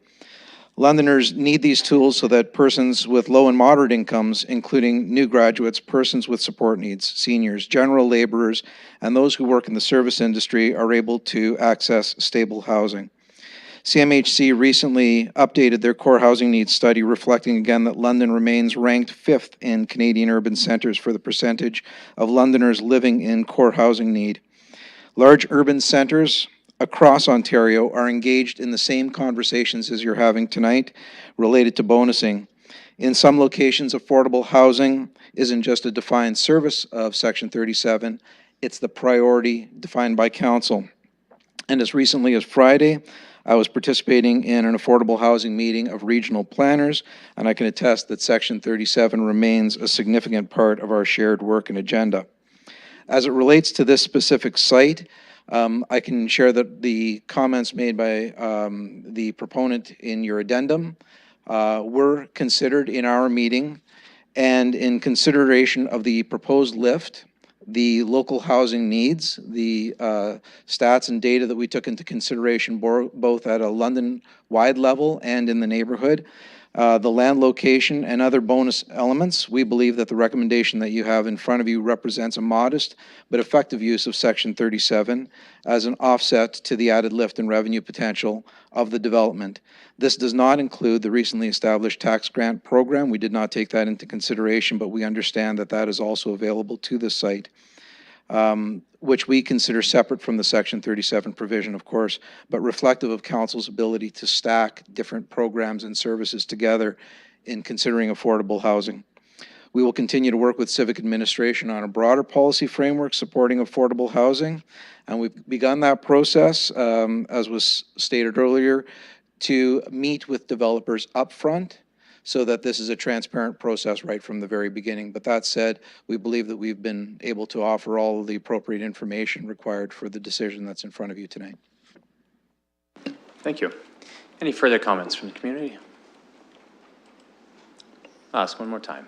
Londoners need these tools so that persons with low and moderate incomes, including new graduates, persons with support needs, seniors, general laborers, and those who work in the service industry are able to access stable housing. CMHC recently updated their core housing needs study, reflecting again that London remains ranked 5th in Canadian urban centres for the percentage of Londoners living in core housing need. Large urban centres across Ontario are engaged in the same conversations as you're having tonight related to bonusing. In some locations, affordable housing isn't just a defined service of Section 37, it's the priority defined by Council. And as recently as Friday, I was participating in an affordable housing meeting of regional planners, and I can attest that Section 37 remains a significant part of our shared work and agenda. As it relates to this specific site, I can share that the comments made by the proponent in your addendum were considered in our meeting, and in consideration of the proposed lift, the local housing needs, the stats and data that we took into consideration both at a London-wide level and in the neighborhood, the land location and other bonus elements, we believe that the recommendation that you have in front of you represents a modest but effective use of Section 37 as an offset to the added lift and revenue potential of the development. This does not include the recently established tax grant program. We did not take that into consideration, but we understand that that is also available to the site, which we consider separate from the Section 37 provision, of course, but reflective of Council's ability to stack different programs and services together in considering affordable housing. We will continue to work with Civic Administration on a broader policy framework supporting affordable housing, and we've begun that process, as was stated earlier, to meet with developers upfront so that this is a transparent process right from the very beginning. But that said, we believe that we've been able to offer all of the appropriate information required for the decision that's in front of you tonight. Thank you. Any further comments from the community? I'll ask one more time.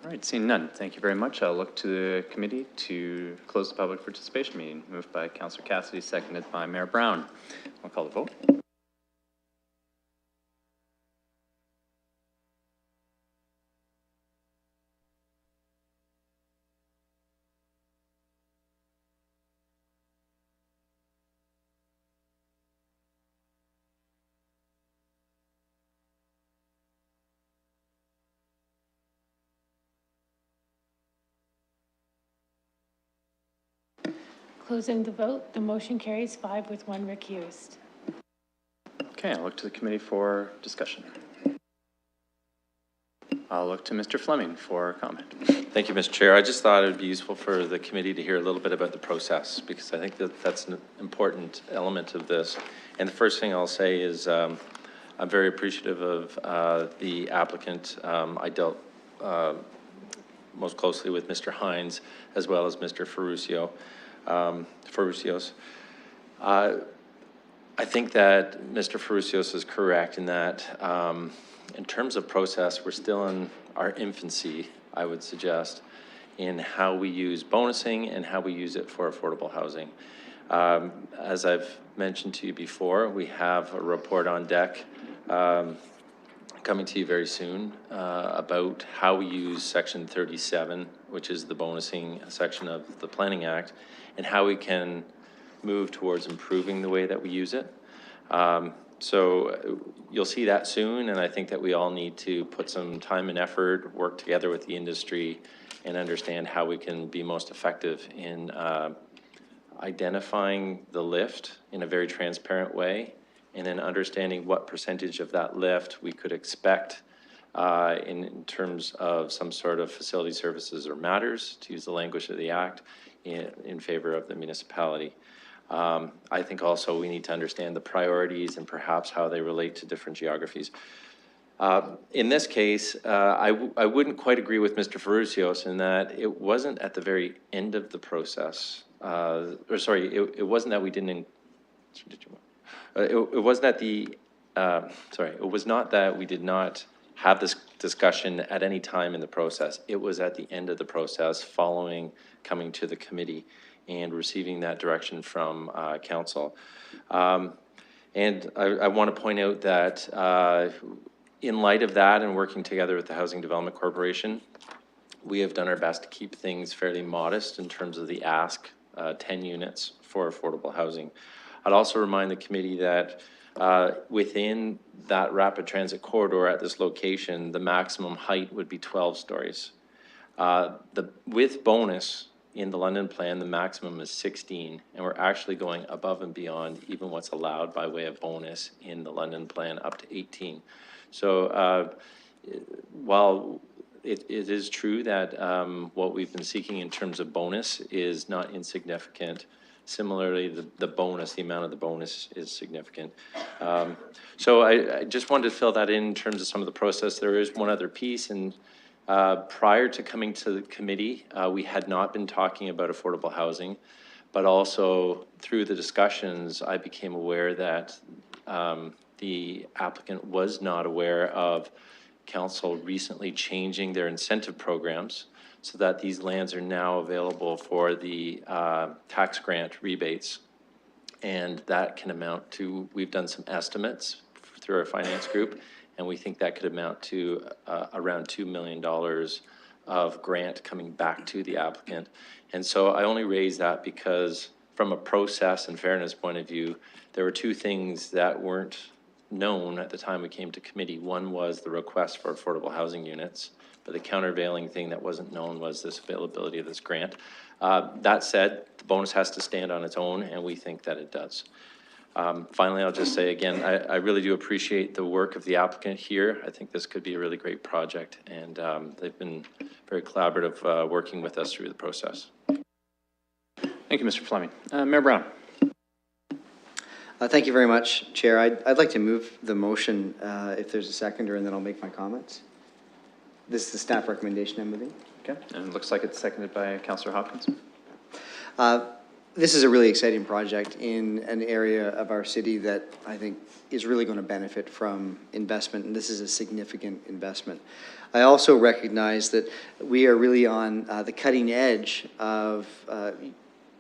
All right, seeing none, thank you very much. I'll look to the committee to close the public participation meeting. Moved by Councillor Cassidy, seconded by Mayor Brown. I'll call the vote. Closing the vote, the motion carries 5 with 1 recused. Okay, I'll look to the committee for discussion. I'll look to Mr. Fleming for comment. Thank you, Mr. Chair. I just thought it would be useful for the committee to hear a little bit about the process, because I think that that's an important element of this. And the first thing I'll say is I'm very appreciative of the applicant. I dealt most closely with Mr. Hines as well as Mr. Ferrucios. I think that Mr. Ferrucios is correct in that in terms of process, we're still in our infancy, I would suggest, in how we use bonusing and how we use it for affordable housing. As I've mentioned to you before, we have a report on deck coming to you very soon about how we use Section 37, which is the bonusing section of the Planning Act, and how we can move towards improving the way that we use it. So you'll see that soon, and I think that we all need to put some time and effort, work together with the industry, and understand how we can be most effective in identifying the lift in a very transparent way, and then understanding what percentage of that lift we could expect in terms of some sort of facility services or matters, to use the language of the Act, in favor of the municipality. I think also we need to understand the priorities and perhaps how they relate to different geographies. In this case, I wouldn't quite agree with Mr. Ferrucios in that it wasn't at the very end of the process. It wasn't that we didn't, it wasn't at the, it was not that we did not have this discussion at any time in the process. It was at the end of the process following coming to the committee and receiving that direction from council. And I want to point out that in light of that and working together with the Housing Development Corporation, we have done our best to keep things fairly modest in terms of the ask, 10 units for affordable housing. I'd also remind the committee that within that rapid transit corridor at this location, the maximum height would be 12 stories. With bonus in the London plan, the maximum is 16, and we're actually going above and beyond even what's allowed by way of bonus in the London plan up to 18. So while it is true that what we've been seeking in terms of bonus is not insignificant, similarly, the bonus, the amount of the bonus is significant. So I just wanted to fill that in terms of some of the process. There is one other piece, and prior to coming to the committee, we had not been talking about affordable housing, but also through the discussions, I became aware that the applicant was not aware of council recently changing their incentive programs so that these lands are now available for the tax grant rebates. And that can amount to, we've done some estimates through our finance group, and we think that could amount to around $2 million of grant coming back to the applicant. And so I only raise that because from a process and fairness point of view, there were two things that weren't known at the time we came to committee. One was the request for affordable housing units, but the countervailing thing that wasn't known was this availability of this grant. That said, the bonus has to stand on its own, and we think that it does. Finally, I'll just say again, I really do appreciate the work of the applicant here. I think this could be a really great project, and they've been very collaborative working with us through the process. Thank you, Mr. Fleming. Mayor Brown. Thank you very much, Chair. I'd like to move the motion if there's a seconder, and then I'll make my comments. This is the staff recommendation I'm moving. Okay, and it looks like it's seconded by Councillor Hopkins. This is a really exciting project in an area of our city that I think is really going to benefit from investment, and this is a significant investment. I also recognize that we are really on the cutting edge of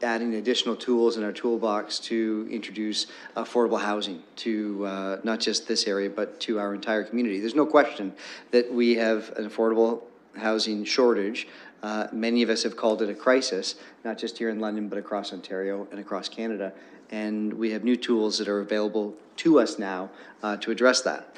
adding additional tools in our toolbox to introduce affordable housing to not just this area, but to our entire community. There's no question that we have an affordable housing shortage. Many of us have called it a crisis, not just here in London, but across Ontario and across Canada. And we have new tools that are available to us now to address that.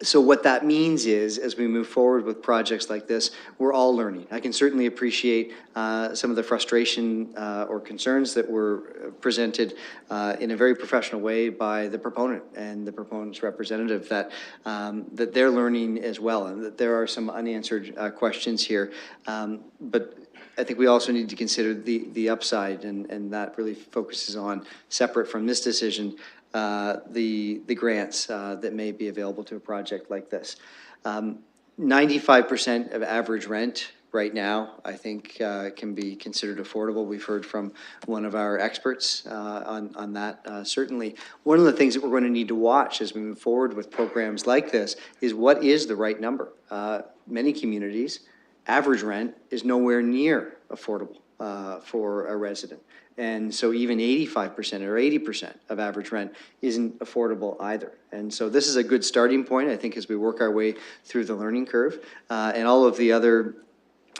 So what that means is, as we move forward with projects like this, we're all learning. I can certainly appreciate some of the frustration or concerns that were presented in a very professional way by the proponent and the proponent's representative, that that they're learning as well, and that there are some unanswered questions here. But I think we also need to consider the upside, and that really focuses on, separate from this decision, the grants that may be available to a project like this. 95% of average rent right now, I think, can be considered affordable. We've heard from one of our experts on that. Certainly, one of the things that we're going to need to watch as we move forward with programs like this is what is the right number. Many communities, average rent is nowhere near affordable for a resident. And so even 85% or 80% of average rent isn't affordable either. And so this is a good starting point, I think, as we work our way through the learning curve. And all of the other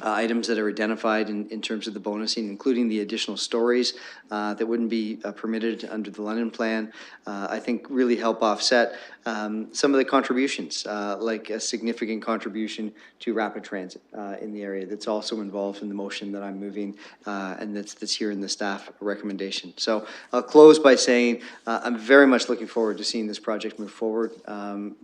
items that are identified in terms of the bonusing, including the additional stories that wouldn't be permitted under the London plan, I think really help offset some of the contributions, like a significant contribution to rapid transit in the area that's also involved in the motion that I'm moving, and that's here in the staff recommendation. So I'll close by saying I'm very much looking forward to seeing this project move forward.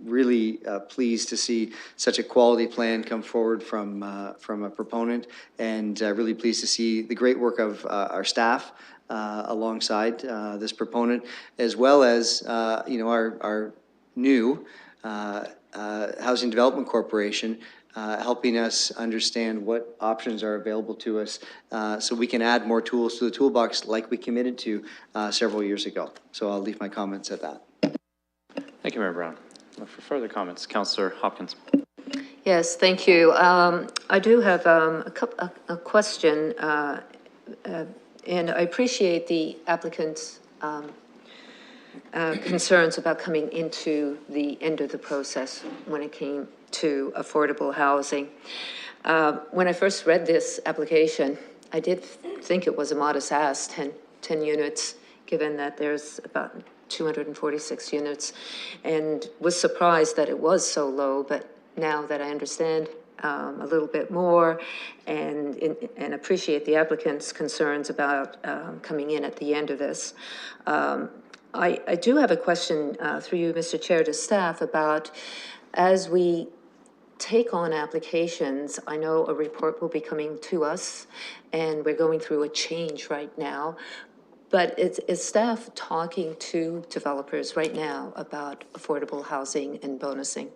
Really pleased to see such a quality plan come forward from a proponent, and really pleased to see the great work of our staff alongside this proponent, as well as our new Housing Development Corporation, helping us understand what options are available to us so we can add more tools to the toolbox like we committed to several years ago. So I'll leave my comments at that. Thank you, Mayor Brown. For further comments, Councillor Hopkins. Yes, thank you. I do have a question, and I appreciate the applicant's concerns about coming into the end of the process when it came to affordable housing. When I first read this application, I did think it was a modest ask, 10 units, given that there's about 246 units, and was surprised that it was so low, but now that I understand a little bit more and appreciate the applicant's concerns about coming in at the end of this, I do have a question through you, Mr. Chair, to staff about as we take on applications, I know a report will be coming to us and we're going through a change right now. But is staff talking to developers right now about affordable housing and bonusing?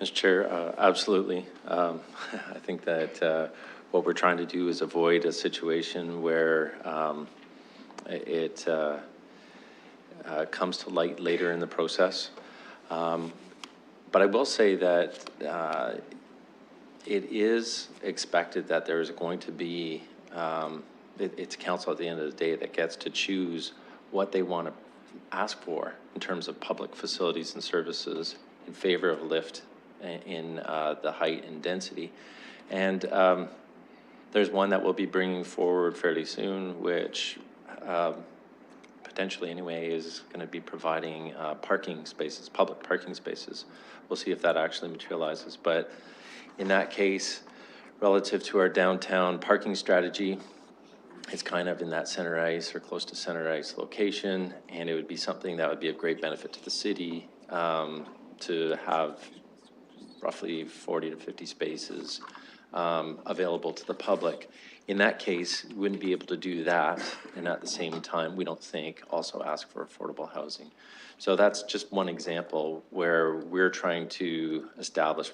Mr. Chair, absolutely. I think that what we're trying to do is avoid a situation where it comes to light later in the process. But I will say that it is expected that there is going to be it's council at the end of the day that gets to choose what they want to ask for in terms of public facilities and services in favor of lift in the height and density. And there's one that we'll be bringing forward fairly soon, which potentially anyway is going to be providing parking spaces, public parking spaces. We'll see if that actually materializes. But in that case, relative to our downtown parking strategy, it's kind of in that center ice or close to center ice location, and it would be something that would be of great benefit to the city to have roughly 40 to 50 spaces available to the public. In that case, we wouldn't be able to do that, and at the same time, we don't think also ask for affordable housing. So that's just one example where we're trying to establish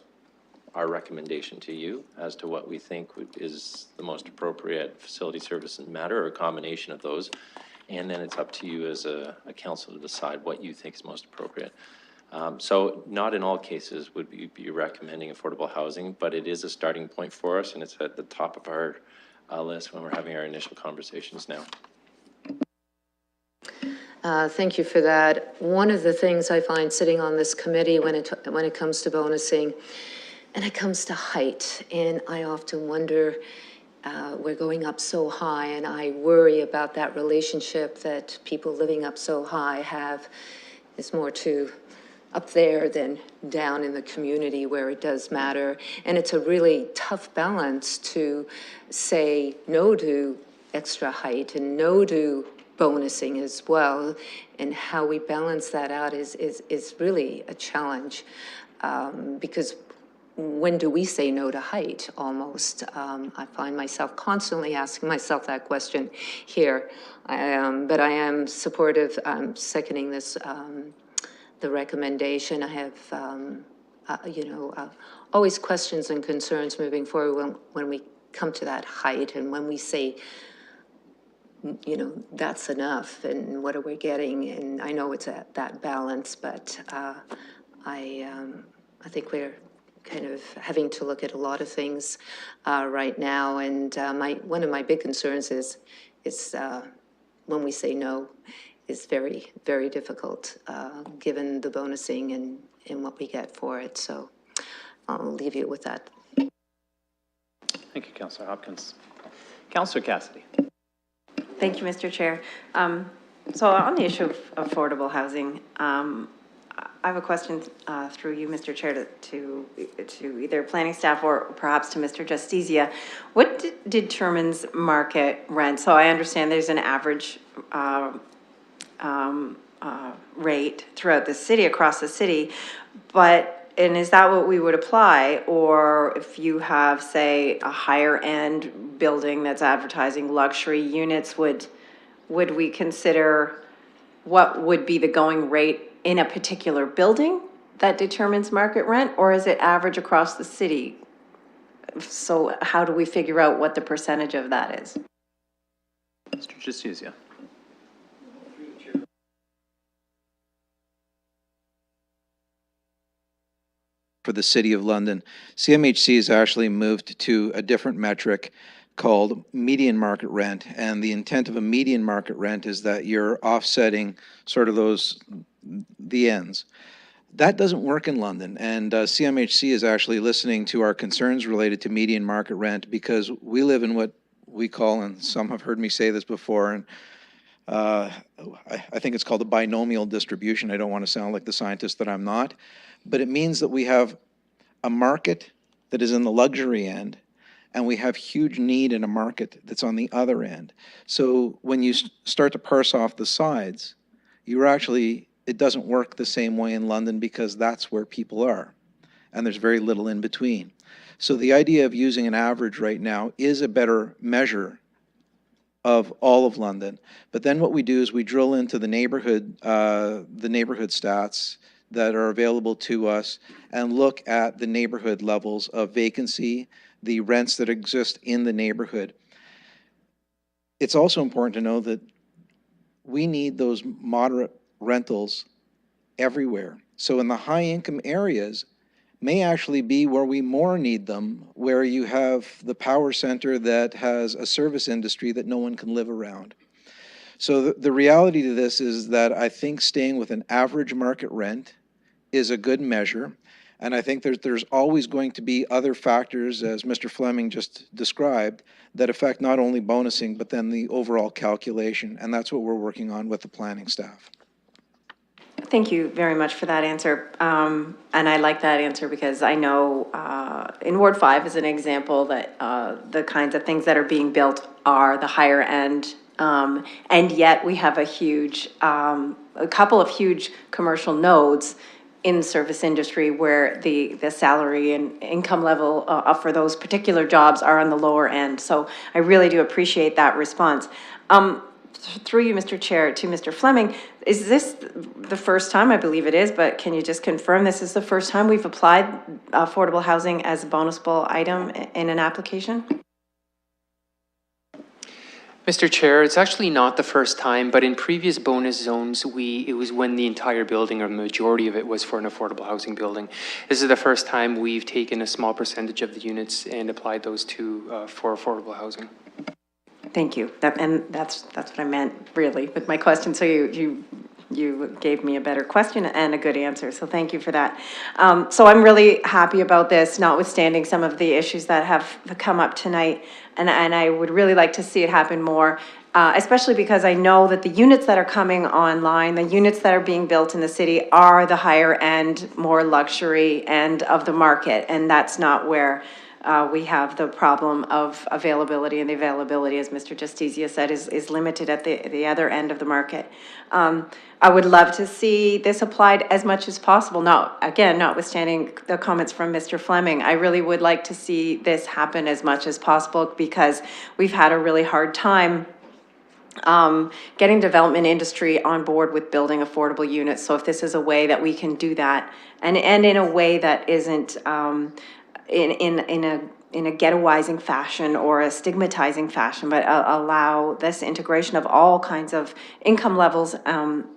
our recommendation to you as to what we think is the most appropriate facility, service, and matter, or a combination of those. And then it's up to you as a council to decide what you think is most appropriate. So not in all cases would we be recommending affordable housing, but it is a starting point for us, and it's at the top of our list when we're having our initial conversations now. Thank you for that. One of the things I find sitting on this committee when it comes to bonusing, and it comes to height, and I often wonder, we're going up so high, and I worry about that relationship that people living up so high have. It's more to up there than down in the community where it does matter. And it's a really tough balance to say no to extra height and no to bonusing as well. And how we balance that out is really a challenge because when do we say no to height almost? I find myself constantly asking myself that question here. But I am supportive, I'm seconding this, the recommendation. I have, always questions and concerns moving forward when we come to that height and when we say, that's enough and what are we getting? And I know it's at that balance, but I think we're kind of having to look at a lot of things right now. And one of my big concerns is when we say no, is very, very difficult given the bonusing and what we get for it. So I'll leave you with that. Thank you, Councillor Hopkins. Councillor Cassidy. Thank you, Mr. Chair. So on the issue of affordable housing, I have a question through you, Mr. Chair, to either planning staff or perhaps to Mr. Justizia. What determines market rent? So I understand there's an average rate throughout the city, across the city, and is that what we would apply? Or if you have, say, a higher end building that's advertising luxury units, would we consider what would be the going rate in a particular building that determines market rent, or is it average across the city? So how do we figure out what the percentage of that is? Mr. Justicia. For the City of London, CMHC has actually moved to a different metric called median market rent, and the intent of a median market rent is that you're offsetting sort of the ends. That doesn't work in London, and CMHC is actually listening to our concerns related to median market rent, because we live in what we call, and some have heard me say this before, and I think it's called a binomial distribution. I don't want to sound like the scientist that I'm not, but it means that we have a market that is in the luxury end, and we have huge need in a market that's on the other end. So when you start to parse off the sides, it doesn't work the same way in London, because that's where people are, and there's very little in between. So the idea of using an average right now is a better measure of all of London. But then what we do is we drill into the neighborhood stats that are available to us and look at the neighborhood levels of vacancy, the rents that exist in the neighborhood. It's also important to know that we need those moderate rentals everywhere. So in the high income areas may actually be where we more need them, where you have the power center that has a service industry that no one can live around. So the reality to this is that I think staying with an average market rent is a good measure. And I think there's always going to be other factors, as Mr. Fleming just described, that affect not only bonusing, but then the overall calculation. And that's what we're working on with the planning staff. Thank you very much for that answer. And I like that answer because I know in Ward 5 as an example that the kinds of things that are being built are the higher end. And yet we have a couple of huge commercial nodes in service industry where the salary and income level for those particular jobs are on the lower end. So I really do appreciate that response. Through you, Mr. Chair, to Mr. Fleming, is this the first time? I believe it is, but can you just confirm this is the first time we've applied affordable housing as a bonusable item in an application? Mr. Chair, it's actually not the first time, but in previous bonus zones, it was when the entire building or the majority of it was for an affordable housing building. This is the first time we've taken a small percentage of the units and applied those to for affordable housing. Thank you. That's what I meant really with my question. So you gave me a better question and a good answer. So thank you for that. So I'm really happy about this, notwithstanding some of the issues that have come up tonight. And I would really like to see it happen more, especially because I know that the units that are coming online, the units that are being built in the city are the higher end, more luxury end of the market. And that's not where we have the problem of availability, and the availability, as Mr. Justicia said, is limited at the other end of the market. I would love to see this applied as much as possible. Notwithstanding the comments from Mr. Fleming, I really would like to see this happen as much as possible because we've had a really hard time getting development industry on board with building affordable units. So if this is a way that we can do that, and in a way that isn't in a ghettoizing fashion or a stigmatizing fashion, but allow this integration of all kinds of income levels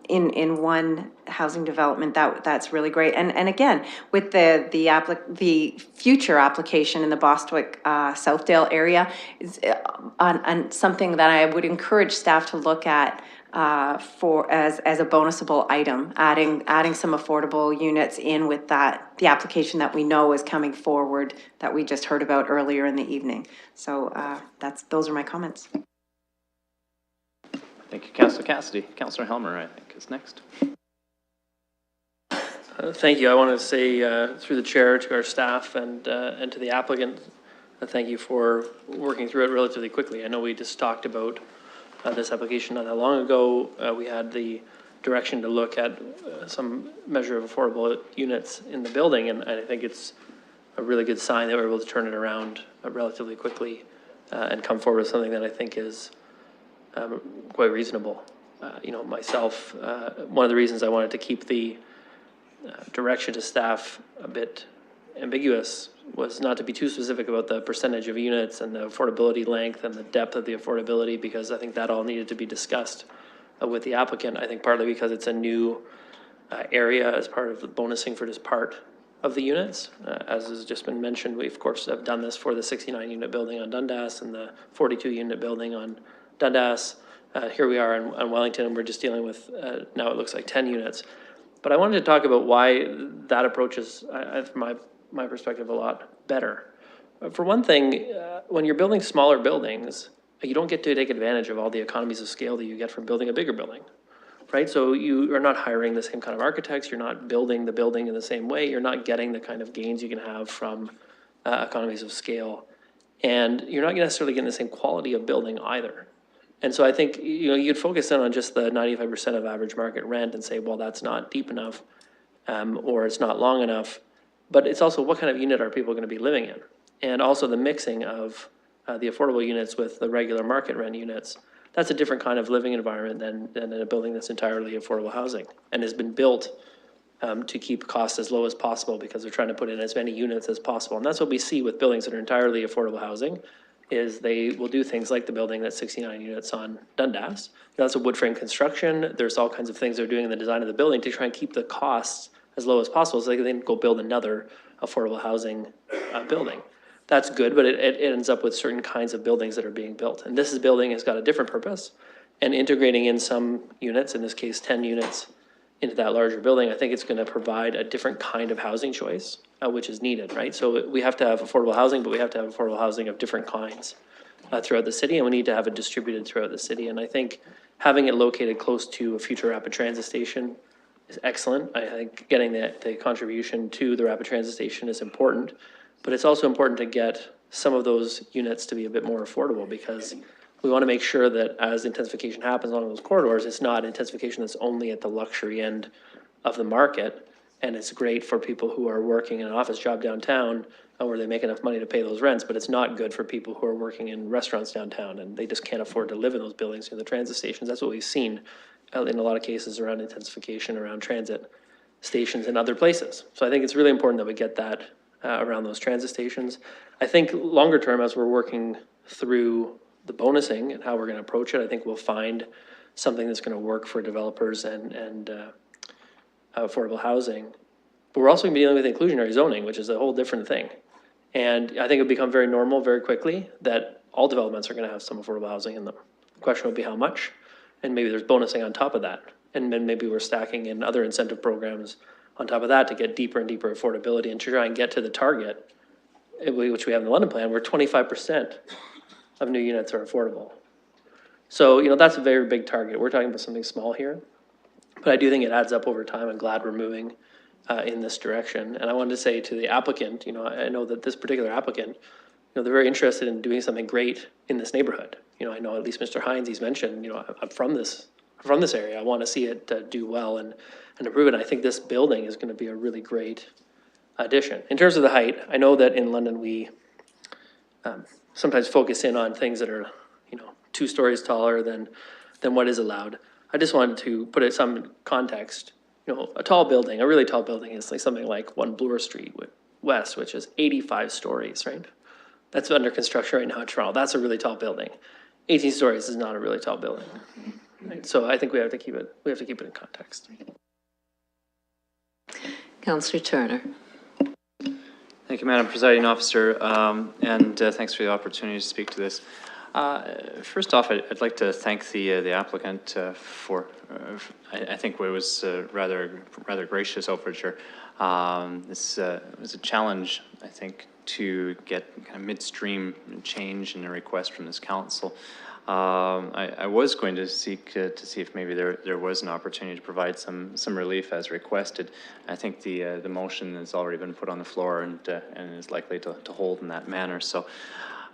in one housing development, that's really great. And again, with the future application in the Bostwick Southdale area is on something that I would encourage staff to look at as a bonusable item, adding some affordable units in with the application that we know is coming forward that we just heard about earlier in the evening. So those are my comments. Thank you, Councillor Cassidy. Councillor Helmer, I think, is next. Thank you. I want to say through the chair to our staff and to the applicant, thank you for working through it relatively quickly. I know we just talked about this application not that long ago. We had the direction to look at some measure of affordable units in the building, and I think it's a really good sign that we're able to turn it around relatively quickly and come forward with something that I think is quite reasonable. myself, one of the reasons I wanted to keep the direction to staff a bit ambiguous was not to be too specific about the percentage of units and the affordability length and the depth of the affordability, because I think that all needed to be discussed with the applicant. I think partly because it's a new area as part of the bonusing for just part of the units. As has just been mentioned, we of course have done this for the 69 unit building on Dundas and the 42 unit building on Dundas. Here we are in Wellington, and we're just dealing with, now it looks like 10 units. But I wanted to talk about why that approach is, from my perspective, a lot better. For one thing, when you're building smaller buildings, you don't get to take advantage of all the economies of scale that you get from building a bigger building, right? So you are not hiring the same kind of architects, you're not building the building in the same way, you're not getting the kind of gains you can have from economies of scale, and you're not necessarily getting the same quality of building either. And so I think, you'd focus in on just the 95% of average market rent and say, well, that's not deep enough, or it's not long enough. But it's also, what kind of unit are people going to be living in? And also the mixing of the affordable units with the regular market rent units. That's a different kind of living environment than in a building that's entirely affordable housing and has been built to keep costs as low as possible, because they're trying to put in as many units as possible. And that's what we see with buildings that are entirely affordable housing, is they will do things like the building that's 69 units on Dundas. That's a wood frame construction. There's all kinds of things they're doing in the design of the building to try and keep the costs as low as possible, so they can then go build another affordable housing building. That's good, but it ends up with certain kinds of buildings that are being built. And this building has got a different purpose, and integrating in some units, in this case 10 units, into that larger building, I think it's going to provide a different kind of housing choice, which is needed, right? So we have to have affordable housing, but we have to have affordable housing of different kinds throughout the city, and we need to have it distributed throughout the city. And I think having it located close to a future rapid transit station is excellent. I think getting the contribution to the rapid transit station is important, but it's also important to get some of those units to be a bit more affordable, because we want to make sure that as intensification happens along those corridors, it's not intensification that's only at the luxury end of the market. And it's great for people who are working in an office job downtown where they make enough money to pay those rents, but it's not good for people who are working in restaurants downtown and they just can't afford to live in those buildings near the transit stations. That's what we've seen in a lot of cases around intensification, around transit stations and other places. So I think it's really important that we get that around those transit stations. I think longer term, as we're working through the bonusing and how we're going to approach it, I think we'll find something that's going to work for developers and affordable housing. But we're also going to be dealing with inclusionary zoning, which is a whole different thing. And I think it'll become very normal very quickly that all developments are going to have some affordable housing in them. The question will be how much, and maybe there's bonusing on top of that. And then maybe we're stacking in other incentive programs on top of that to get deeper and deeper affordability and to try and get to the target, which we have in the London plan, where 25% of new units are affordable. So, that's a very big target. We're talking about something small here, but I do think it adds up over time. I'm glad we're moving in this direction. And I wanted to say to the applicant, I know that this particular applicant, they're very interested in doing something great in this neighborhood. I know at least Mr. Hines, he's mentioned, I'm from this area. I want to see it do well and improve it. And I think this building is going to be a really great addition. In terms of the height, I know that in London we sometimes focus in on things that are, 2 stories taller than what is allowed. I just wanted to put it some context. A tall building, a really tall building is like something like 1 Bloor Street West, which is 85 stories, right? That's under construction right now in Toronto. That's a really tall building. 18 stories is not a really tall building, right? So I think we have to keep it in context. Councillor Turner. Thank you, Madam Presiding Officer, and thanks for the opportunity to speak to this. First off, I'd like to thank the applicant for, I think it was rather gracious overture. This was a challenge, I think, to get kind of midstream change in a request from this council. I was going to seek to see if maybe there was an opportunity to provide some relief as requested. I think the motion has already been put on the floor and is likely to hold in that manner. So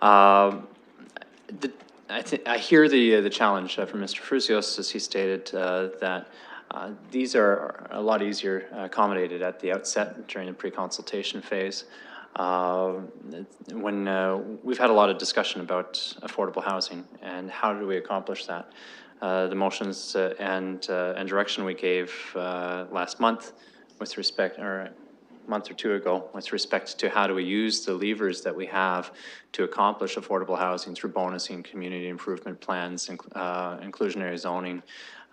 I hear the challenge from Mr. Frusios, as he stated that these are a lot easier accommodated at the outset during the pre-consultation phase. When we've had a lot of discussion about affordable housing and how do we accomplish that. the motions and direction we gave last month with respect, or a month or two ago, with respect to how do we use the levers that we have to accomplish affordable housing through bonusing, community improvement plans, inclusionary zoning,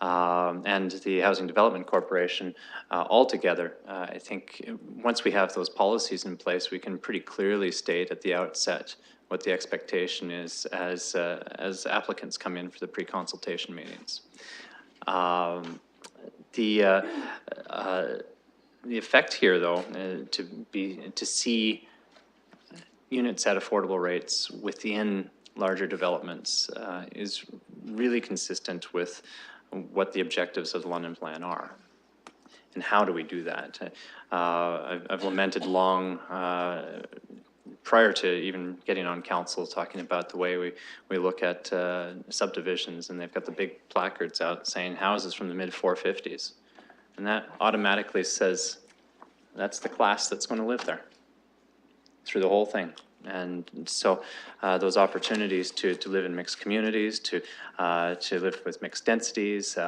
and the Housing Development Corporation altogether. I think once we have those policies in place, we can pretty clearly state at the outset what the expectation is as applicants come in for the pre-consultation meetings. The effect here, though, to see units at affordable rates within larger developments is really consistent with what the objectives of the London Plan are. And how do we do that? I've lamented long, prior to even getting on council, talking about the way we look at subdivisions, and they've got the big placards out saying houses from the mid-450s. And that automatically says that's the class that's going to live there through the whole thing. And so those opportunities to live in mixed communities, to live with mixed densities,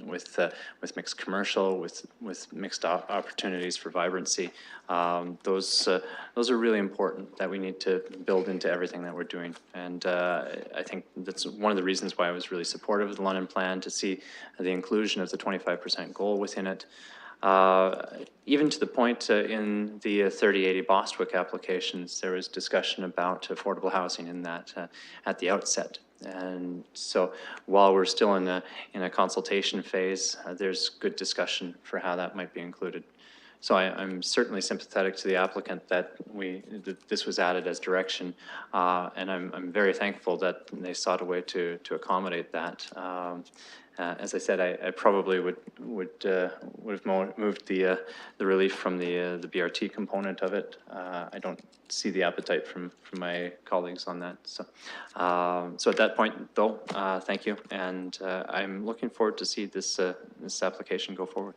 with mixed commercial, with mixed opportunities for vibrancy, those are really important that we need to build into everything that we're doing. And I think that's one of the reasons why I was really supportive of the London Plan, to see the inclusion of the 25% goal within it. Even to the point in the 3080 Bostwick applications, there was discussion about affordable housing in that at the outset. And so while we're still in a consultation phase, there's good discussion for how that might be included. So I'm certainly sympathetic to the applicant that this was added as direction, and I'm very thankful that they sought a way to accommodate that. As I said, I probably would have moved the relief from the BRT component of it. I don't see the appetite from my colleagues on that. So at that point, though, thank you, and I'm looking forward to see this application go forward.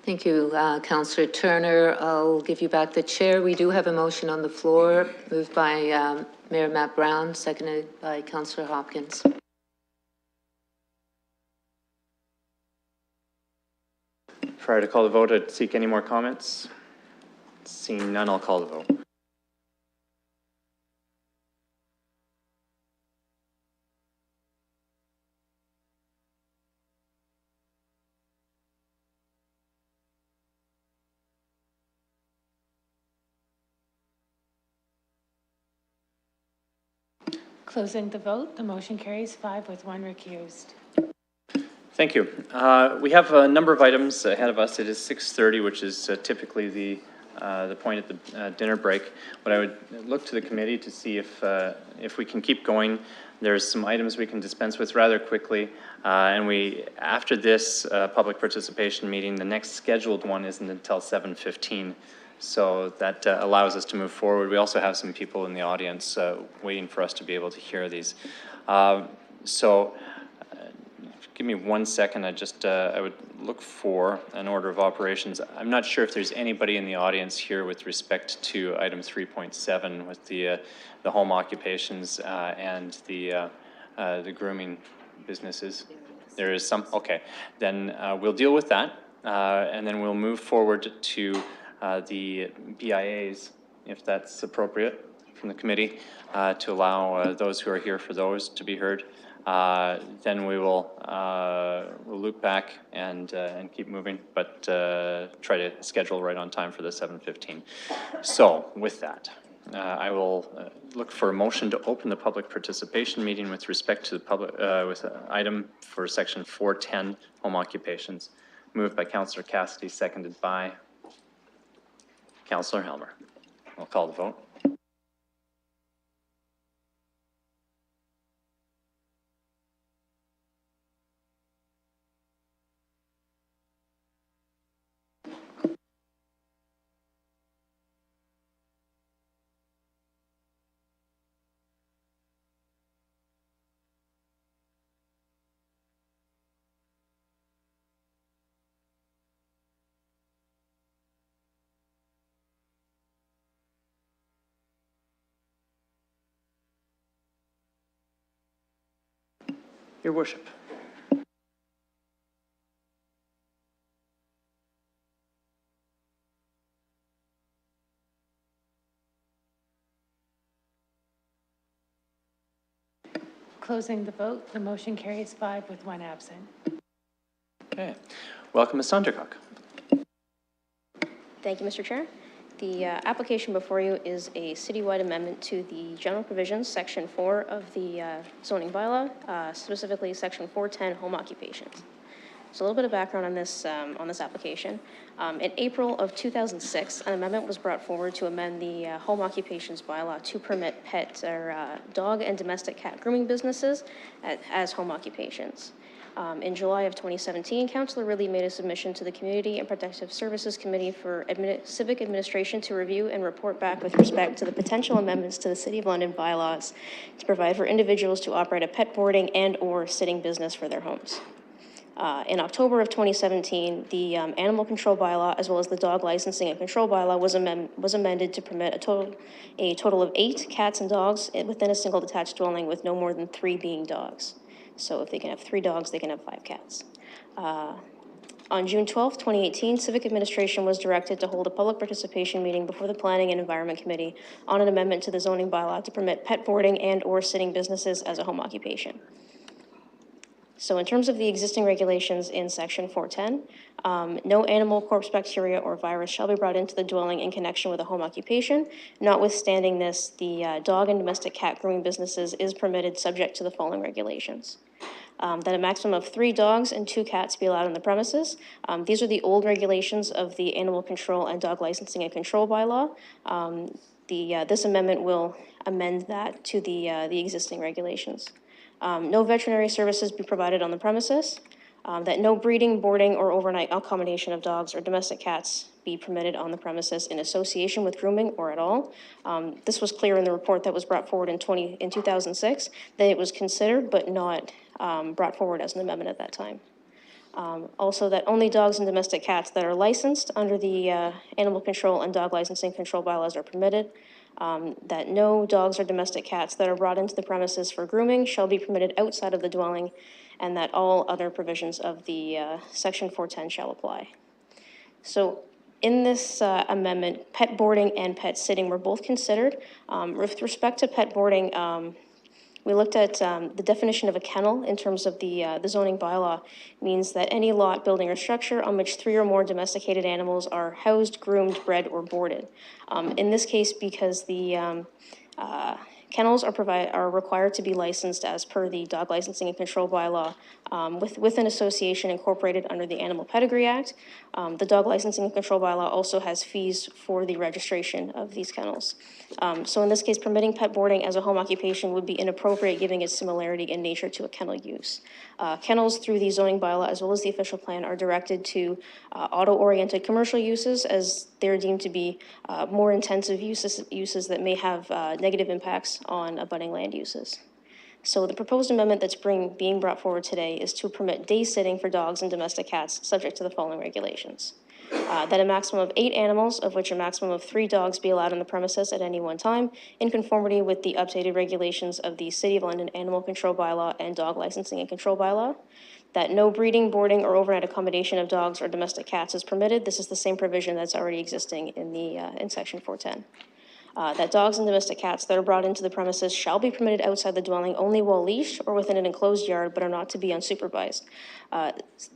Thank you, Councillor Turner. I'll give you back the chair. We do have a motion on the floor, moved by Mayor Matt Brown, seconded by Councillor Hopkins. Prior to call the vote, I'd seek any more comments. Seeing none, I'll call the vote. Closing the vote, the motion carries 5 with 1 recused. Thank you. We have a number of items ahead of us. It is 6:30, which is typically the point at the dinner break. But I would look to the committee to see if we can keep going. There's some items we can dispense with rather quickly. And after this public participation meeting, the next scheduled one isn't until 7:15. So that allows us to move forward. We also have some people in the audience waiting for us to be able to hear these. Give me 1 second. I would look for an order of operations. I'm not sure if there's anybody in the audience here with respect to item 3.7 with the home occupations and the grooming businesses. There is some. Okay, then we'll deal with that, and then we'll move forward to the BIAs, if that's appropriate from the committee, to allow those who are here for those to be heard. Then we will we'll loop back and keep moving, but try to schedule right on time for the 7:15. So with that, I will look for a motion to open the public participation meeting with respect to the public with an item for section 410 home occupations. Moved by Councillor Cassidy, seconded by Councillor Helmer. I'll call the vote. Your worship. Closing the vote, the motion carries 5 with 1 absent. Okay. Welcome, Ms. Sondercock. Thank you, Mr. Chair. The application before you is a citywide amendment to the general provisions, section 4 of the zoning bylaw, specifically section 410, home occupations. So a little bit of background on this application. In April of 2006, an amendment was brought forward to amend the home occupations bylaw to permit pet or dog and domestic cat grooming businesses as home occupations. In July of 2017, Councillor Ridley made a submission to the Community and Protective Services Committee for Civic Administration to review and report back with respect to the potential amendments to the City of London bylaws to provide for individuals to operate a pet boarding and or sitting business for their homes. In October of 2017, the animal control bylaw, as well as the dog licensing and control bylaw, was amended to permit a total of 8 cats and dogs within a single detached dwelling, with no more than 3 being dogs. So if they can have 3 dogs, they can have 5 cats. On June 12, 2018, Civic Administration was directed to hold a public participation meeting before the Planning and Environment Committee on an amendment to the zoning bylaw to permit pet boarding and or sitting businesses as a home occupation. So in terms of the existing regulations in section 410, no animal corpse bacteria or virus shall be brought into the dwelling in connection with a home occupation. Notwithstanding this, the dog and domestic cat grooming businesses is permitted subject to the following regulations. That a maximum of 3 dogs and 2 cats be allowed on the premises. These are the old regulations of the animal control and dog licensing and control bylaw. This amendment will amend that to the existing regulations. No veterinary services be provided on the premises, that no breeding, boarding, or overnight accommodation of dogs or domestic cats be permitted on the premises in association with grooming or at all. This was clear in the report that was brought forward in 2006, that it was considered but not brought forward as an amendment at that time. Also, that only dogs and domestic cats that are licensed under the animal control and dog licensing control bylaws are permitted. That no dogs or domestic cats that are brought into the premises for grooming shall be permitted outside of the dwelling, and that all other provisions of the section 410 shall apply. So in this amendment, pet boarding and pet sitting were both considered. With respect to pet boarding, we looked at the definition of a kennel in terms of the zoning bylaw. Means that any lot, building, or structure on which 3 or more domesticated animals are housed, groomed, bred, or boarded. In this case, because the kennels are required to be licensed as per the dog licensing and control bylaw with an association incorporated under the Animal Pedigree Act. The dog licensing and control bylaw also has fees for the registration of these kennels. So in this case, permitting pet boarding as a home occupation would be inappropriate, given its similarity in nature to a kennel use. Kennels through the zoning bylaw as well as the official plan are directed to auto-oriented commercial uses, as they're deemed to be more intensive uses that may have negative impacts on abutting land uses. So the proposed amendment that's being brought forward today is to permit day sitting for dogs and domestic cats, subject to the following regulations. That a maximum of 8 animals, of which a maximum of 3 dogs, be allowed on the premises at any one time, in conformity with the updated regulations of the City of London Animal Control Bylaw and Dog Licensing and Control Bylaw. That no breeding, boarding, or overnight accommodation of dogs or domestic cats is permitted. This is the same provision that's already existing in section 410. That dogs and domestic cats that are brought into the premises shall be permitted outside the dwelling only while leashed or within an enclosed yard, but are not to be unsupervised.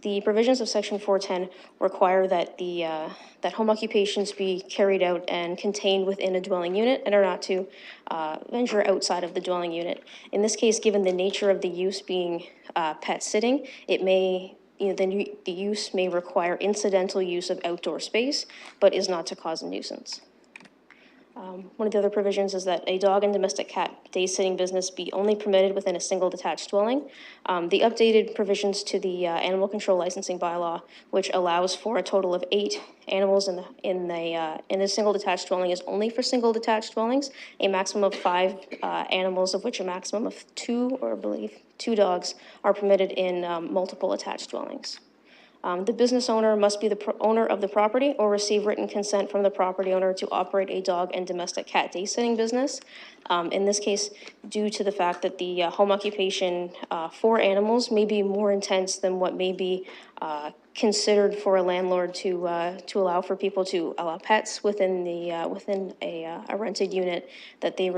The provisions of section 410 require that that home occupations be carried out and contained within a dwelling unit and are not to venture outside of the dwelling unit. In this case, given the nature of the use being pet sitting, it may the use may require incidental use of outdoor space, but is not to cause a nuisance. One of the other provisions is that a dog and domestic cat day sitting business be only permitted within a single detached dwelling. The updated provisions to the animal control licensing bylaw, which allows for a total of 8 animals in a single detached dwelling, is only for single detached dwellings. A maximum of 5 animals, of which a maximum of 2, or I believe 2 dogs, are permitted in multiple attached dwellings. The business owner must be the owner of the property or receive written consent from the property owner to operate a dog and domestic cat day sitting business. In this case, due to the fact that the home occupation for animals may be more intense than what may be considered for a landlord to allow for people to allow pets within a rented unit, that they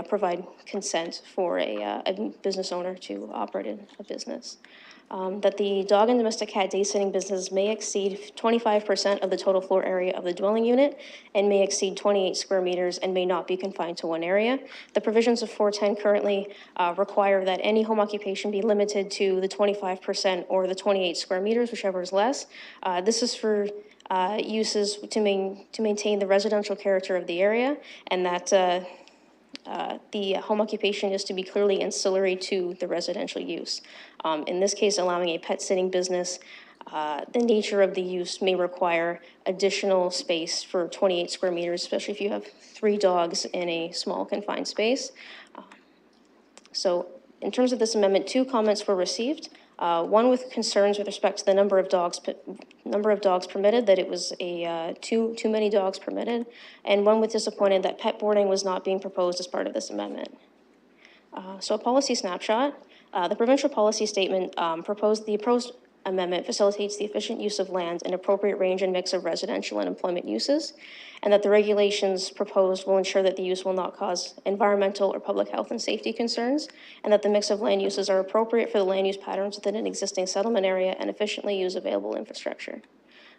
provide consent for a business owner to operate a business. That the dog and domestic cat day sitting business may exceed 25% of the total floor area of the dwelling unit and may exceed 28 square meters and may not be confined to one area. The provisions of 410 currently require that any home occupation be limited to the 25% or the 28 square meters, whichever is less. This is for uses to maintain the residential character of the area, and that the home occupation is to be clearly ancillary to the residential use. In this case, allowing a pet sitting business, the nature of the use may require additional space for 28 square meters, especially if you have 3 dogs in a small confined space. So in terms of this amendment, 2 comments were received. One with concerns with respect to the number of dogs permitted, that it was too many dogs permitted, and one with disappointed that pet boarding was not being proposed as part of this amendment. So a policy snapshot. The provincial policy statement proposed amendment facilitates the efficient use of land and appropriate range and mix of residential and employment uses, and that the regulations proposed will ensure that the use will not cause environmental or public health and safety concerns, and that the mix of land uses are appropriate for the land use patterns within an existing settlement area and efficiently use available infrastructure.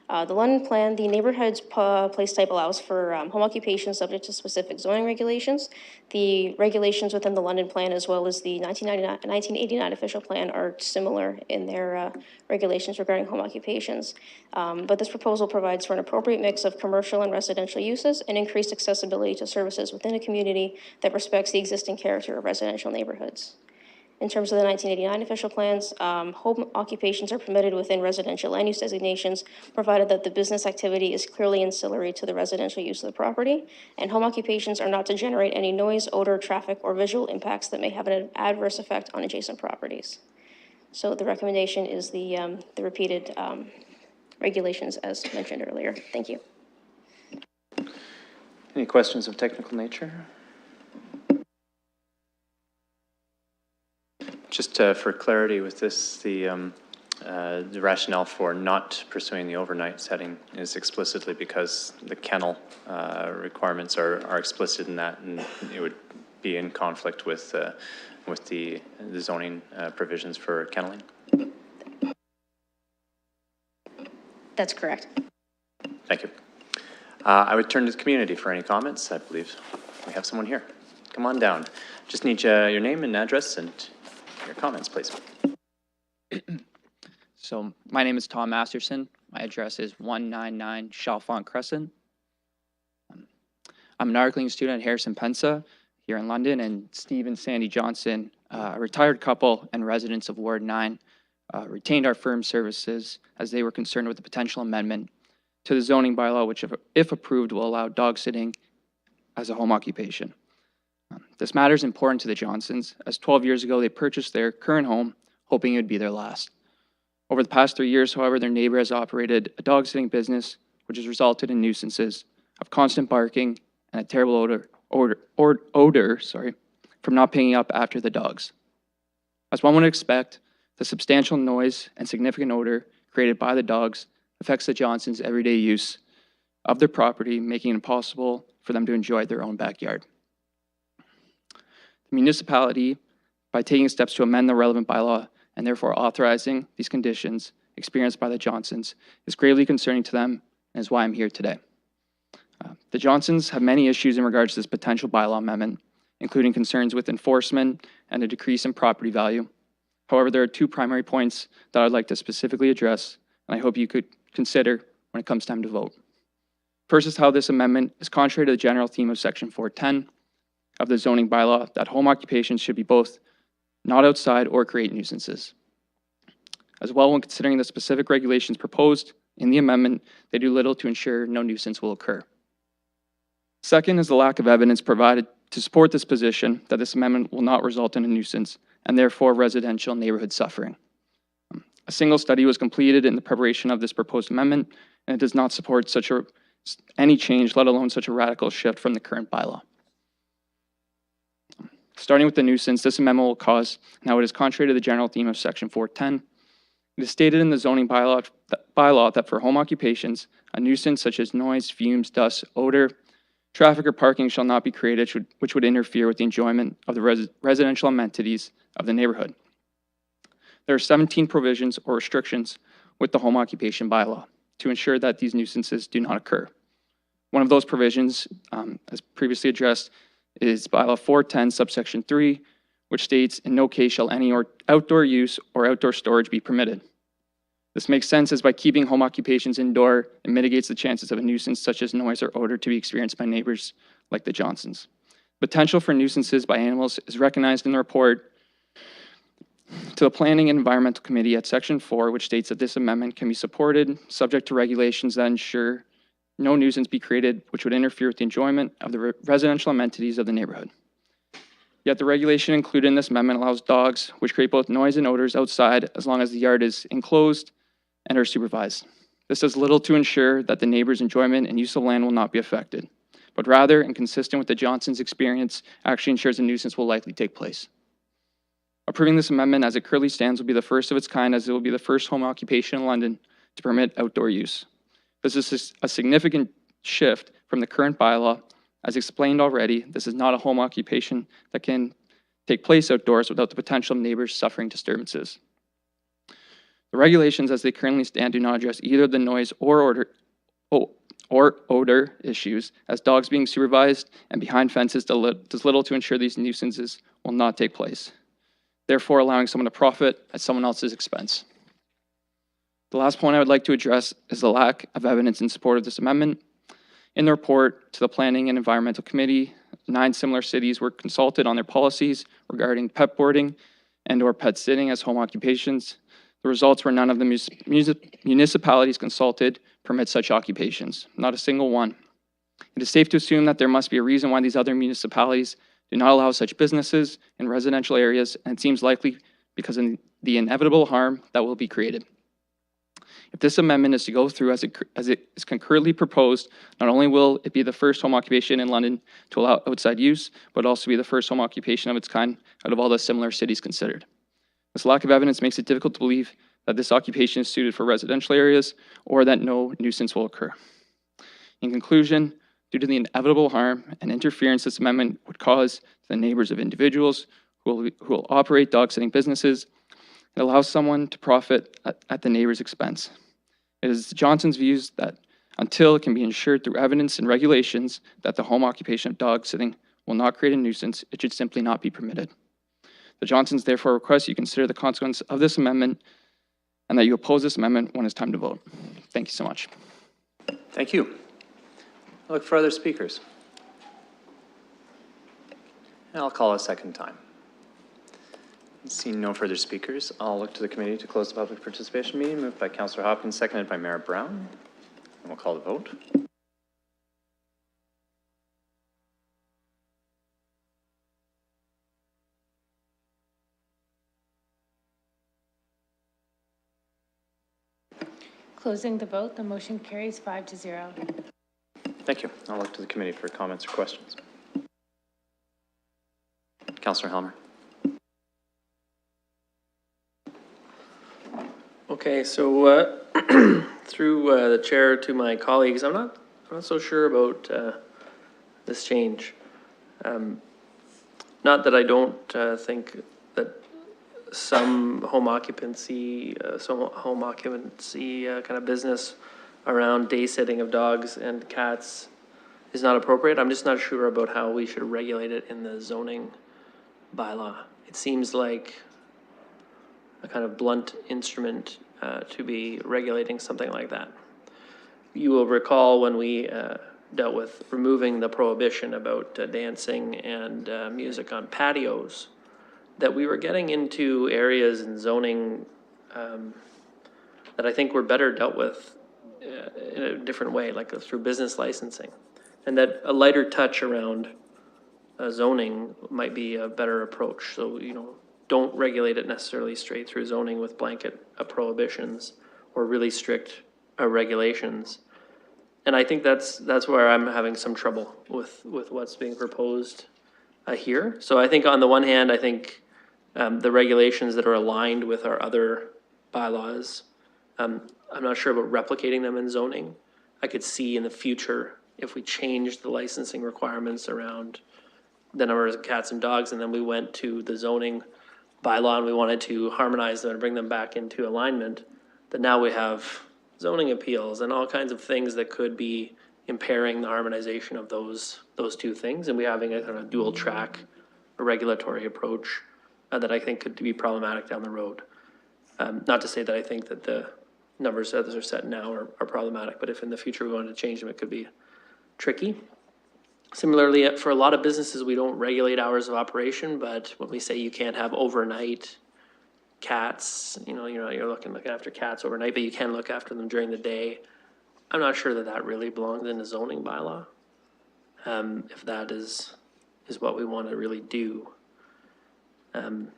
The London Plan, the neighborhood's place type allows for home occupation subject to specific zoning regulations. The regulations within the London Plan, as well as the 1989 official plan, are similar in their regulations regarding home occupations. But this proposal provides for an appropriate mix of commercial and residential uses and increased accessibility to services within a community that respects the existing character of residential neighborhoods. In terms of the 1989 official plans, home occupations are permitted within residential land use designations, provided that the business activity is clearly ancillary to the residential use of the property, and home occupations are not to generate any noise, odor, traffic, or visual impacts that may have an adverse effect on adjacent properties. So the recommendation is the repeated regulations as mentioned earlier. Thank you. Any questions of technical nature? Just for clarity with this, the rationale for not pursuing the overnight setting is explicitly because the kennel requirements are explicit in that, and it would be in conflict with the zoning provisions for kenneling. That's correct. Thank you. I would turn to the community for any comments. I believe we have someone here. Come on down. Just need your name and address and your comments, please. So my name is Tom Masterson. My address is 199 Chalfont Crescent. I'm an Arcling student at Harrison Pensa here in London, and Steve and Sandy Johnson, a retired couple and residents of Ward 9, retained our firm's services as they were concerned with the potential amendment to the zoning bylaw, which, if approved, will allow dog sitting as a home occupation. This matter is important to the Johnsons, as 12 years ago they purchased their current home, hoping it would be their last. Over the past 3 years, however, their neighbor has operated a dog sitting business, which has resulted in nuisances of constant barking and a terrible odor from not picking up after the dogs. As one would expect, the substantial noise and significant odor created by the dogs affects the Johnsons' everyday use of their property, making it impossible for them to enjoy their own backyard. The municipality, by taking steps to amend the relevant bylaw and therefore authorizing these conditions experienced by the Johnsons, is gravely concerning to them and is why I'm here today. The Johnsons have many issues in regards to this potential bylaw amendment, including concerns with enforcement and a decrease in property value. However, there are 2 primary points that I'd like to specifically address, and I hope you could consider when it comes time to vote. First is how this amendment is contrary to the general theme of Section 410 of the zoning bylaw, that home occupations should be both not outside or create nuisances. As well, when considering the specific regulations proposed in the amendment, they do little to ensure no nuisance will occur. Second is the lack of evidence provided to support this position that this amendment will not result in a nuisance and therefore residential neighborhood suffering. A single study was completed in the preparation of this proposed amendment, and it does not support any change, let alone such a radical shift from the current bylaw. Starting with the nuisance, this amendment will cause, now it is contrary to the general theme of section 410. It is stated in the zoning bylaw that for home occupations, a nuisance such as noise, fumes, dust, odor, traffic, or parking shall not be created which would interfere with the enjoyment of the residential amenities of the neighborhood. There are 17 provisions or restrictions with the home occupation bylaw to ensure that these nuisances do not occur. One of those provisions, as previously addressed, is bylaw 410 subsection 3, which states, in no case shall any outdoor use or outdoor storage be permitted. This makes sense as by keeping home occupations indoor, it mitigates the chances of a nuisance such as noise or odor to be experienced by neighbors like the Johnsons. Potential for nuisances by animals is recognized in the report to the Planning and Environmental Committee at section 4, which states that this amendment can be supported subject to regulations that ensure no nuisance be created which would interfere with the enjoyment of the residential amenities of the neighborhood. Yet the regulation included in this amendment allows dogs, which create both noise and odors outside as long as the yard is enclosed and are supervised. This does little to ensure that the neighbor's enjoyment and use of land will not be affected, but rather, and consistent with the Johnson's experience, actually ensures a nuisance will likely take place. Approving this amendment as it currently stands will be the first of its kind, as it will be the first home occupation in London to permit outdoor use. This is a significant shift from the current bylaw. As explained already, this is not a home occupation that can take place outdoors without the potential of neighbors suffering disturbances. The regulations as they currently stand do not address either the noise or odor issues, as dogs being supervised and behind fences does little to ensure these nuisances will not take place, therefore allowing someone to profit at someone else's expense. The last point I would like to address is the lack of evidence in support of this amendment. In the report to the Planning and Environmental Committee, 9 similar cities were consulted on their policies regarding pet boarding and/or pet sitting as home occupations. The results were none of the municipalities consulted permit such occupations, not a single one. It is safe to assume that there must be a reason why these other municipalities do not allow such businesses in residential areas, and it seems likely because of the inevitable harm that will be created. If this amendment is to go through as it is concurrently proposed, not only will it be the first home occupation in London to allow outside use, but also be the first home occupation of its kind out of all the similar cities considered. This lack of evidence makes it difficult to believe that this occupation is suited for residential areas or that no nuisance will occur. In conclusion, due to the inevitable harm and interference this amendment would cause to the neighbors of individuals who will operate dog sitting businesses, it allows someone to profit at the neighbor's expense. It is Johnson's views that until it can be ensured through evidence and regulations that the home occupation of dog sitting will not create a nuisance, it should simply not be permitted. The Johnsons therefore request you consider the consequence of this amendment and that you oppose this amendment when it's time to vote. Thank you so much. Thank you. I look for other speakers. And I'll call a second time. Seeing no further speakers, I'll look to the committee to close the public participation meeting, moved by Councillor Hopkins, seconded by Mayor Brown. And we'll call the vote. Closing the vote, the motion carries 5-0. Thank you. I'll look to the committee for comments or questions. Councillor Helmer. Okay, so through the chair to my colleagues, I'm not so sure about this change. Not that I don't think that some home occupancy kind of business around day sitting of dogs and cats is not appropriate. I'm just not sure about how we should regulate it in the zoning bylaw. It seems like a kind of blunt instrument to be regulating something like that. You will recall when we dealt with removing the prohibition about dancing and music on patios, that we were getting into areas in zoning that I think were better dealt with in a different way, like through business licensing. And that a lighter touch around zoning might be a better approach. So, you know, don't regulate it necessarily straight through zoning with blanket prohibitions or really strict regulations. And I think that's where I'm having some trouble with what's being proposed here. So I think on the one hand, I think the regulations that are aligned with our other bylaws, I'm not sure about replicating them in zoning. I could see in the future if we changed the licensing requirements around the numbers of cats and dogs, and then we went to the zoning bylaw and we wanted to harmonize them and bring them back into alignment, that now we have zoning appeals and all kinds of things that could be impairing the harmonization of those two things, and we having a kind of dual track regulatory approach that I think could be problematic down the road. Not to say that I think that the numbers that are set now are problematic, but if in the future we wanted to change them, it could be tricky. Similarly, for a lot of businesses, we don't regulate hours of operation, but when we say you can't have overnight cats, you're looking after cats overnight, but you can look after them during the day. I'm not sure that that really belongs in the zoning bylaw. If that is what we want to really do.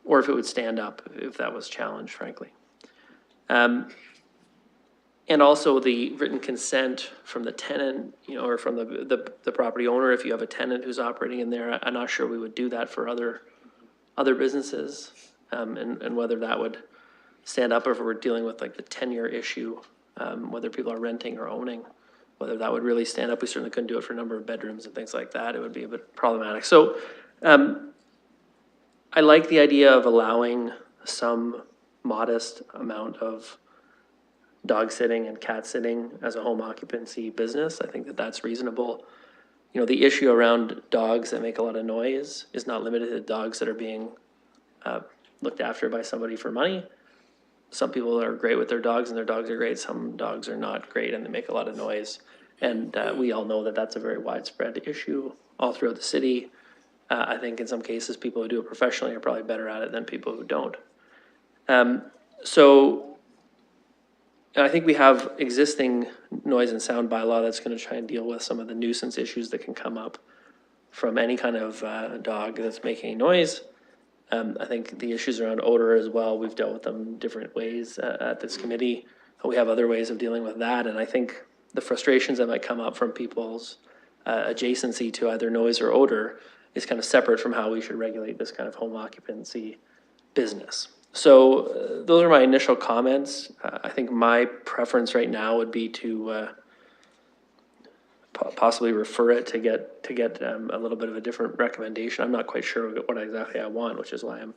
Or if it would stand up if that was challenged, frankly. And also the written consent from the tenant, or from the property owner, if you have a tenant who's operating in there, I'm not sure we would do that for other businesses, and whether that would stand up, or if we're dealing with like the tenure issue, whether people are renting or owning, whether that would really stand up. We certainly couldn't do it for a number of bedrooms and things like that. It would be a bit problematic. So I like the idea of allowing some modest amount of dog sitting and cat sitting as a home occupancy business. I think that that's reasonable. The issue around dogs that make a lot of noise is not limited to dogs that are being looked after by somebody for money. Some people are great with their dogs and their dogs are great. Some dogs are not great and they make a lot of noise. And we all know that that's a very widespread issue all throughout the city. I think in some cases, people who do it professionally are probably better at it than people who don't. So I think we have existing noise and sound bylaw that's going to try and deal with some of the nuisance issues that can come up from any kind of dog that's making noise. I think the issues around odor as well, we've dealt with them different ways at this committee. We have other ways of dealing with that. And I think the frustrations that might come up from people's adjacency to either noise or odor is kind of separate from how we should regulate this kind of home occupancy business. So those are my initial comments. I think my preference right now would be to possibly refer it to get a little bit of a different recommendation. I'm not quite sure what exactly I want, which is why I'm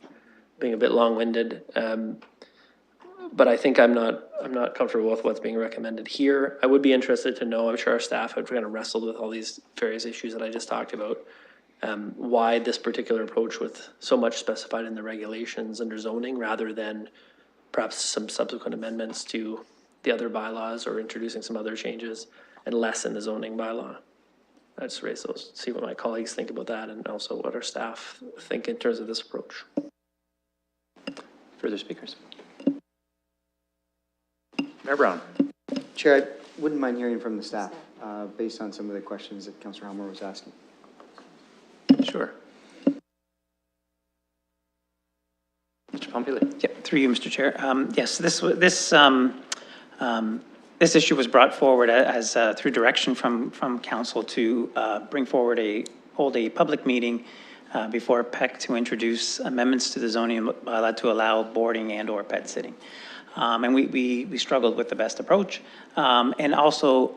being a bit long-winded. But I think I'm not comfortable with what's being recommended here. I would be interested to know, I'm sure our staff have kind of wrestled with all these various issues that I just talked about. Why this particular approach with so much specified in the regulations under zoning rather than perhaps some subsequent amendments to the other bylaws or introducing some other changes and less in the zoning bylaw. I just raise those, see what my colleagues think about that and also what our staff think in terms of this approach. Further speakers? Mayor Brown. Chair, I wouldn't mind hearing from the staff based on some of the questions that Councillor Helmer was asking. Sure. Mr. Pompili. Yeah, through you, Mr. Chair. Yes, this issue was brought forward as through direction from council to bring forward hold a public meeting before PEC to introduce amendments to the zoning bylaw to allow boarding and/or pet sitting. And we struggled with the best approach, and also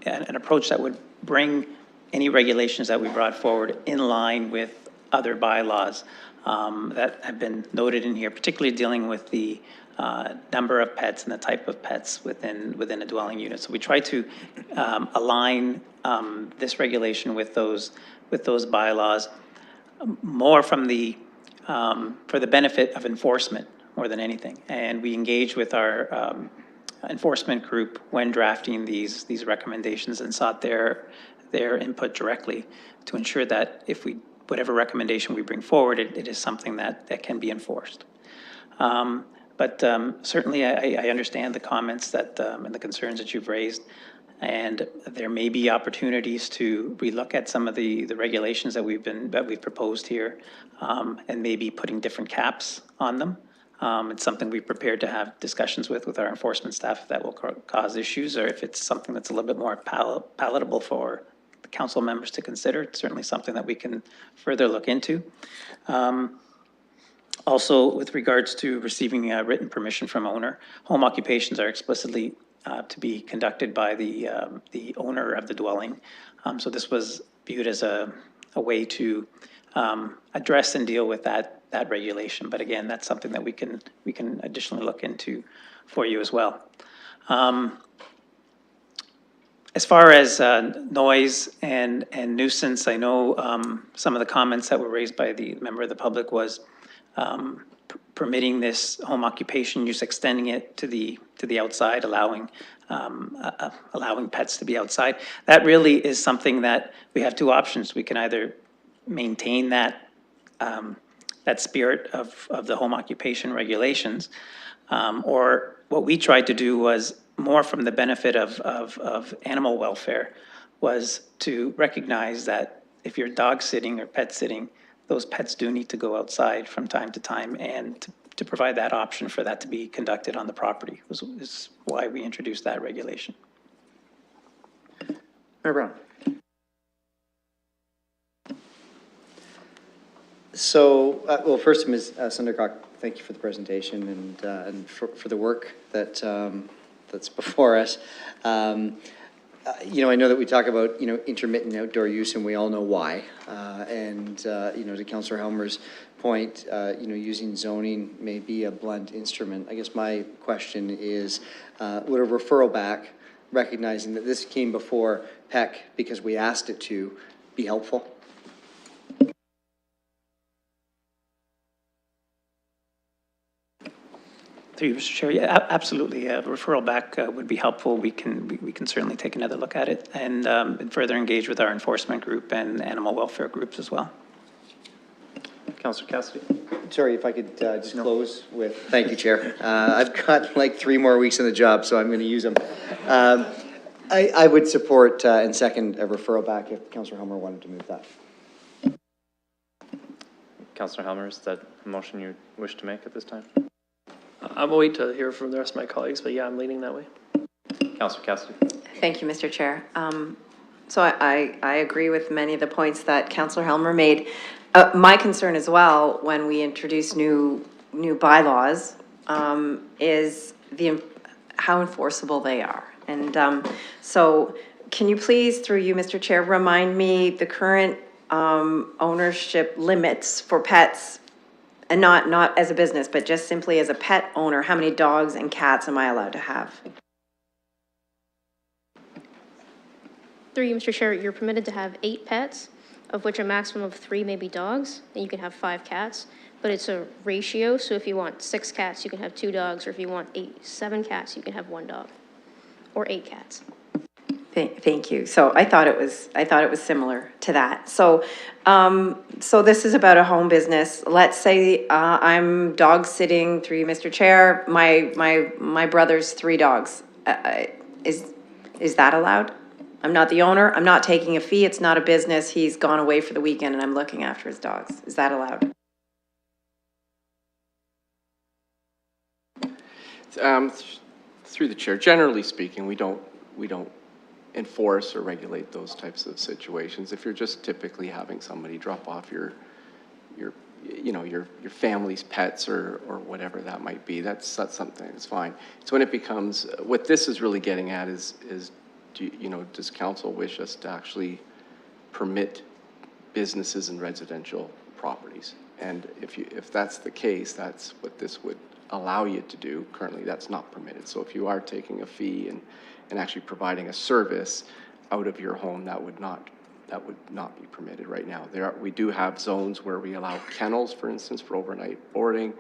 an approach that would bring any regulations that we brought forward in line with other bylaws that have been noted in here, particularly dealing with the number of pets and the type of pets within a dwelling unit. So we try to align this regulation with those bylaws more from for the benefit of enforcement more than anything. And we engage with our enforcement group when drafting these recommendations and sought their input directly to ensure that whatever recommendation we bring forward, it is something that can be enforced. But certainly I understand the comments and the concerns that you've raised. And there may be opportunities to relook at some of the regulations that we've proposed here, and maybe putting different caps on them. It's something we've prepared to have discussions with our enforcement staff if that will cause issues, or if it's something that's a little bit more palatable for the council members to consider. It's certainly something that we can further look into. Also, with regards to receiving written permission from owner, home occupations are explicitly to be conducted by the owner of the dwelling. So this was viewed as a way to address and deal with that regulation. But again, that's something that we can additionally look into for you as well. As far as noise and nuisance, I know some of the comments that were raised by the member of the public was permitting this home occupation use, extending it to the outside, allowing pets to be outside. That really is something that we have two options. We can either maintain that spirit of the home occupation regulations, or what we tried to do was more from the benefit of animal welfare, was to recognize that if you're dog sitting or pet sitting, those pets do need to go outside from time to time, and to provide that option for that to be conducted on the property is why we introduced that regulation. Mayor Brown. So, well, first, Ms. Sundercock, thank you for the presentation and for the work that that's before us. You know, I know that we talk about, you know, intermittent outdoor use, and we all know why. You know, to Councillor Helmer's point, you know, using zoning may be a blunt instrument. I guess my question is, would a referral back, recognizing that this came before PEC because we asked it to, be helpful? Through you, Mr. Chair, yeah, absolutely. A referral back would be helpful. We can certainly take another look at it and further engage with our enforcement group and animal welfare groups as well. Councillor Cassidy. Sorry, if I could just close with, thank you, Chair. I've got like 3 more weeks on the job, so I'm going to use them. I would support and second a referral back if Councillor Helmer wanted to move that. Councillor Helmer, is that a motion you wish to make at this time? I'm going to wait to hear from the rest of my colleagues, but yeah, I'm leaning that way. Councillor Cassidy. Thank you, Mr. Chair. So I agree with many of the points that Councillor Helmer made. My concern as well, when we introduce new bylaws, is how enforceable they are. And so can you please, through you, Mr. Chair, remind me the current ownership limits for pets, and not as a business, but just simply as a pet owner, how many dogs and cats am I allowed to have? Through you, Mr. Chair, you're permitted to have 8 pets, of which a maximum of 3 may be dogs, and you can have 5 cats, but it's a ratio, so if you want 6 cats, you can have 2 dogs, or if you want 7 cats, you can have 1 dog, or 8 cats. Thank you. So I thought it was similar to that. So, so this is about a home business. Let's say I'm dog sitting, through you, Mr. Chair. My brother's 3 dogs. Is that allowed? I'm not the owner. I'm not taking a fee. It's not a business. He's gone away for the weekend, and I'm looking after his dogs. Is that allowed? Through the chair, generally speaking, we don't enforce or regulate those types of situations. If you're just typically having somebody drop off your family's pets or whatever that might be, that's something that's fine. It's when it becomes, what this is really getting at is does council wish us to actually permit businesses and residential properties? And if that's the case, that's what this would allow you to do. Currently, that's not permitted. So if you are taking a fee and actually providing a service out of your home, that would not be permitted right now. We do have zones where we allow kennels, for instance, for overnight boarding.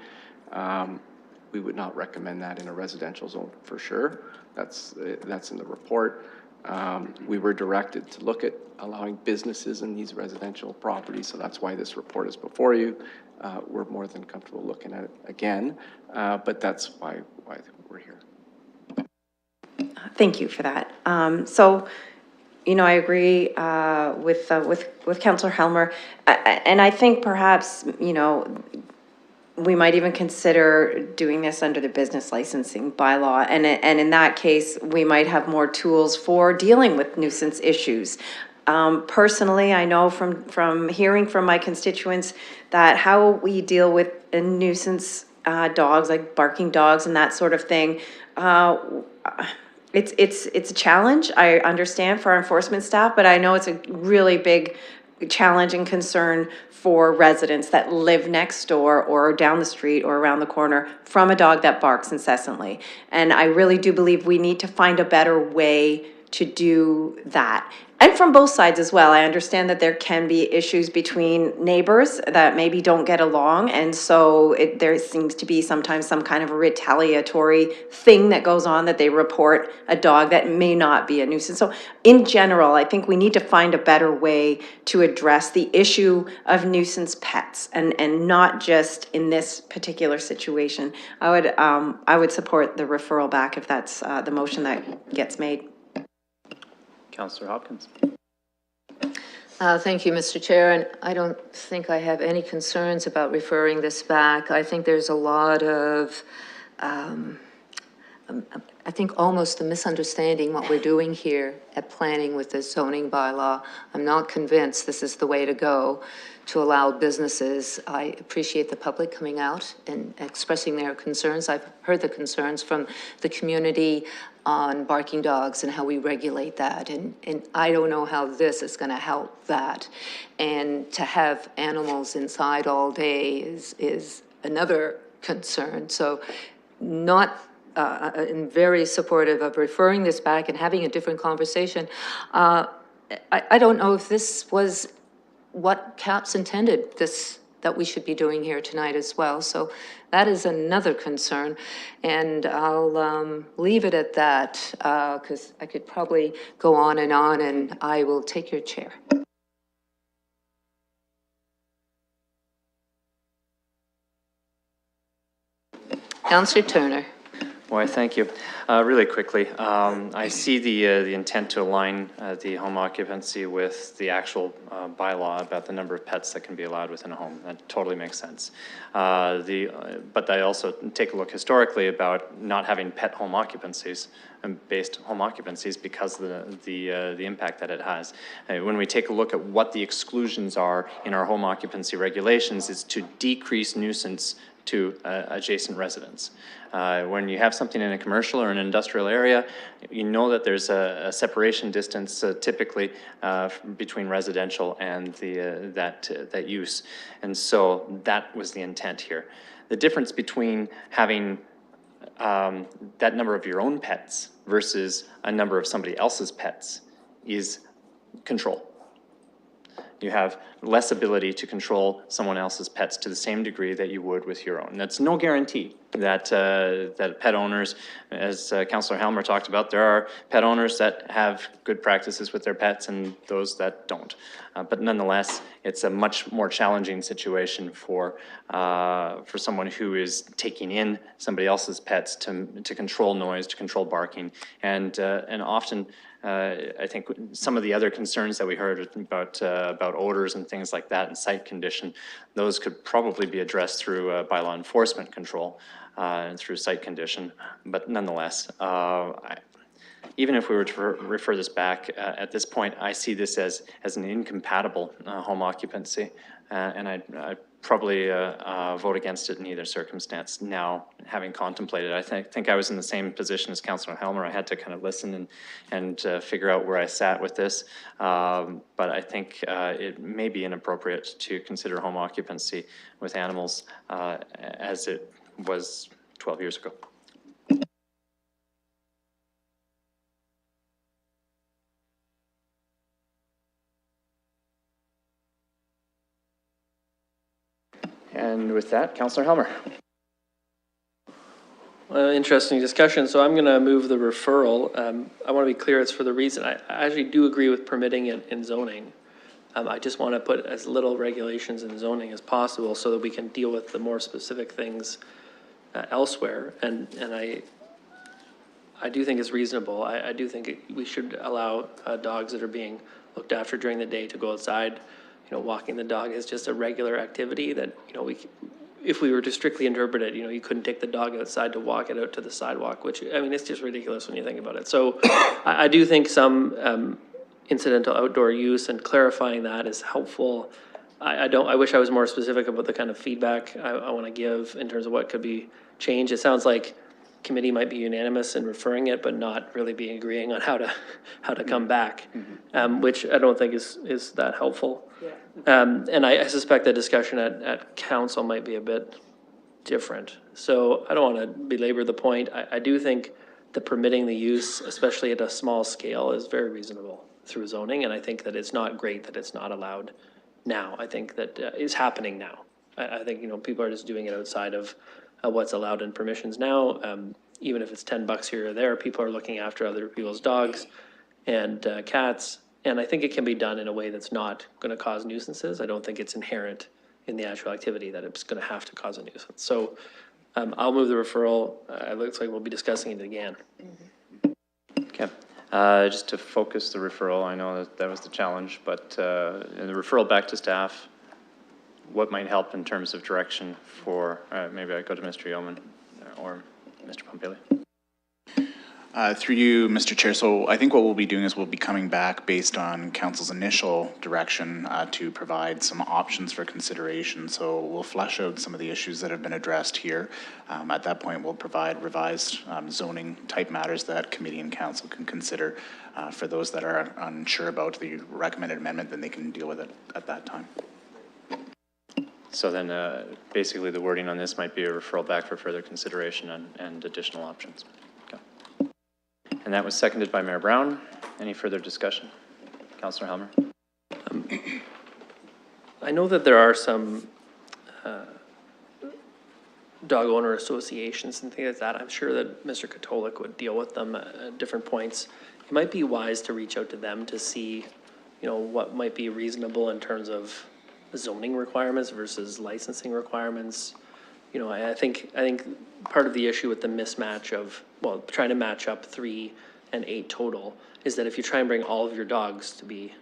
We would not recommend that in a residential zone for sure. That's in the report. We were directed to look at allowing businesses in these residential properties, so that's why this report is before you. We're more than comfortable looking at it again, but that's why we're here. Thank you for that. So, you know, I agree with Councillor Helmer, and I think perhaps, you know, we might even consider doing this under the business licensing bylaw, and in that case, we might have more tools for dealing with nuisance issues. Personally, I know from hearing from my constituents that how we deal with a nuisance dogs, like barking dogs and that sort of thing, it's a challenge. I understand for our enforcement staff, but I know it's a really big challenge and concern for residents that live next door or down the street or around the corner from a dog that barks incessantly. And I really do believe we need to find a better way to do that. And from both sides as well. I understand that there can be issues between neighbors that maybe don't get along. And so there seems to be sometimes some kind of a retaliatory thing that goes on, that they report a dog that may not be a nuisance. So in general, I think we need to find a better way to address the issue of nuisance pets, and not just in this particular situation. I would support the referral back if that's the motion that gets made. Councillor Hopkins. Thank you, Mr. Chair, and I don't think I have any concerns about referring this back. I think there's a lot of, I think almost a misunderstanding what we're doing here at planning with the zoning bylaw. I'm not convinced this is the way to go to allow businesses. I appreciate the public coming out and expressing their concerns. I've heard the concerns from the community on barking dogs and how we regulate that. And I don't know how this is going to help that. And to have animals inside all day is another concern. So not I'm very supportive of referring this back and having a different conversation. I don't know if this was what CAPS intended that we should be doing here tonight as well. So that is another concern. And I'll leave it at that because I could probably go on, and I will take your chair. Councillor Turner. Why, thank you. Really quickly, I see the intent to align the home occupancy with the actual bylaw about the number of pets that can be allowed within a home. That totally makes sense. But I also take a look historically about not having pet home occupancies and based home occupancies because of the impact that it has. When we take a look at what the exclusions are in our home occupancy regulations, is to decrease nuisance to adjacent residents. When you have something in a commercial or an industrial area, you know that there's a separation distance typically between residential and that use. And so that was the intent here. The difference between having that number of your own pets versus a number of somebody else's pets is control. You have less ability to control someone else's pets to the same degree that you would with your own. That's no guarantee that that pet owners, as Councillor Helmer talked about, there are pet owners that have good practices with their pets and those that don't. But nonetheless, it's a much more challenging situation for someone who is taking in somebody else's pets to control noise, to control barking, and often. I think some of the other concerns that we heard about odors and things like that and site condition, those could probably be addressed through bylaw enforcement control and through site condition. But nonetheless, even if we were to refer this back at this point, I see this as an incompatible home occupancy, and I'd probably vote against it in either circumstance. Now, having contemplated, I think I was in the same position as Councillor Helmer. I had to kind of listen and figure out where I sat with this. But I think it may be inappropriate to consider home occupancy with animals as it was 12 years ago. And with that, Councillor Helmer. Interesting discussion. So I'm going to move the referral. I want to be clear, it's for the reason I actually do agree with permitting it in zoning. I just want to put as little regulations in zoning as possible so that we can deal with the more specific things elsewhere. And I do think it's reasonable. I do think we should allow dogs that are being looked after during the day to go outside. You know, walking the dog is just a regular activity that, you know, if we were to strictly interpret it, you know, you couldn't take the dog outside to walk it out to the sidewalk, which, I mean, it's just ridiculous when you think about it. So I do think some incidental outdoor use and clarifying that is helpful. I wish I was more specific about the kind of feedback I want to give in terms of what could be changed. It sounds like committee might be unanimous in referring it, but not really be agreeing on how to come back, which I don't think is that helpful. And I suspect the discussion at council might be a bit different. So I don't want to belabor the point. I do think the permitting the use, especially at a small scale, is very reasonable through zoning. And I think that it's not great that it's not allowed now. I think that is happening now. I think, you know, people are just doing it outside of what's allowed in permissions now. Even if it's $10 here or there, people are looking after other people's dogs and cats. And I think it can be done in a way that's not going to cause nuisances. I don't think it's inherent in the actual activity that it's going to have to cause a nuisance. So I'll move the referral. It looks like we'll be discussing it again. Okay. Just to focus the referral, I know that was the challenge, but in the referral back to staff, what might help in terms of direction for, maybe I go to Mr. Yeoman or Mr. Pompili. Through you, Mr. Chair. So I think what we'll be doing is we'll be coming back based on council's initial direction to provide some options for consideration. So we'll flesh out some of the issues that have been addressed here. At that point, we'll provide revised zoning type matters that committee and council can consider. For those that are unsure about the recommended amendment, then they can deal with it at that time. So then basically the wording on this might be a referral back for further consideration and additional options. Okay. And that was seconded by Mayor Brown. Any further discussion? Councillor Helmer. I know that there are some dog owner associations and things like that. I'm sure that Mr. Katolik would deal with them at different points. It might be wise to reach out to them to see, you know, what might be reasonable in terms of zoning requirements versus licensing requirements. You know, I think part of the issue with the mismatch of, well, trying to match up 3 and 8 total is that if you try and bring all of your dogs to be,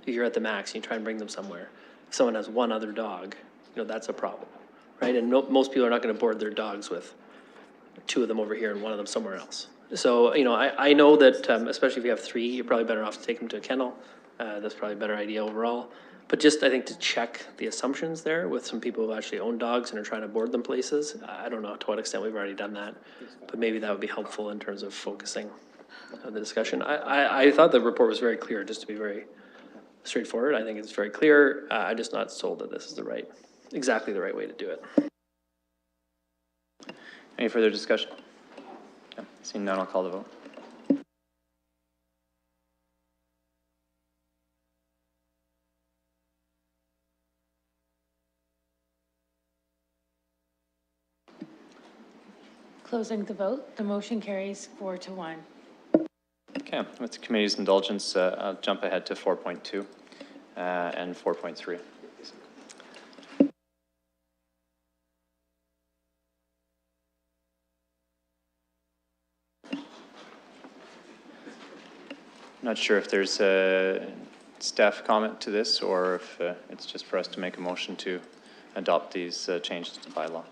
you're at the max and you try and bring them somewhere, if someone has one other dog, you know, that's a problem, right? And most people are not going to board their dogs with 2 of them over here and 1 of them somewhere else. So, you know, I know that, especially if you have 3, you're probably better off to take them to a kennel. That's probably a better idea overall. But just, I think, to check the assumptions there with some people who actually own dogs and are trying to board them places. I don't know to what extent we've already done that, but maybe that would be helpful in terms of focusing the discussion. I thought the report was very clear, just to be very straightforward. I think it's very clear. I'm just not sold that this is exactly the right way to do it. Any further discussion? Yeah. Seeing none, I'll call the vote. Closing the vote, the motion carries 4-1. Okay, with the committee's indulgence, I'll jump ahead to 4.2 and 4.3. Not sure if there's a staff comment to this or if it's just for us to make a motion to adopt these changes to bylaw.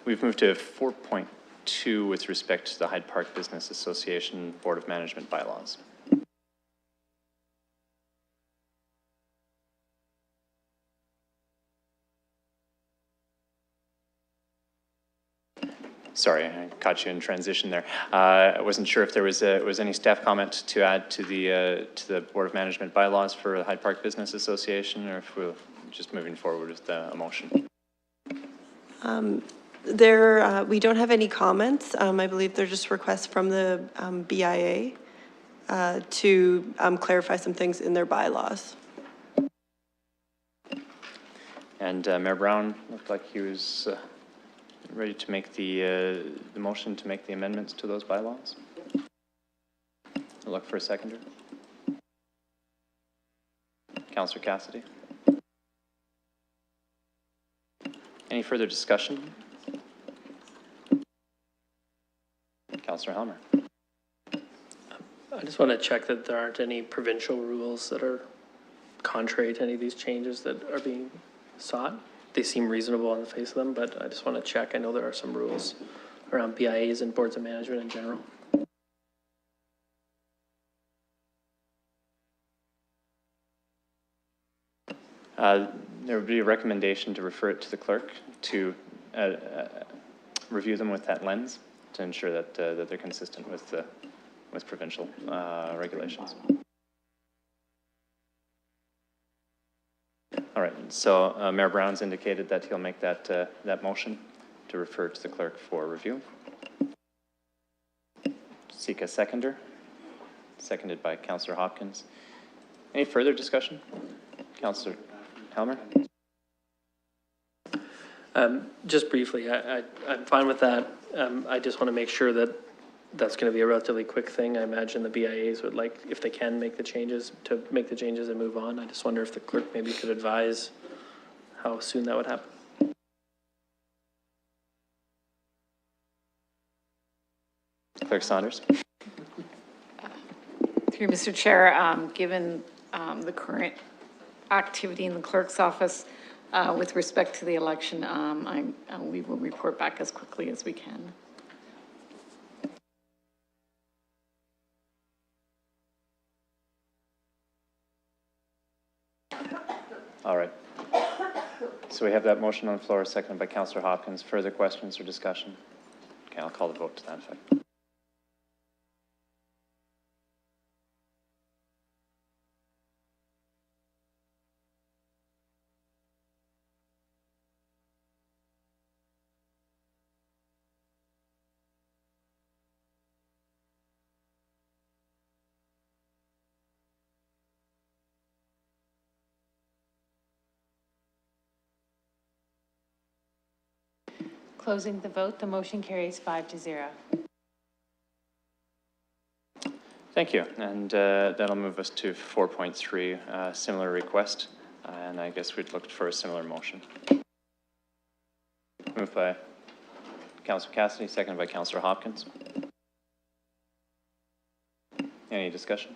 We've moved to 4.2 with respect to the Hyde Park Business Association Board of Management bylaws. Sorry, I caught you in transition there. I wasn't sure if there was any staff comment to add to the Board of Management bylaws for the Hyde Park Business Association, or if we're just moving forward with a motion. We don't have any comments. I believe they're just requests from the BIA to clarify some things in their bylaws. And Mayor Brown looked like he was ready to make the motion to make the amendments to those bylaws. I'll look for a seconder. Councillor Cassidy. Any further discussion? Councillor Helmer. I just want to check that there aren't any provincial rules that are contrary to any of these changes that are being sought. They seem reasonable on the face of them, but I just want to check. I know there are some rules around BIAs and boards of management in general. There would be a recommendation to refer it to the clerk to review them with that lens to ensure that, that they're consistent with provincial regulations. All right, so Mayor Brown's indicated that he'll make that, that motion to refer to the clerk for review. Seek a seconder. Seconded by Councillor Hopkins. Any further discussion? Councillor Helmer? Just briefly, I'm fine with that. I just want to make sure that that's going to be a relatively quick thing. I imagine the BIAs would like, if they can make the changes, to make the changes and move on. I just wonder if the clerk maybe could advise how soon that would happen. Clerk Saunders. Through Mr. Chair, given the current activity in the clerk's office with respect to the election, we will report back as quickly as we can. All right. So we have that motion on the floor, seconded by Councillor Hopkins. Further questions or discussion? Okay, I'll call the vote to that effect. Closing the vote, the motion carries 5-0. Thank you. And that'll move us to 4.3, similar request. And I guess we'd look for a similar motion. Moved by Councillor Cassidy, seconded by Councillor Hopkins. Any discussion?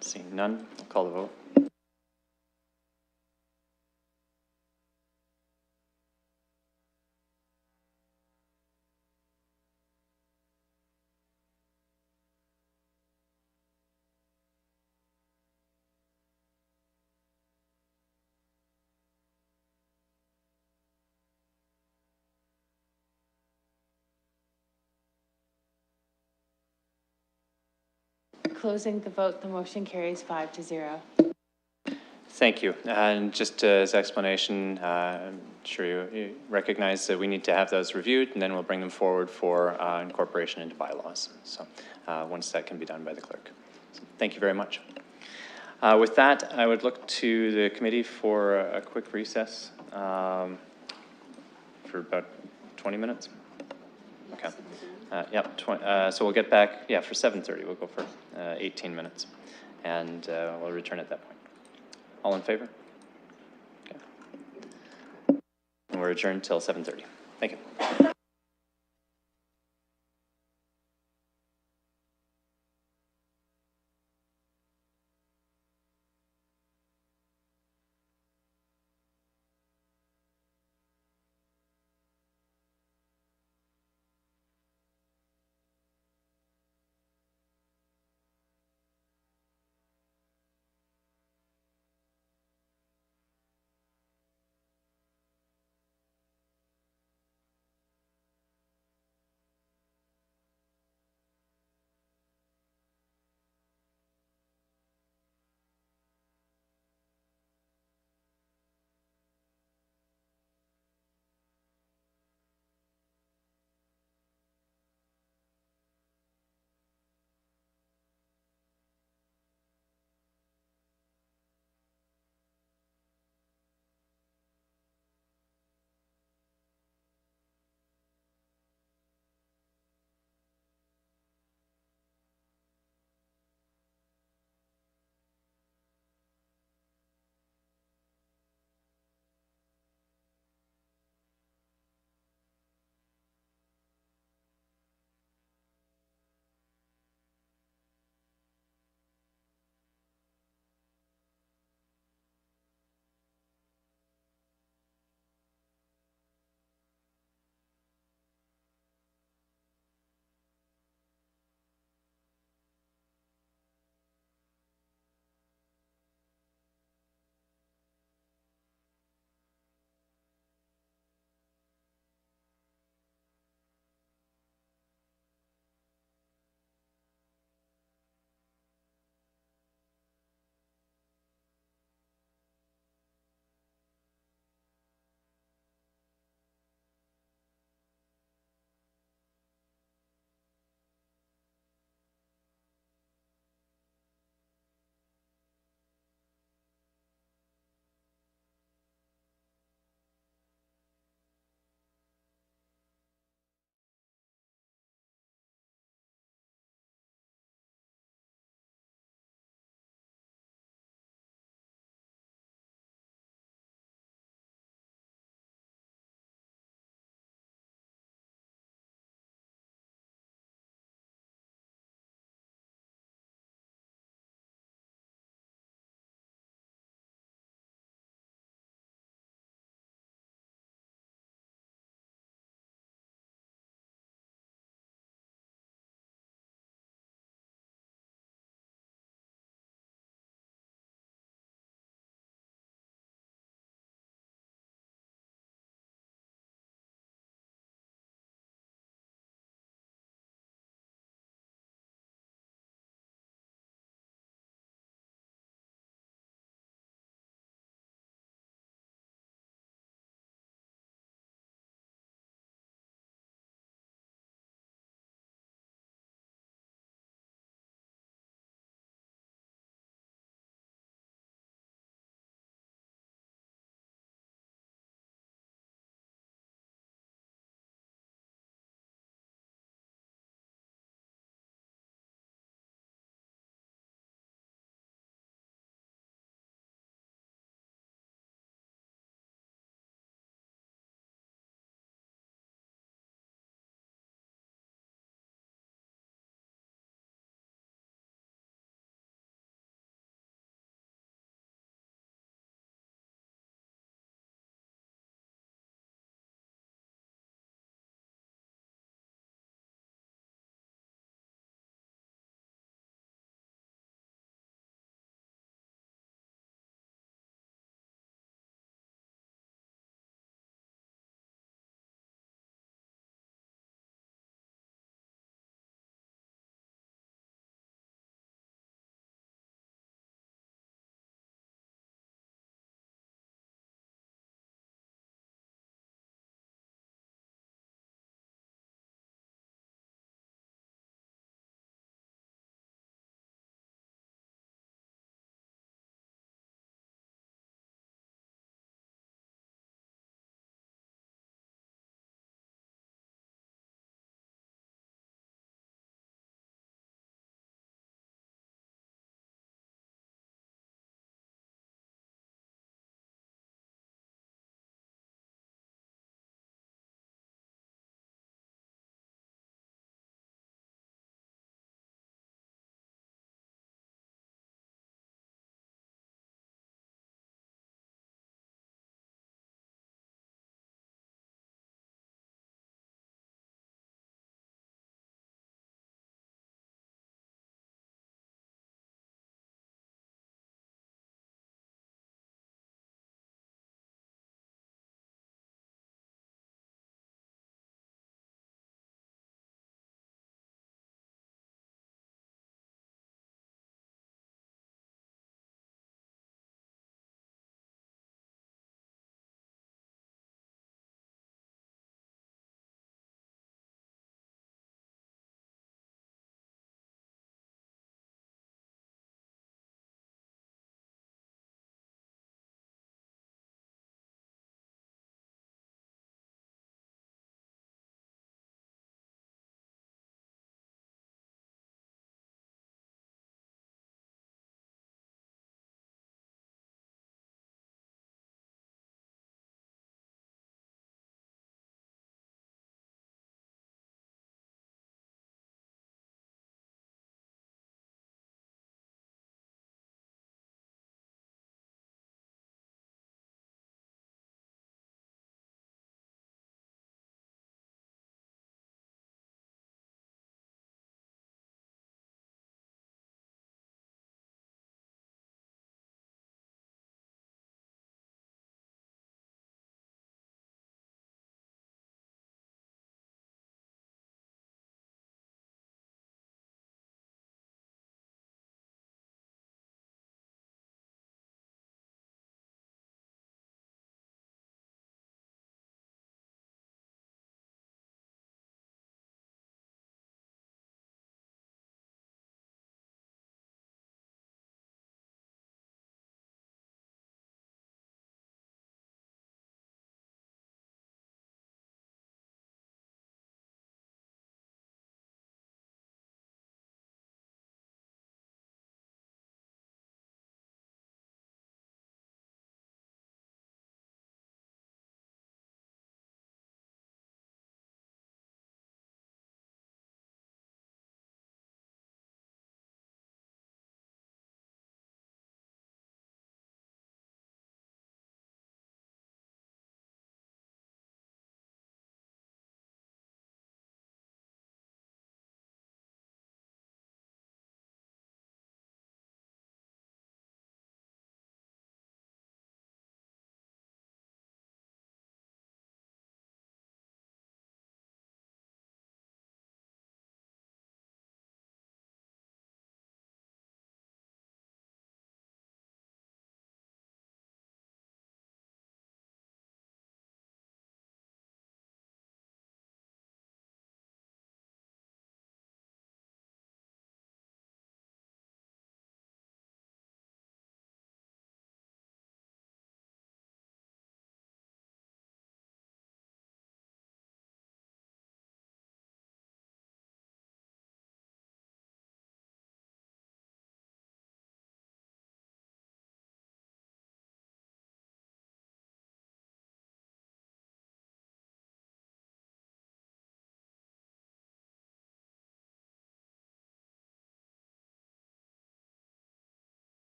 Seeing none, I'll call the vote. Closing the vote, the motion carries 5-0. Thank you. And just as explanation, I'm sure you recognize that we need to have those reviewed, and then we'll bring them forward for incorporation into bylaws. So once that can be done by the clerk. So thank you very much. With that, I would look to the committee for a quick recess for about 20 minutes. Okay. Yep. So we'll get back, yeah, for 7:30. We'll go for 18 minutes, and we'll return at that point. All in favor? Okay. And we're adjourned till 7:30. Thank you.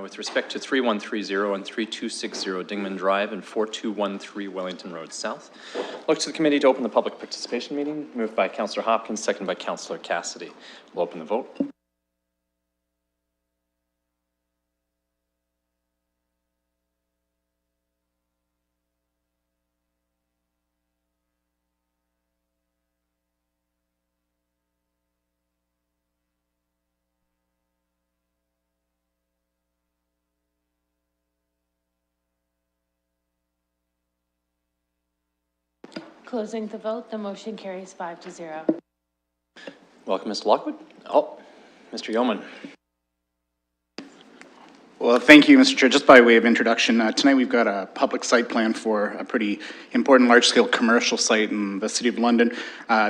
with respect to 3130 and 3260 Dingman Drive and 4213 Wellington Road South. Look to the committee to open the public participation meeting. Moved by Councillor Hopkins, seconded by Councillor Cassidy. We'll open the vote. Closing the vote, the motion carries 5-0. Welcome, Mr. Lockwood. Oh, Mr. Yeoman. Well, thank you, Mr. Chair. Just by way of introduction, tonight we've got a public site plan for a pretty important large-scale commercial site in the City of London.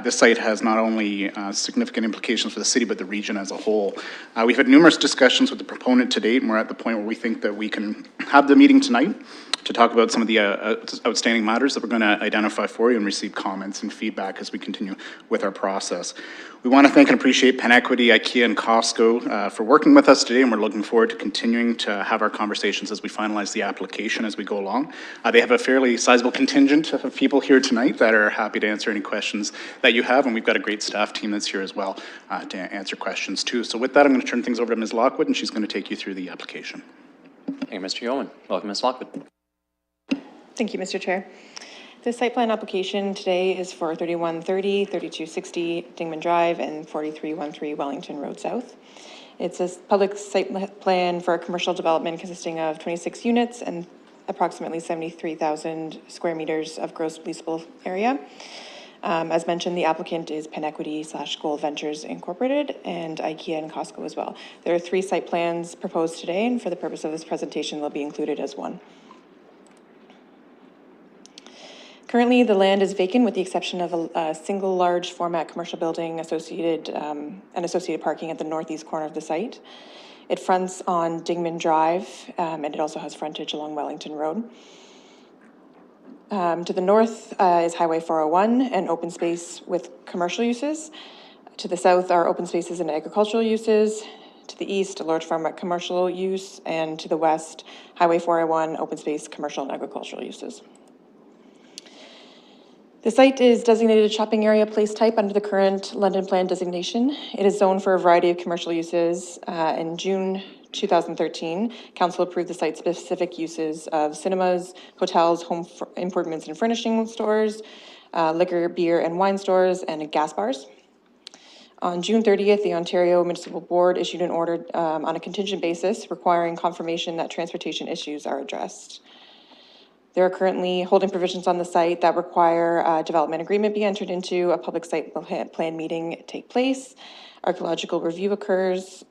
This site has not only significant implications for the city, but the region as a whole. We've had numerous discussions with the proponent to date, and we're at the point where we think that we can have the meeting tonight to talk about some of the outstanding matters that we're going to identify for you and receive comments and feedback as we continue with our process. We want to thank and appreciate PenEquity, IKEA, and Costco for working with us today, and we're looking forward to continuing to have our conversations as we finalize the application as we go along. They have a fairly sizable contingent of people here tonight that are happy to answer any questions that you have, and we've got a great staff team that's here as well to answer questions too. So with that, I'm going to turn things over to Ms. Lockwood, and she's going to take you through the application. Thank you, Mr. Yeoman. Welcome, Ms. Lockwood. Thank you, Mr. Chair. The site plan application today is for 3130, 3260 Dingman Drive, and 4313 Wellington Road South. It's a public site plan for a commercial development consisting of 26 units and approximately 73,000 square meters of gross leasable area. As mentioned, the applicant is PenEquity/Gold Ventures Incorporated and IKEA and Costco as well. There are 3 site plans proposed today, and for the purpose of this presentation, they'll be included as one. Currently, the land is vacant with the exception of a single large format commercial building associated and associated parking at the northeast corner of the site. It fronts on Dingman Drive, and it also has frontage along Wellington Road. To the north is Highway 401, an open space with commercial uses. To the south are open spaces and agricultural uses. To the east, a large format commercial use, and to the west, Highway 401, open space, commercial and agricultural uses. The site is designated shopping area place type under the current London Plan designation. It is zoned for a variety of commercial uses. In June 2013, Council approved the site-specific uses of cinemas, hotels, home improvements and furnishing stores, liquor, beer and wine stores, and gas bars. On June 30th, the Ontario Municipal Board issued an order on a contingent basis requiring confirmation that transportation issues are addressed. There are currently holding provisions on the site that require a development agreement be entered into, a public site plan meeting take place, archaeological review occurs,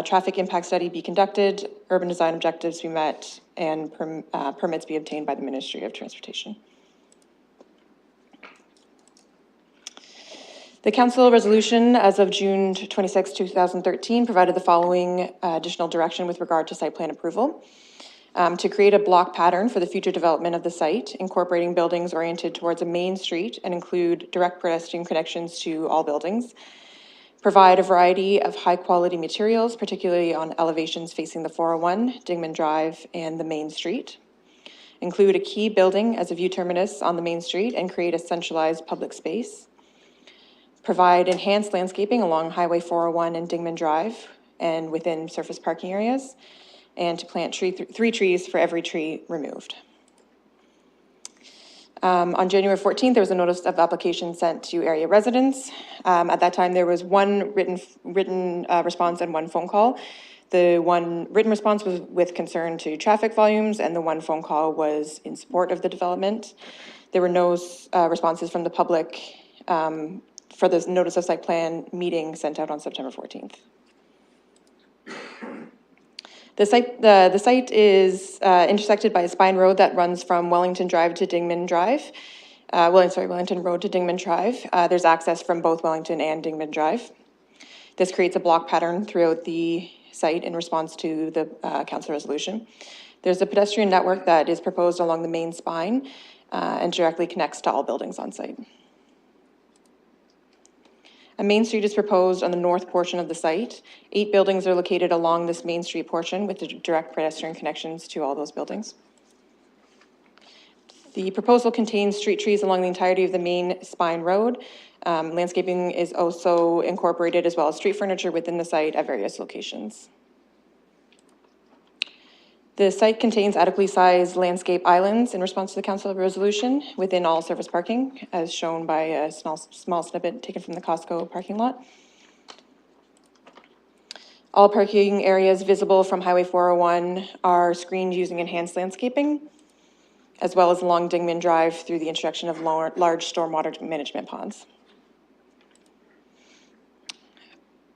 traffic impact study be conducted, urban design objectives be met, and permits be obtained by the Ministry of Transportation. The Council resolution as of June 26, 2013 provided the following additional direction with regard to site plan approval. To create a block pattern for the future development of the site, incorporating buildings oriented towards a main street and include direct pedestrian connections to all buildings. Provide a variety of high-quality materials, particularly on elevations facing the 401, Dingman Drive, and the main street. Include a key building as a view terminus on the main street and create a centralized public space. Provide enhanced landscaping along Highway 401 and Dingman Drive and within surface parking areas, and to plant 3 trees for every tree removed. On January 14th, there was a notice of application sent to area residents. At that time, there was one written response and 1 phone call. The 1 written response was with concern to traffic volumes, and the 1 phone call was in support of the development. There were no responses from the public for the notice of site plan meeting sent out on September 14th. The site is intersected by a spine road that runs from Wellington Drive to Dingman Drive. Wellington Road to Dingman Drive. There's access from both Wellington and Dingman Drive. This creates a block pattern throughout the site in response to the council resolution. There's a pedestrian network that is proposed along the main spine and directly connects to all buildings on site. A main street is proposed on the north portion of the site. 8 buildings are located along this main street portion with the direct pedestrian connections to all those buildings. The proposal contains street trees along the entirety of the main spine road. Landscaping is also incorporated, as well as street furniture within the site at various locations. The site contains adequately sized landscape islands in response to the council resolution within all surface parking, as shown by a small snippet taken from the Costco parking lot. All parking areas visible from Highway 401 are screened using enhanced landscaping, as well as along Dingman Drive through the introduction of large stormwater management ponds.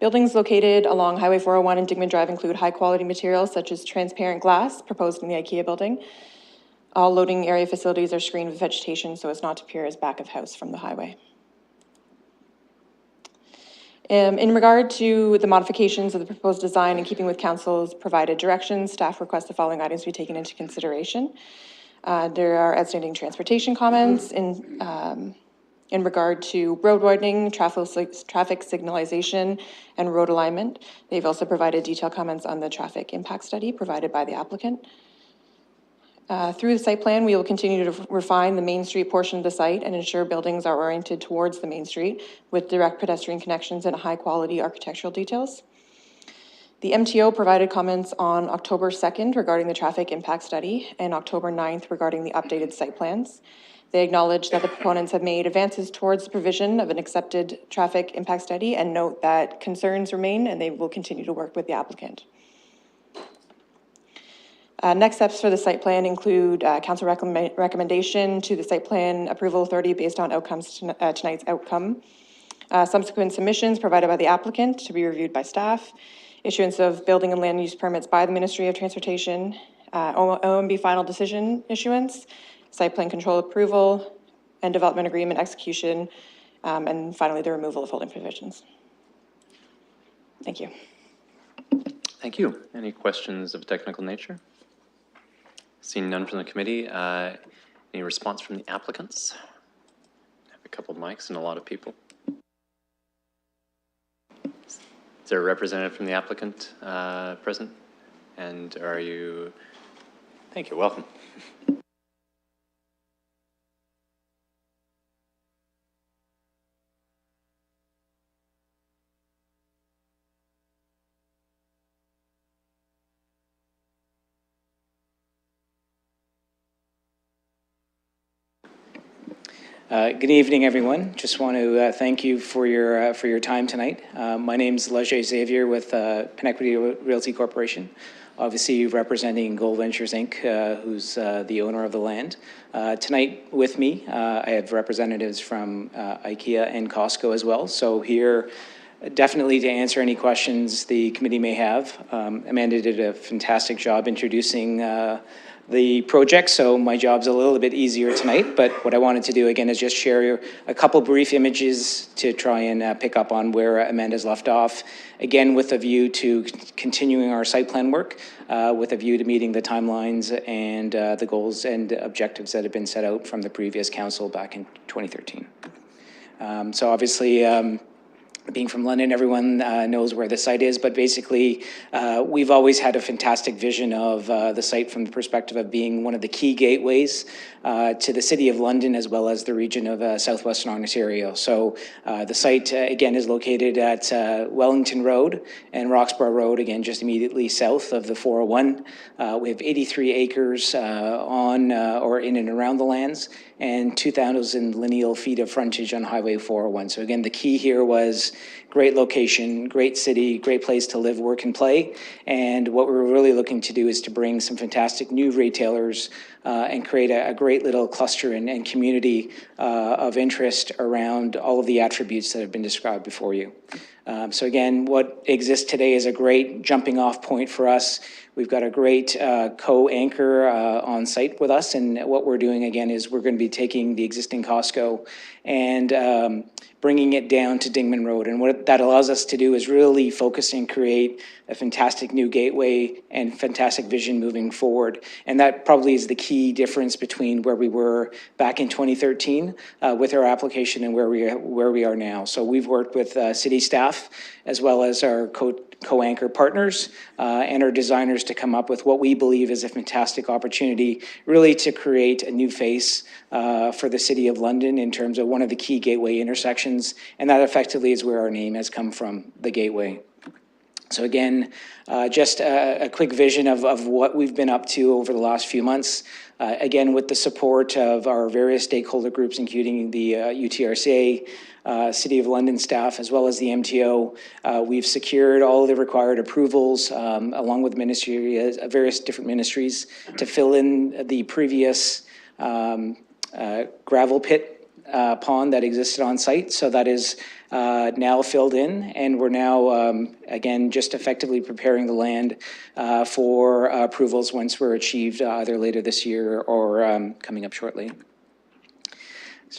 Buildings located along Highway 401 and Dingman Drive include high-quality materials such as transparent glass proposed in the IKEA building. All loading area facilities are screened with vegetation so as not to appear as back of house from the highway. In regard to the modifications of the proposed design, in keeping with council's provided directions, staff requests the following items be taken into consideration. There are outstanding transportation comments in regard to road widening, traffic signalization, and road alignment. They've also provided detailed comments on the traffic impact study provided by the applicant. Through the site plan, we will continue to refine the Main Street portion of the site and ensure buildings are oriented towards the Main Street with direct pedestrian connections and high-quality architectural details. The MTO provided comments on October 2nd regarding the traffic impact study and October 9th regarding the updated site plans. They acknowledge that the proponents have made advances towards the provision of an accepted traffic impact study and note that concerns remain and they will continue to work with the applicant. Next steps for the site plan include council recommendation to the site plan approval authority based on outcomes tonight's outcome. Subsequent submissions provided by the applicant to be reviewed by staff. Issuance of building and land use permits by the Ministry of Transportation. OMB final decision issuance. Site plan control approval and development agreement execution. And finally, the removal of holding provisions. Thank you. Thank you. Any questions of a technical nature? Seeing none from the committee, any response from the applicants? I have a couple of mics and a lot of people. Is there a representative from the applicant present? And are you, thank you, welcome. Good evening, everyone. Just want to thank you for your time tonight. My name is Leger Xavier with Penequity Realty Corporation, obviously representing Gold Ventures Inc., who's the owner of the land. Tonight with me, I have representatives from IKEA and Costco as well. So here, definitely to answer any questions the committee may have. Amanda did a fantastic job introducing the project, so my job's a little bit easier tonight, but what I wanted to do again is just share a couple brief images to try and pick up on where Amanda's left off, again with a view to continuing our site plan work, with a view to meeting the timelines and the goals and objectives that have been set out from the previous council back in 2013. So obviously, being from London, everyone knows where the site is, but basically we've always had a fantastic vision of the site from the perspective of being one of the key gateways to the City of London as well as the region of Southwestern Ontario. So the site again is located at Wellington Road and Roxborough Road, again just immediately south of the 401. We have 83 acres on or in and around the lands and 2,000 lineal feet of frontage on Highway 401. So again, the key here was great location, great city, great place to live, work, and play. And what we're really looking to do is to bring some fantastic new retailers and create a great little cluster and community of interest around all of the attributes that have been described before you. So again, what exists today is a great jumping off point for us. We've got a great co-anchor on site with us, and what we're doing again is we're going to be taking the existing Costco and bringing it down to Dingman Road. And what that allows us to do is really focus and create a fantastic new gateway and fantastic vision moving forward. And that probably is the key difference between where we were back in 2013 with our application and where we are now. So we've worked with city staff as well as our co-anchor partners and our designers to come up with what we believe is a fantastic opportunity really to create a new face for the City of London in terms of one of the key gateway intersections, and that effectively is where our name has come from, the Gateway. So again, just a quick vision of what we've been up to over the last few months. Again, with the support of our various stakeholder groups, including the UTRCA, City of London staff, as well as the MTO, we've secured all of the required approvals along with various different ministries to fill in the previous gravel pit pond that existed on site. So that is now filled in, and we're now, again, just effectively preparing the land for approvals once we're achieved either later this year or coming up shortly.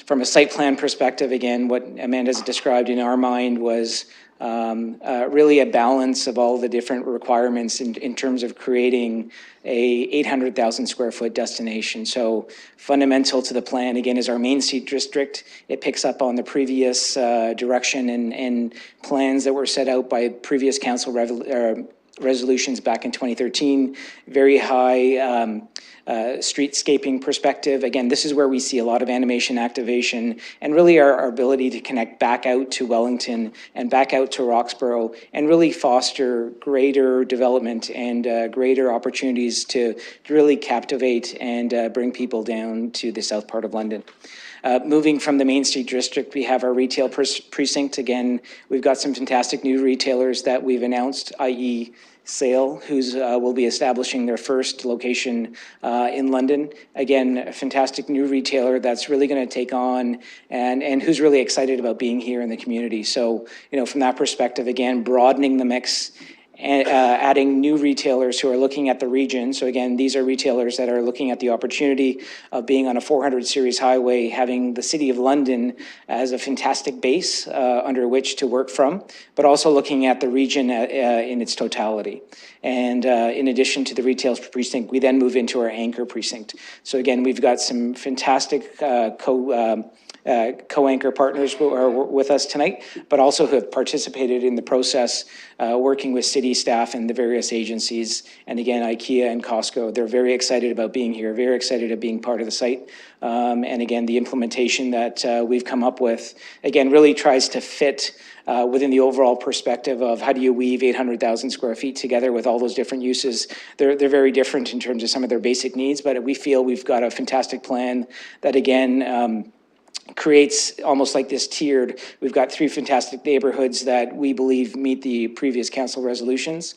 From a site plan perspective, again, what Amanda's described in our mind was really a balance of all the different requirements in terms of creating a 800,000 square foot destination. So fundamental to the plan, again, is our Main Street District. It picks up on the previous direction and plans that were set out by previous council resolutions back in 2013. Very high streetscaping perspective. Again, this is where we see a lot of animation activation and really our ability to connect back out to Wellington and back out to Roxborough and really foster greater development and greater opportunities to really captivate and bring people down to the south part of London. Moving from the Main Street District, we have our retail precinct. Again, we've got some fantastic new retailers that we've announced, i.e. Sale, who's will be establishing their first location in London. Again, a fantastic new retailer that's really going to take on and who's really excited about being here in the community. So, from that perspective, again, broadening the mix and adding new retailers who are looking at the region. So again, these are retailers that are looking at the opportunity of being on a 400 series highway, having the City of London as a fantastic base under which to work from, but also looking at the region in its totality. And in addition to the retail precinct, we then move into our anchor precinct. So again, we've got some fantastic co-anchor partners who are with us tonight, but also who have participated in the process, working with city staff and the various agencies. And again, IKEA and Costco, they're very excited about being here, very excited about being part of the site. And again, the implementation that we've come up with, again, really tries to fit within the overall perspective of how do you weave 800,000 square feet together with all those different uses. They're very different in terms of some of their basic needs, but we feel we've got a fantastic plan that, again, creates almost like this tiered. We've got 3 fantastic neighborhoods that we believe meet the previous council resolutions.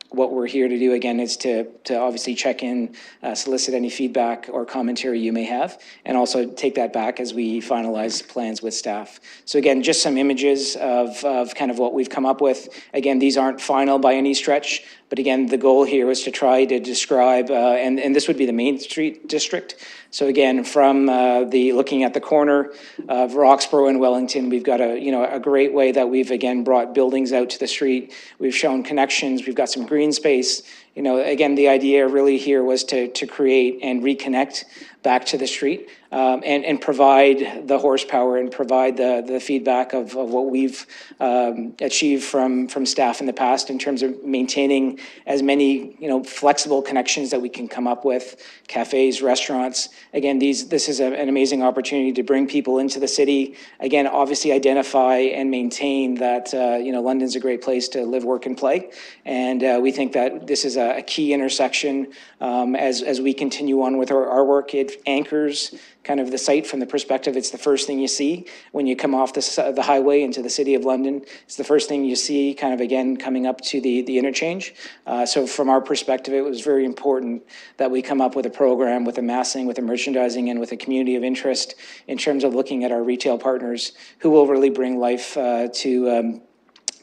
What we're here to do, again, is to obviously check in, solicit any feedback or commentary you may have, and also take that back as we finalize plans with staff. So again, just some images of kind of what we've come up with. Again, these aren't final by any stretch, but again, the goal here was to try to describe, and this would be the Main Street District. So again, from looking at the corner of Roxborough and Wellington, we've got a great way that we've again brought buildings out to the street. We've shown connections. We've got some green space. Again, the idea really here was to create and reconnect back to the street and provide the horsepower and provide the feedback of what we've achieved from staff in the past in terms of maintaining as many flexible connections that we can come up with, cafes, restaurants. Again, this is an amazing opportunity to bring people into the city. Again, obviously identify and maintain that London's a great place to live, work, and play. And we think that this is a key intersection as we continue on with our work. It anchors kind of the site from the perspective, it's the first thing you see when you come off the highway into the City of London. It's the first thing you see kind of, again, coming up to the interchange. So from our perspective, it was very important that we come up with a program with a massing, with a merchandising, and with a community of interest in terms of looking at our retail partners who will really bring life to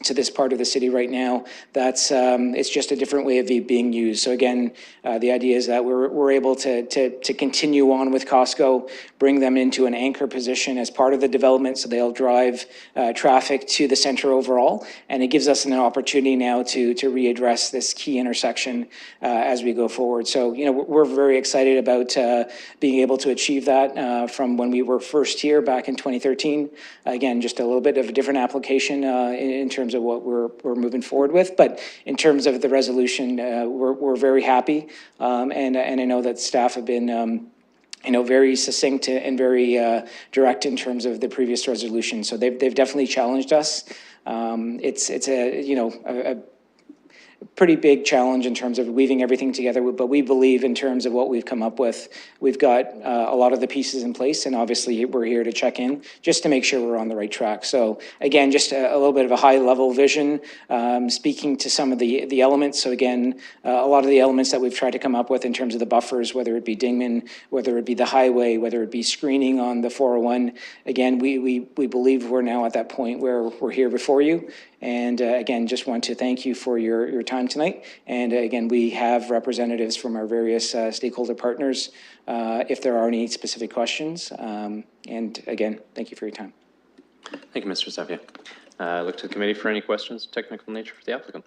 to this part of the city right now. That's it's just a different way of it being used. So again, the idea is that we're able to continue on with Costco, bring them into an anchor position as part of the development, so they'll drive traffic to the center overall, and it gives us an opportunity now to readdress this key intersection as we go forward. So we're very excited about being able to achieve that from when we were first here back in 2013. Again, just a little bit of a different application in terms of what we're moving forward with. But in terms of the resolution, we're very happy. And I know that staff have been very succinct and very direct in terms of the previous resolution. So they've definitely challenged us. It's a pretty big challenge in terms of weaving everything together, but we believe in terms of what we've come up with, we've got a lot of the pieces in place, and obviously we're here to check in just to make sure we're on the right track. So again, just a little bit of a high level vision, speaking to some of the elements. So again, a lot of the elements that we've tried to come up with in terms of the buffers, whether it be Dingman, whether it be the highway, whether it be screening on the 401, again, we believe we're now at that point where we're here before you. And again, just want to thank you for your time tonight. And again, we have representatives from our various stakeholder partners if there are any specific questions. And again, thank you for your time. Thank you, Mr. Xavier. Look to the committee for any questions, technical nature for the applicant.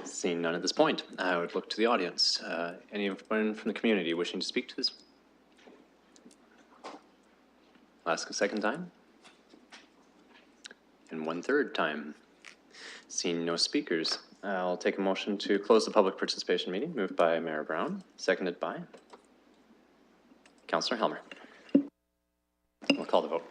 Seeing none at this point, I would look to the audience. Anyone from the community wishing to speak to this? I'll ask a second time. And one third time. Seeing no speakers, I'll take a motion to close the public participation meeting, moved by Mayor Brown, seconded by Councillor Helmer. We'll call the vote.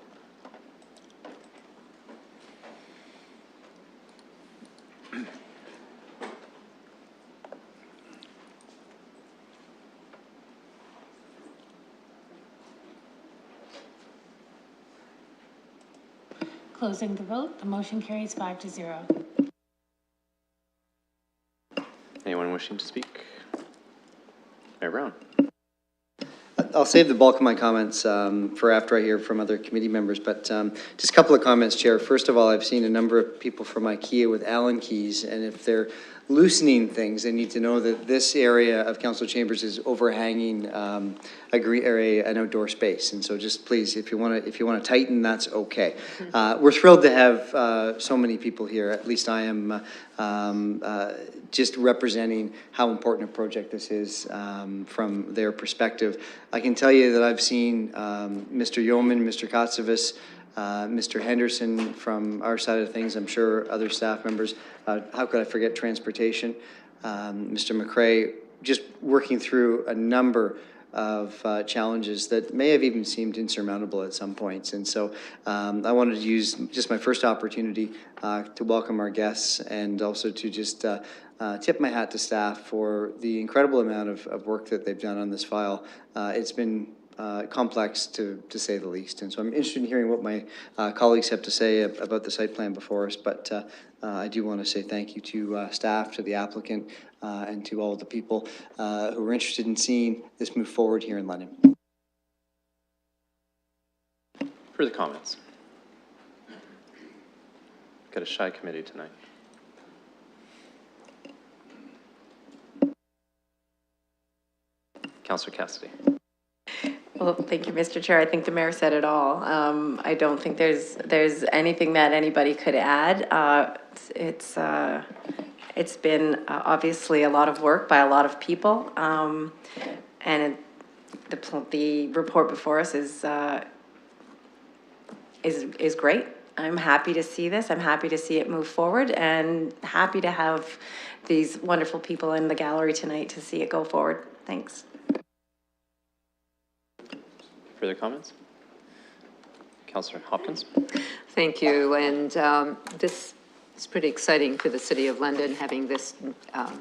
Closing the vote, the motion carries 5-0. Anyone wishing to speak? Mayor Brown. I'll save the bulk of my comments for after I hear from other committee members, but just a couple of comments, Chair. First of all, I've seen a number of people from IKEA with Allen keys, and if they're loosening things, they need to know that this area of council chambers is overhanging an outdoor space. And so just please, if you want to tighten, that's okay. We're thrilled to have so many people here. At least I am just representing how important a project this is from their perspective. I can tell you that I've seen Mr. Yeoman, Mr. Kotsevas, Mr. Henderson from our side of things, I'm sure other staff members. How could I forget transportation? Mr. McCrae, just working through a number of challenges that may have even seemed insurmountable at some points. And so I wanted to use just my first opportunity to welcome our guests and also to just tip my hat to staff for the incredible amount of work that they've done on this file. It's been complex to say the least. And so I'm interested in hearing what my colleagues have to say about the site plan before us, but I do want to say thank you to staff, to the applicant, and to all of the people who are interested in seeing this move forward here in London. Further comments? Got a shy committee tonight. Councillor Cassidy. Well, thank you, Mr. Chair. I think the mayor said it all. I don't think there's anything that anybody could add. It's been obviously a lot of work by a lot of people, and the report before us is great. I'm happy to see this. I'm happy to see it move forward, and happy to have these wonderful people in the gallery tonight to see it go forward. Thanks. Further comments? Councillor Hopkins. Thank you. And this is pretty exciting for the City of London, having this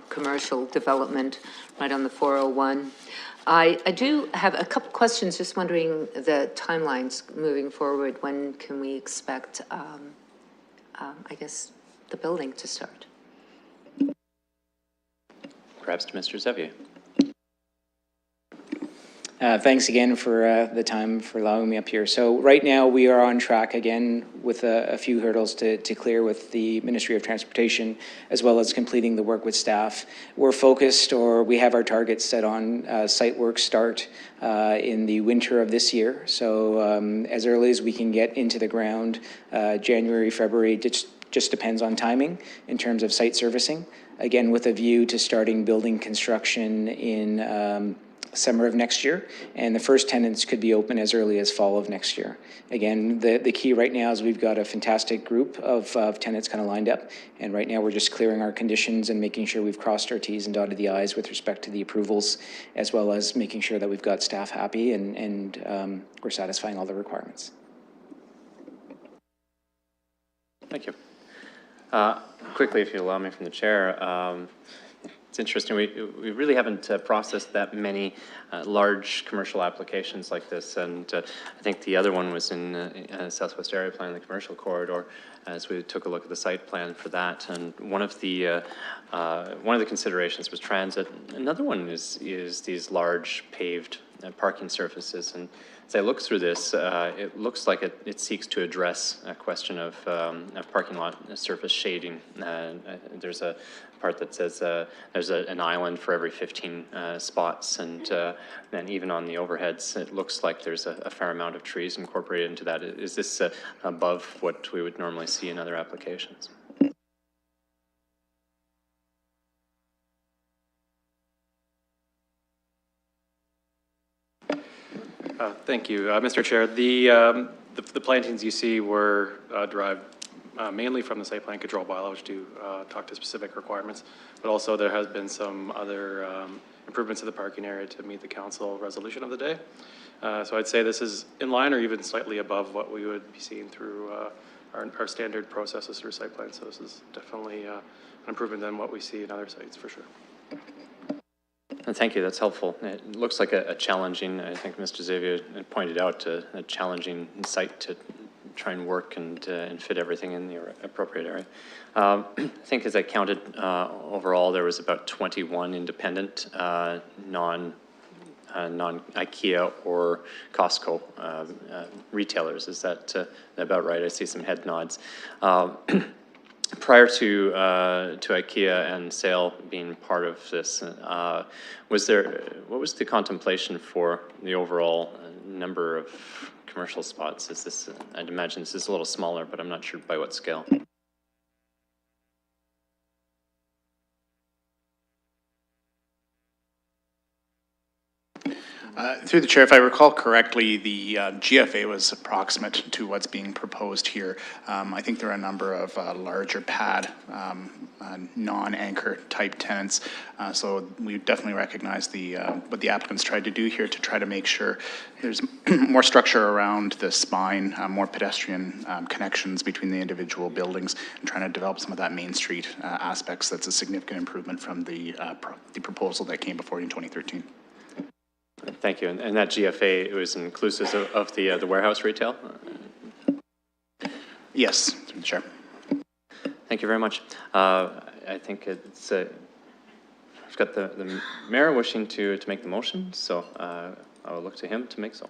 commercial development right on the 401. I do have a couple questions, just wondering the timelines moving forward. When can we expect, I guess, the building to start? Perhaps to Mr. Xavier. Thanks again for the time for allowing me up here. So right now we are on track again with a few hurdles to clear with the Ministry of Transportation, as well as completing the work with staff. We're focused, or we have our targets set on site work start in the winter of this year. So as early as we can get into the ground, January, February, just depends on timing in terms of site servicing. Again, with a view to starting building construction in summer of next year, and the first tenants could be open as early as fall of next year. Again, the key right now is we've got a fantastic group of tenants kind of lined up, and right now we're just clearing our conditions and making sure we've crossed our T's and dotted the I's with respect to the approvals, as well as making sure that we've got staff happy and we're satisfying all the requirements. Thank you. Quickly, if you allow me from the chair, it's interesting, we really haven't processed that many large commercial applications like this, and I think the other one was in Southwest Area Plan, the commercial corridor, as we took a look at the site plan for that. And one of the considerations was transit. Another one is these large paved parking surfaces. And as I look through this, it looks like it seeks to address a question of parking lot surface shading. There's a part that says there's an island for every 15 spots, and then even on the overheads, it looks like there's a fair amount of trees incorporated into that. Is this above what we would normally see in other applications? Thank you, Mr. Chair. The plantings you see were derived mainly from the site plan control bylaw, which do talk to specific requirements, but also there has been some other improvements to the parking area to meet the council resolution of the day. So I'd say this is in line or even slightly above what we would be seeing through our standard processes through site plan. So this is definitely an improvement than what we see in other sites for sure. Thank you, that's helpful. It looks like a challenging, I think Mr. Xavier pointed out, a challenging site to try and work and fit everything in the appropriate area. I think as I counted overall, there was about 21 independent non-IKEA or Costco retailers. Is that about right? I see some head nods. Prior to IKEA and Sale being part of this, what was the contemplation for the overall number of commercial spots? Is this, I'd imagine this is a little smaller, but I'm not sure by what scale. Through the chair, if I recall correctly, the GFA was approximate to what's being proposed here. I think there are a number of larger pad, non-anchor type tenants. So we definitely recognize what the applicants tried to do here to try to make sure there's more structure around the spine, more pedestrian connections between the individual buildings, and trying to develop some of that Main Street aspects. That's a significant improvement from the proposal that came before you in 2013. Thank you. And that GFA, it was inclusive of the warehouse retail? Yes, through the chair. Thank you very much. I think it's, I've got the mayor wishing to make the motion, so I will look to him to make so.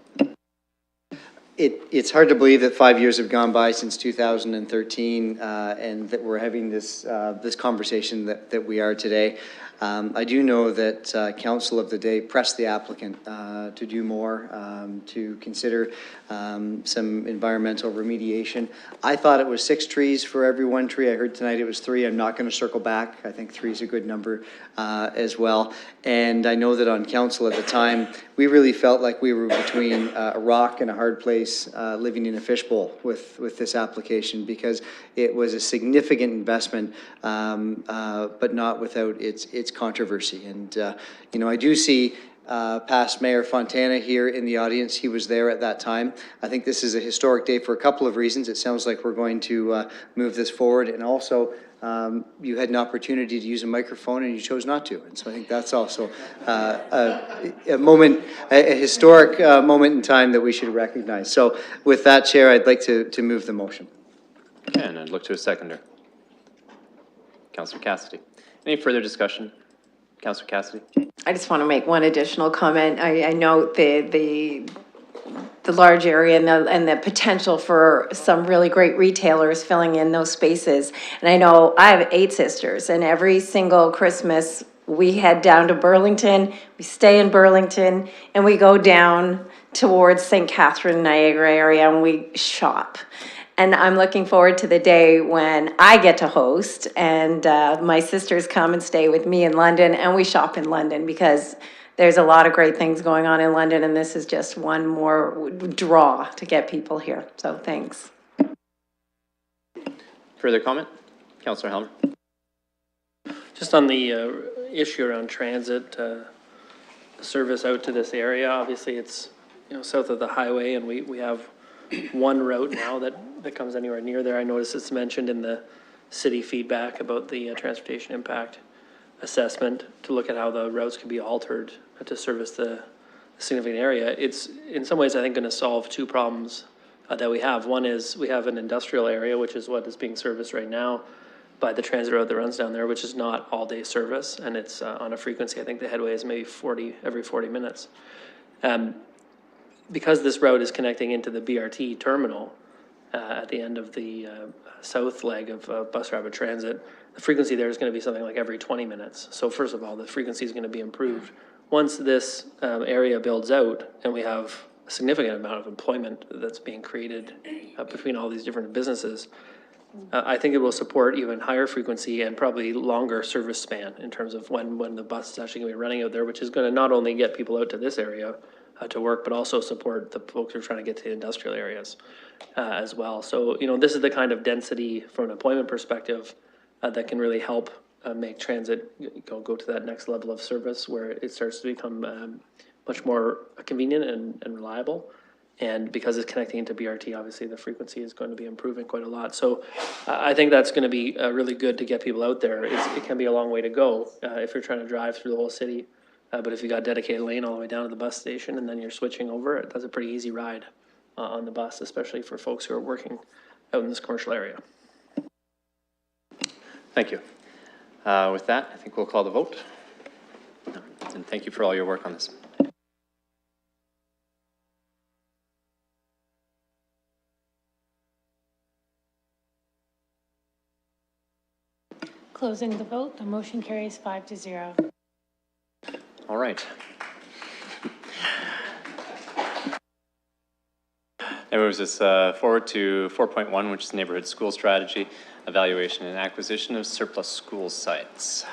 It's hard to believe that 5 years have gone by since 2013 and that we're having this conversation that we are today. I do know that council of the day pressed the applicant to do more, to consider some environmental remediation. I thought it was 6 trees for every 1 tree. I heard tonight it was 3. I'm not going to circle back. I think 3 is a good number as well. And I know that on council at the time, we really felt like we were between a rock and a hard place, living in a fishbowl with this application, because it was a significant investment, but not without its controversy. And you know, I do see past Mayor Fontana here in the audience. He was there at that time. I think this is a historic day for a couple of reasons. It sounds like we're going to move this forward, and also you had an opportunity to use a microphone and you chose not to. And so I think that's also a moment, a historic moment in time that we should recognize. So with that, Chair, I'd like to move the motion. And I'd look to a seconder. Councillor Cassidy. Any further discussion? Councillor Cassidy. I just want to make one additional comment. I note the large area and the potential for some really great retailers filling in those spaces. And I know I have 8 sisters, and every single Christmas, we head down to Burlington, we stay in Burlington, and we go down towards St. Catherine, Niagara area, and we shop. And I'm looking forward to the day when I get to host and my sisters come and stay with me in London and we shop in London, because there's a lot of great things going on in London, and this is just one more draw to get people here. So thanks. Further comment? Councillor Helmer. Just on the issue around transit, service out to this area, obviously it's, south of the highway, and we have one route now that comes anywhere near there. I noticed it's mentioned in the city feedback about the transportation impact assessment to look at how the routes can be altered to service the significant area. It's in some ways, I think, going to solve 2 problems that we have. One is we have an industrial area, which is what is being serviced right now by the transit road that runs down there, which is not all day service, and it's on a frequency, I think the headway is maybe every 40 minutes. Because this route is connecting into the BRT terminal at the end of the south leg of Bus Rapid Transit, the frequency there is going to be something like every 20 minutes. So first of all, the frequency is going to be improved. Once this area builds out and we have a significant amount of employment that's being created between all these different businesses, I think it will support even higher frequency and probably longer service span in terms of when the bus is actually going to be running out there, which is going to not only get people out to this area to work, but also support the folks who are trying to get to the industrial areas as well. So, this is the kind of density from an employment perspective that can really help make transit go to that next level of service where it starts to become much more convenient and reliable. And because it's connecting into BRT, obviously the frequency is going to be improving quite a lot. So I think that's going to be really good to get people out there. It can be a long way to go if you're trying to drive through the whole city. But if you got a dedicated lane all the way down to the bus station and then you're switching over, that's a pretty easy ride on the bus, especially for folks who are working out in this commercial area. Thank you. With that, I think we'll call the vote. And thank you for all your work on this. Closing the vote, the motion carries 5-0. All right. That moves us forward to 4.1, which is neighborhood school strategy, evaluation and acquisition of surplus school sites.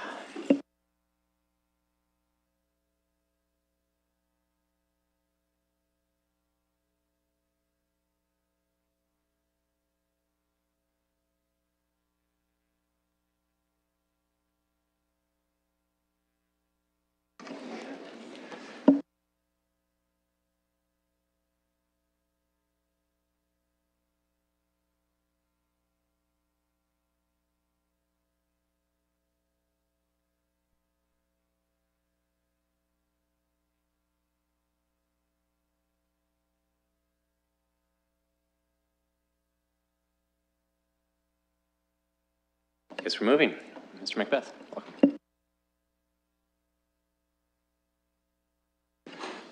I guess we're moving. Mr. Macbeth, welcome.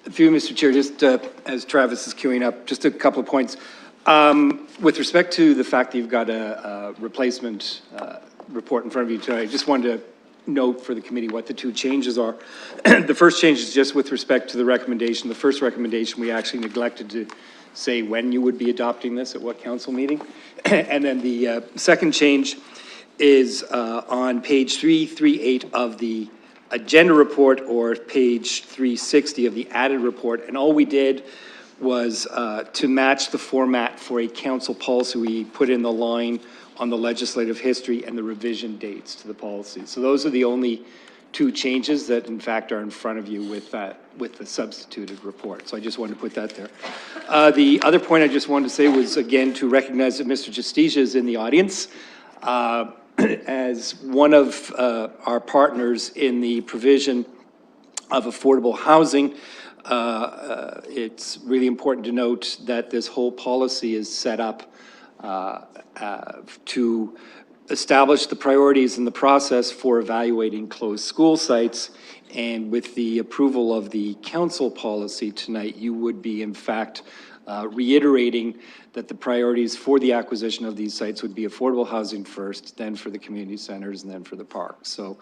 Through you, Mr. Chair, just as Travis is queuing up, just a couple of points. With respect to the fact that you've got a replacement report in front of you tonight, I just wanted to note for the committee what the 2 changes are. The first change is just with respect to the recommendation. The first recommendation, we actually neglected to say when you would be adopting this, at what council meeting. And then the second change is on page 338 of the agenda report, or page 360 of the added report. And all we did was to match the format for a council policy. We put in the line on the legislative history and the revision dates to the policy. So those are the only 2 changes that in fact are in front of you with the substituted report. So I just wanted to put that there. The other point I just wanted to say was, again, to recognize that Mr. Justizia is in the audience. As one of our partners in the provision of affordable housing, it's really important to note that this whole policy is set up to establish the priorities and the process for evaluating closed school sites. And with the approval of the council policy tonight, you would be in fact reiterating that the priorities for the acquisition of these sites would be affordable housing first, then for the community centers, and then for the parks. So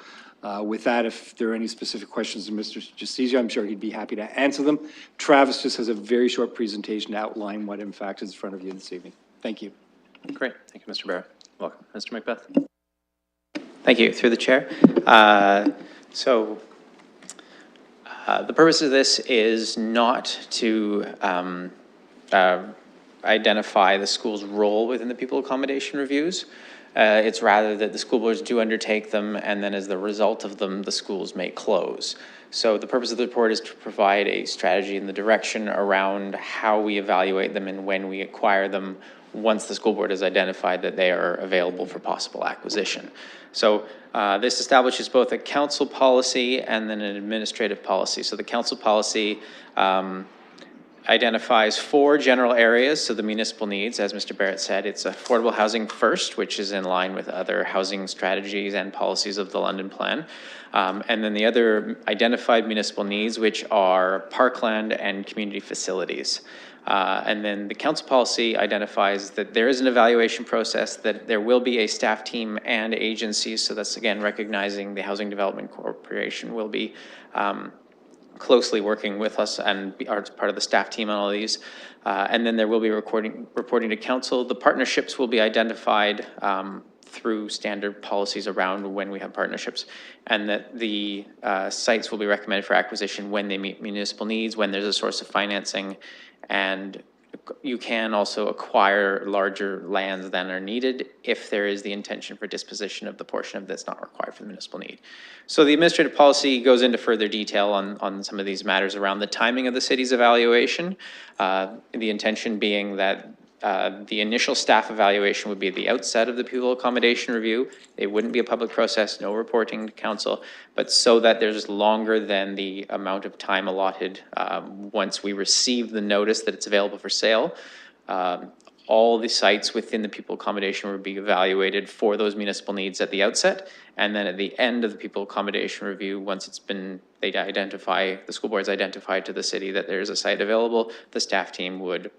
with that, if there are any specific questions to Mr. Justicia, I'm sure he'd be happy to answer them. Travis just has a very short presentation to outline what in fact is in front of you this evening. Thank you. Great. Thank you, Mr. Barrett. Welcome. Mr. Macbeth. Thank you. Through the chair. The purpose of this is not to identify the school's role within the pupil accommodation reviews. It's rather that the school boards do undertake them, and then as the result of them, the schools may close. So the purpose of the report is to provide a strategy and the direction around how we evaluate them and when we acquire them once the school board has identified that they are available for possible acquisition. So this establishes both a council policy and then an administrative policy. So the council policy identifies 4 general areas, so the municipal needs, as Mr. Barrett said, it's affordable housing first, which is in line with other housing strategies and policies of the London Plan. And then the other identified municipal needs, which are parkland and community facilities. And then the council policy identifies that there is an evaluation process, that there will be a staff team and agencies. So that's, again, recognizing the Housing Development Corporation will be closely working with us and are part of the staff team on all these. And then there will be reporting to council. The partnerships will be identified through standard policies around when we have partnerships, and that the sites will be recommended for acquisition when they meet municipal needs, when there's a source of financing, and you can also acquire larger lands than are needed if there is the intention for disposition of the portion of that's not required for the municipal need. So the administrative policy goes into further detail on some of these matters around the timing of the city's evaluation. The intention being that the initial staff evaluation would be at the outset of the pupil accommodation review. It wouldn't be a public process, no reporting to council, but so that there's longer than the amount of time allotted once we receive the notice that it's available for sale. All the sites within the pupil accommodation would be evaluated for those municipal needs at the outset, and then at the end of the pupil accommodation review, once it's been, they identify, the school board's identified to the city that there's a site available, the staff team would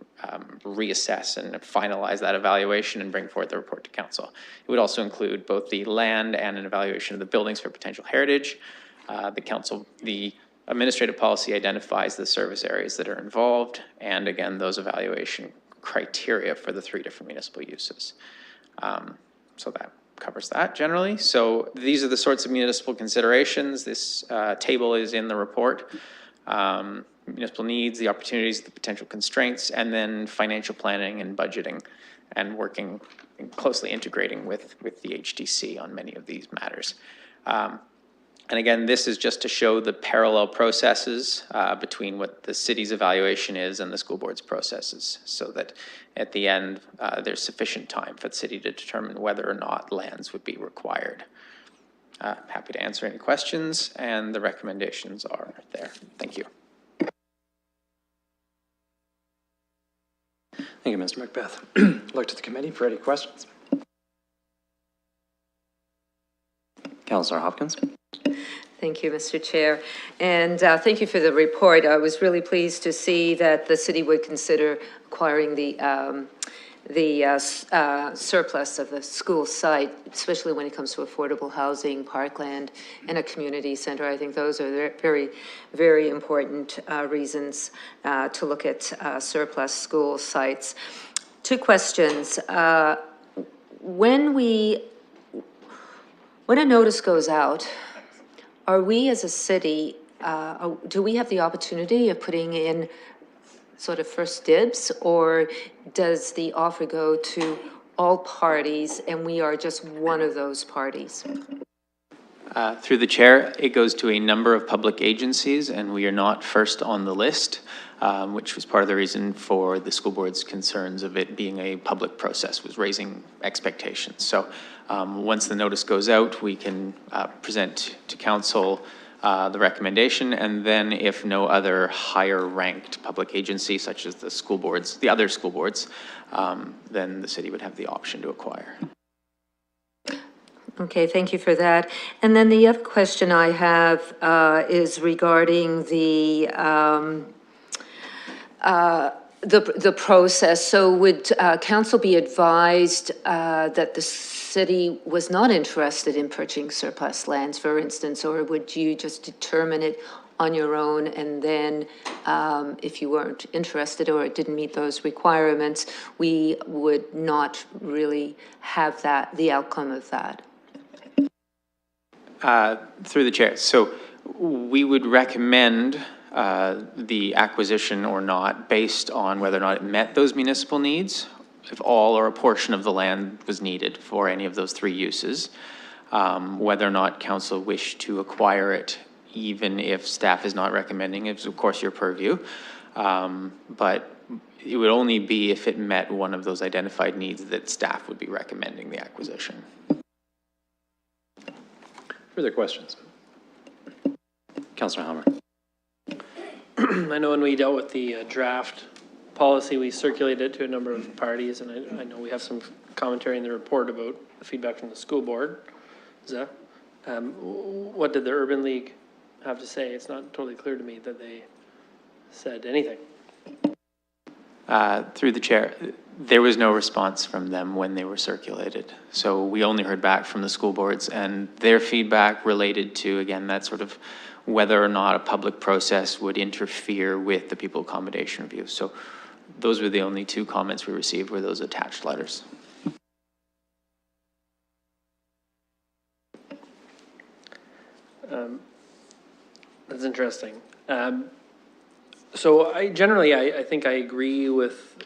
reassess and finalize that evaluation and bring forth the report to council. It would also include both the land and an evaluation of the buildings for potential heritage. The administrative policy identifies the service areas that are involved, and again, those evaluation criteria for the 3 different municipal uses. So that covers that generally. So these are the sorts of municipal considerations. This table is in the report. Municipal needs, the opportunities, the potential constraints, and then financial planning and budgeting, and working and closely integrating with the HDC on many of these matters. And again, this is just to show the parallel processes between what the city's evaluation is and the school board's processes, so that at the end, there's sufficient time for the city to determine whether or not lands would be required. Happy to answer any questions, and the recommendations are there. Thank you. Thank you, Mr. Macbeth. Look to the committee for any questions. Councillor Hopkins. Thank you, Mr. Chair. And thank you for the report. I was really pleased to see that the city would consider acquiring the surplus of the school site, especially when it comes to affordable housing, parkland, and a community center. I think those are very, very important reasons to look at surplus school sites. 2 questions. When a notice goes out, are we as a city, do we have the opportunity of putting in sort of first dibs, or does the offer go to all parties and we are just one of those parties? Through the chair, it goes to a number of public agencies, and we are not first on the list, which was part of the reason for the school board's concerns of it being a public process, was raising expectations. So once the notice goes out, we can present to council the recommendation, and then if no other higher ranked public agency, such as the school boards, the other school boards, then the city would have the option to acquire. Okay, thank you for that. And then the other question I have is regarding the process. So would council be advised that the city was not interested in purchasing surplus lands, for instance, or would you just determine it on your own, and then if you weren't interested or it didn't meet those requirements, we would not really have the outcome of that? Through the chair. So we would recommend the acquisition or not based on whether or not it met those municipal needs, if all or a portion of the land was needed for any of those three uses, whether or not council wished to acquire it, even if staff is not recommending it, is of course your purview. But it would only be if it met one of those identified needs that staff would be recommending the acquisition. Further questions? Councillor Hammer. I know when we dealt with the draft policy, we circulated it to a number of parties, and I know we have some commentary in the report about the feedback from the school board. What did the Urban League have to say? It's not totally clear to me that they said anything. Through the chair, there was no response from them when they were circulated. So we only heard back from the school boards, and their feedback related to, again, that sort of whether or not a public process would interfere with the people accommodation review. So those were the only two comments we received, were those attached letters. That's interesting. So I think I agree with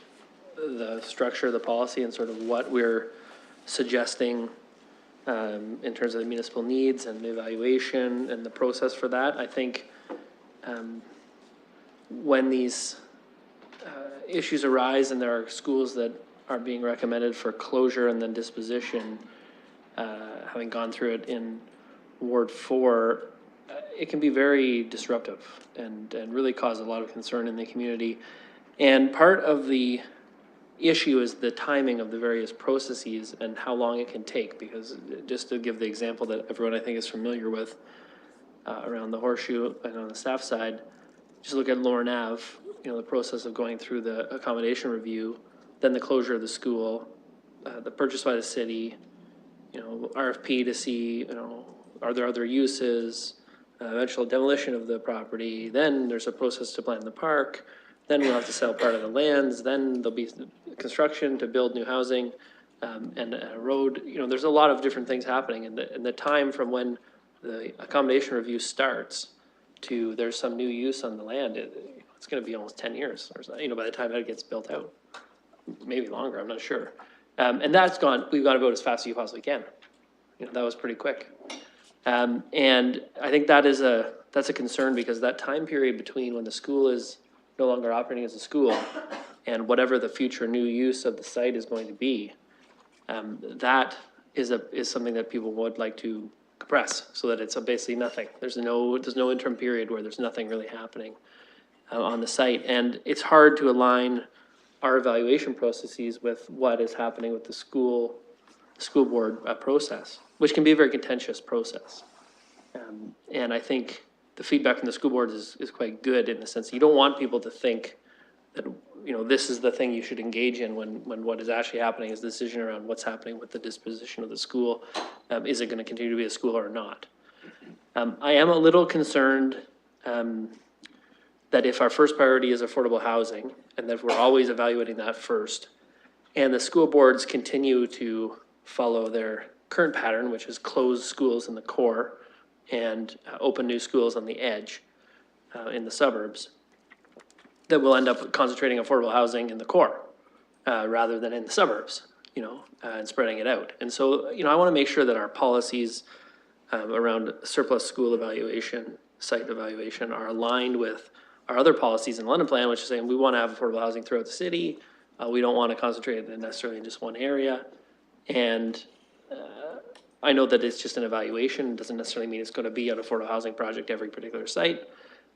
the structure of the policy and sort of what we're suggesting in terms of the municipal needs and the evaluation and the process for that. I think when these issues arise and there are schools that are being recommended for closure and then disposition, having gone through it in Ward 4, it can be very disruptive and really cause a lot of concern in the community. And part of the issue is the timing of the various processes and how long it can take, because just to give the example that everyone I think is familiar with around the Horseshoe and on the staff side, just look at Lorne Ave, the process of going through the accommodation review, then the closure of the school, the purchase by the city, RFP to see, are there other uses, eventual demolition of the property, then there's a process to plan the park, then we'll have to sell part of the lands, then there'll be construction to build new housing, and a road. There's a lot of different things happening, and the time from when the accommodation review starts to there's some new use on the land, it's going to be almost 10 years, or by the time that gets built out. Maybe longer, I'm not sure. And we've got to vote as fast as you possibly can. That was pretty quick. And I think that's a concern, because that time period between when the school is no longer operating as a school and whatever the future new use of the site is going to be, that is something that people would like to compress so that it's basically nothing. There's no interim period where there's nothing really happening on the site. And it's hard to align our evaluation processes with what is happening with the school board process, which can be a very contentious process. And I think the feedback from the school board is quite good, in the sense that you don't want people to think that, this is the thing you should engage in when what is actually happening is the decision around what's happening with the disposition of the school. Is it going to continue to be a school or not? I am a little concerned that if our first priority is affordable housing, and that we're always evaluating that first, and the school boards continue to follow their current pattern, which is close schools in the core and open new schools on the edge in the suburbs, that we'll end up concentrating affordable housing in the core rather than in the suburbs, and spreading it out. And so, I want to make sure that our policies around surplus school evaluation, site evaluation, are aligned with our other policies in London Plan, which is saying we want to have affordable housing throughout the city. We don't want to concentrate it necessarily in just one area. And I know that it's just an evaluation. It doesn't necessarily mean it's going to be an affordable housing project every particular site.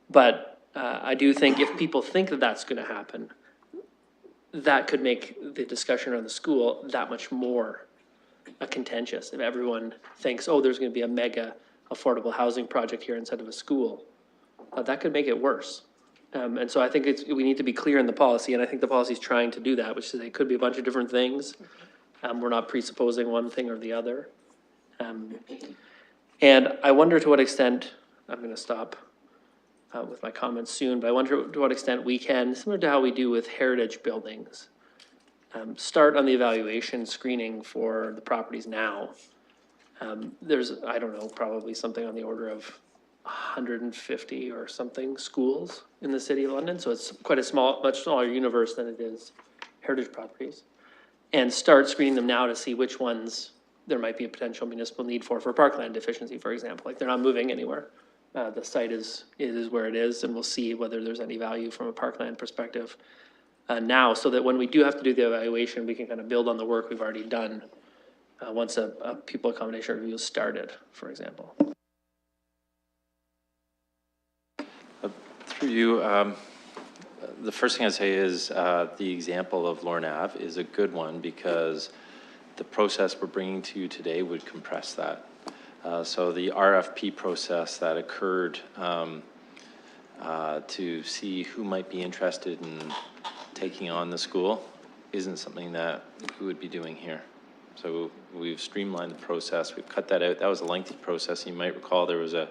But I do think if people think that that's going to happen, that could make the discussion around the school that much more contentious. If everyone thinks, oh, there's going to be a mega affordable housing project here instead of a school, that could make it worse. And so I think we need to be clear in the policy, and I think the policy is trying to do that, which is it could be a bunch of different things. We're not presupposing one thing or the other. And I wonder to what extent, I'm going to stop with my comments soon, but I wonder to what extent we can, similar to how we do with heritage buildings, start on the evaluation screening for the properties now. There's, I don't know, probably something on the order of 150 or something schools in the city of London. So it's quite a small, much smaller universe than it is heritage properties. And start screening them now to see which ones there might be a potential municipal need for parkland deficiency, for example. Like they're not moving anywhere. The site is where it is, and we'll see whether there's any value from a parkland perspective now, so that when we do have to do the evaluation, we can kind of build on the work we've already done once a people accommodation review is started, for example. Through you, the first thing I'd say is the example of Lorne Ave is a good one because the process we're bringing to you today would compress that. So the RFP process that occurred to see who might be interested in taking on the school isn't something that we would be doing here. So we've streamlined the process, we've cut that out. That was a lengthy process. You might recall there was a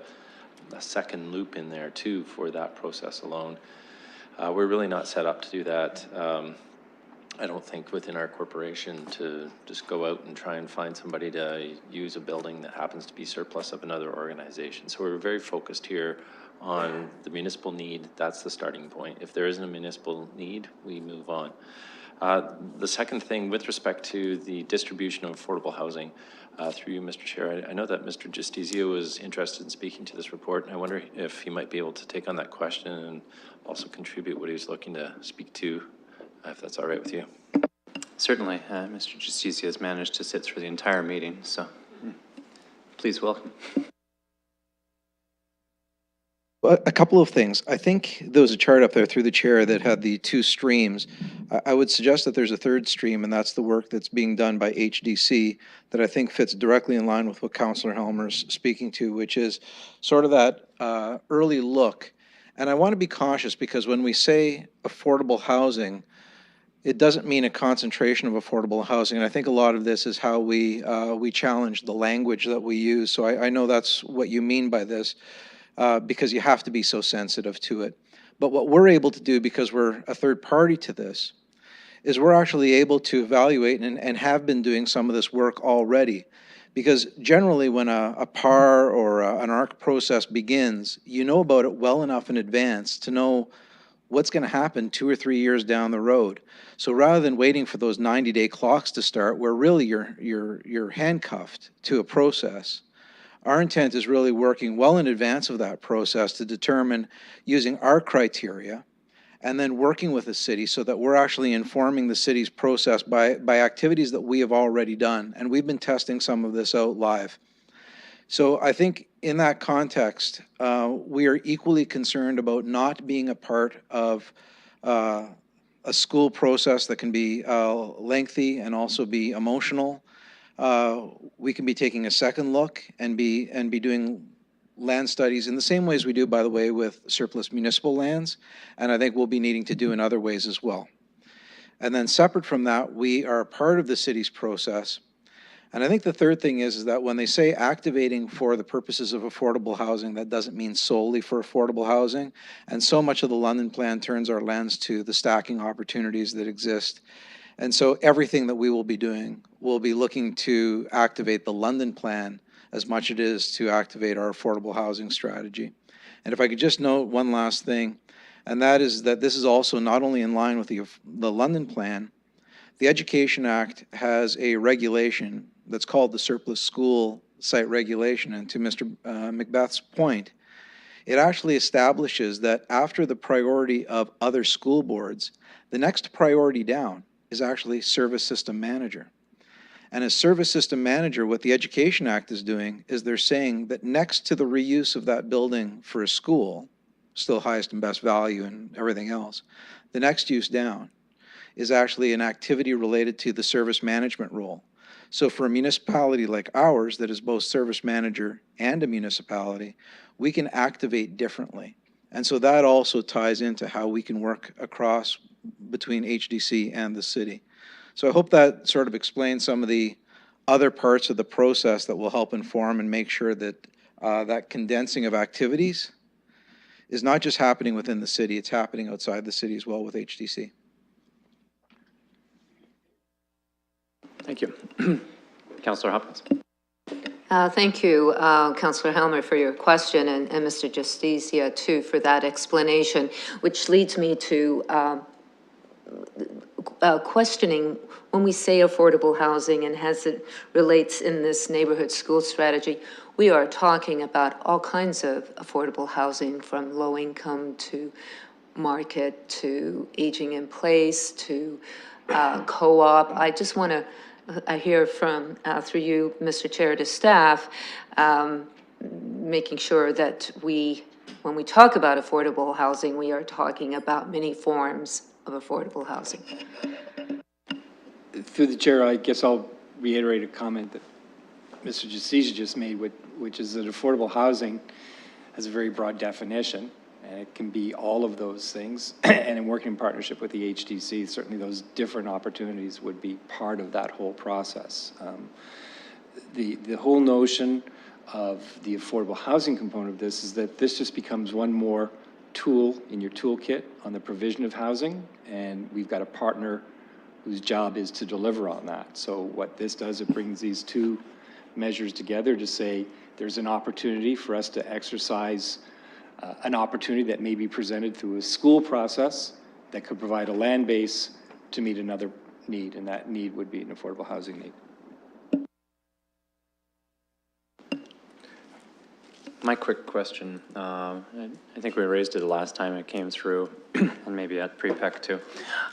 second loop in there too for that process alone. We're really not set up to do that. I don't think within our corporation to just go out and try and find somebody to use a building that happens to be surplus of another organization. So we're very focused here on the municipal need. That's the starting point. If there isn't a municipal need, we move on. The second thing with respect to the distribution of affordable housing, through you, Mr. Chair, I know that Mr. Justizio was interested in speaking to this report, and I wonder if he might be able to take on that question and also contribute what he was looking to speak to, if that's all right with you. Certainly. Mr. Justizio has managed to sit through the entire meeting, so please welcome. Well, a couple of things. I think there was a chart up there through the chair that had the two streams. I would suggest that there's a third stream, and that's the work that's being done by HDC that I think fits directly in line with what Councillor Helmer's speaking to, which is sort of that early look. And I want to be cautious because when we say affordable housing, it doesn't mean a concentration of affordable housing. And I think a lot of this is how we challenge the language that we use. So I know that's what you mean by this. Because you have to be so sensitive to it. But what we're able to do, because we're a third party to this, is we're actually able to evaluate and have been doing some of this work already. Because generally when a PAR or an ARC process begins, you know about it well enough in advance to know what's going to happen 2 or 3 years down the road. So rather than waiting for those 90-day clocks to start, where really you're handcuffed to a process, our intent is really working well in advance of that process to determine, using our criteria, and then working with the city so that we're actually informing the city's process by activities that we have already done. And we've been testing some of this out live. So I think in that context, we are equally concerned about not being a part of a school process that can be lengthy and also be emotional. We can be taking a second look and be doing land studies in the same ways we do, by the way, with surplus municipal lands, and I think we'll be needing to do in other ways as well. And then separate from that, we are part of the city's process. And I think the third thing is that when they say activating for the purposes of affordable housing, that doesn't mean solely for affordable housing. And so much of the London plan turns our lens to the stacking opportunities that exist. And so everything that we will be doing will be looking to activate the London plan as much as it is to activate our affordable housing strategy. And if I could just note one last thing, and that is that this is also not only in line with the London plan, the Education Act has a regulation that's called the Surplus School Site Regulation. And to Mr. Macbeth's point, it actually establishes that after the priority of other school boards, the next priority down is actually service system manager. And as service system manager, what the Education Act is doing is they're saying that next to the reuse of that building for a school, still highest and best value and everything else, the next use down is actually an activity related to the service management role. So for a municipality like ours that is both service manager and a municipality, we can activate differently. And so that also ties into how we can work across between HDC and the city. So I hope that sort of explains some of the other parts of the process that will help inform and make sure that that condensing of activities is not just happening within the city, it's happening outside the city as well with HDC. Thank you. Councillor Hopkins. Thank you, Councillor Helmer, for your question, and Mr. Justicia, too, for that explanation, which leads me to questioning when we say affordable housing and as it relates in this neighborhood school strategy, we are talking about all kinds of affordable housing, from low income to market to aging in place to co-op. I just want to hear from, through you, Mr. Chair, to staff, making sure that when we talk about affordable housing, we are talking about many forms of affordable housing. Through the chair, I guess I'll reiterate a comment that Mr. Justicia just made, which is that affordable housing has a very broad definition, and it can be all of those things. And in working in partnership with the HDC, certainly those different opportunities would be part of that whole process. The whole notion of the affordable housing component of this is that this just becomes one more tool in your toolkit on the provision of housing, and we've got a partner whose job is to deliver on that. So what this does, it brings these two measures together to say there's an opportunity for us to exercise an opportunity that may be presented through a school process that could provide a land base to meet another need, and that need would be an affordable housing need. My quick question, I think we raised it the last time it came through, and maybe at pre-PEC too.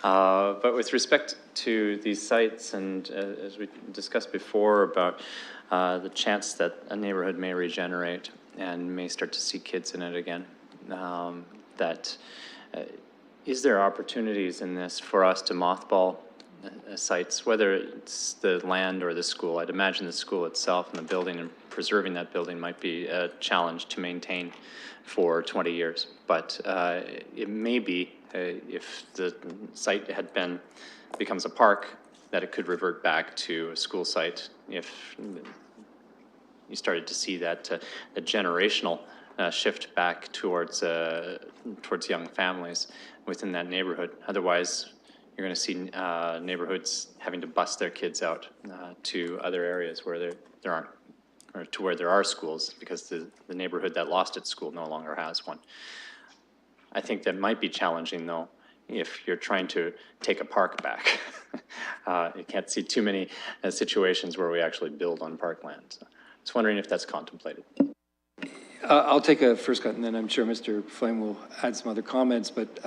But with respect to these sites, and as we discussed before about the chance that a neighborhood may regenerate and may start to see kids in it again, is there opportunities in this for us to mothball sites, whether it's the land or the school? I'd imagine the school itself and the building and preserving that building might be a challenge to maintain for 20 years. But it may be, if the site becomes a park, that it could revert back to a school site if you started to see that a generational shift back towards young families within that neighborhood. Otherwise, you're going to see neighborhoods having to bus their kids out to other areas where there aren't, or to where there are schools, because the neighborhood that lost its school no longer has one. I think that might be challenging, though, if you're trying to take a park back. You can't see too many situations where we actually build on parkland. So just wondering if that's contemplated. I'll take a first cut, and then I'm sure Mr. Flame will add some other comments, but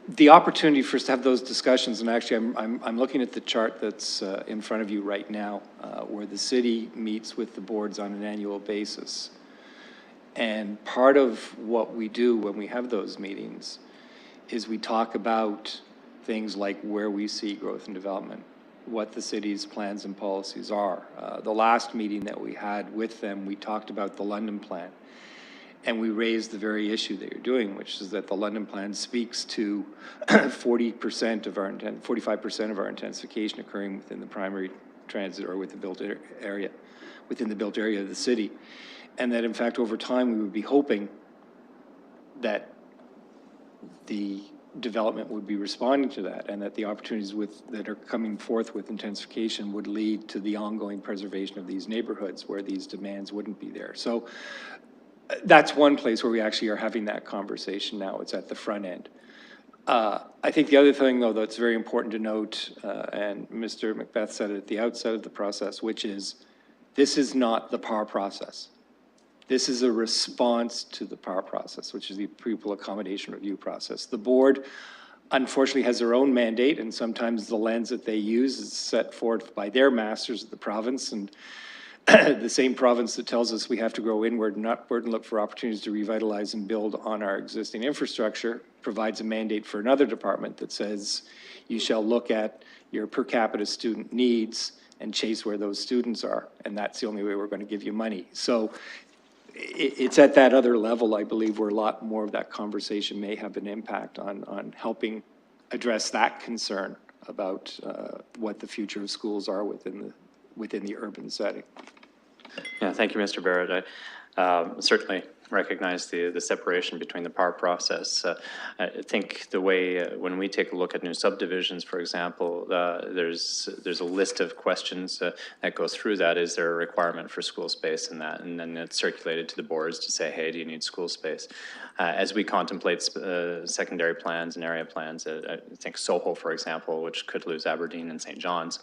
the opportunity for us to have those discussions, and actually I'm looking at the chart that's in front of you right now, where the city meets with the boards on an annual basis. And part of what we do when we have those meetings is we talk about things like where we see growth and development, what the city's plans and policies are. The last meeting that we had with them, we talked about the London plan. And we raised the very issue that you're doing, which is that the London plan speaks to 40% of our 45% of our intensification occurring within the primary transit or with the built area, within the built area of the city. And that in fact, over time, we would be hoping that the development would be responding to that, and that the opportunities that are coming forth with intensification would lead to the ongoing preservation of these neighborhoods where these demands wouldn't be there. So that's one place where we actually are having that conversation now. It's at the front end. I think the other thing, though, that's very important to note, and Mr. Macbeth said it at the outset of the process, which is this is not the PAR process. This is a response to the PAR process, which is the Pupil Accommodation Review process. The board, unfortunately, has their own mandate, and sometimes the lens that they use is set forth by their masters of the province, and the same province that tells us we have to grow inward and upward and look for opportunities to revitalize and build on our existing infrastructure provides a mandate for another department that says you shall look at your per capita student needs and chase where those students are. And that's the only way we're going to give you money. So it's at that other level, I believe, where a lot more of that conversation may have an impact on helping address that concern about what the future of schools are within the urban setting. Yeah, thank you, Mr. Barrett. I certainly recognize the separation between the PAR process. I think the way, when we take a look at new subdivisions, for example, there's a list of questions that go through that. Is there a requirement for school space in that? And then it's circulated to the boards to say, hey, do you need school space? As we contemplate secondary plans and area plans, I think Soho, for example, which could lose Aberdeen and St. John's,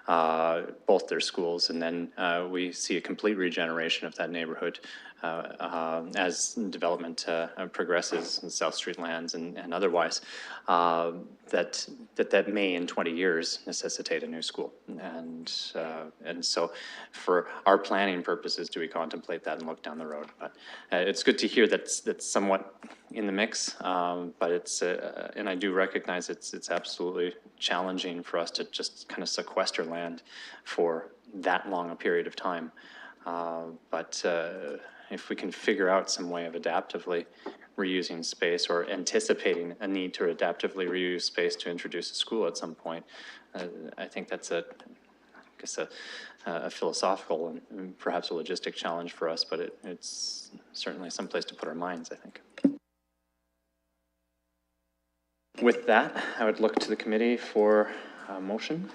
both their schools, and then we see a complete regeneration of that neighborhood as development progresses in South Street lands and otherwise, that may in 20 years necessitate a new school. And so for our planning purposes, do we contemplate that and look down the road? But it's good to hear that's somewhat in the mix, but it's, and I do recognize it's absolutely challenging for us to just kind of sequester land for that long a period of time. But if we can figure out some way of adaptively reusing space or anticipating a need to adaptively reuse space to introduce a school at some point, I think that's a philosophical and perhaps a logistic challenge for us, but it's certainly some place to put our minds, I think. With that, I would look to the committee for a motion.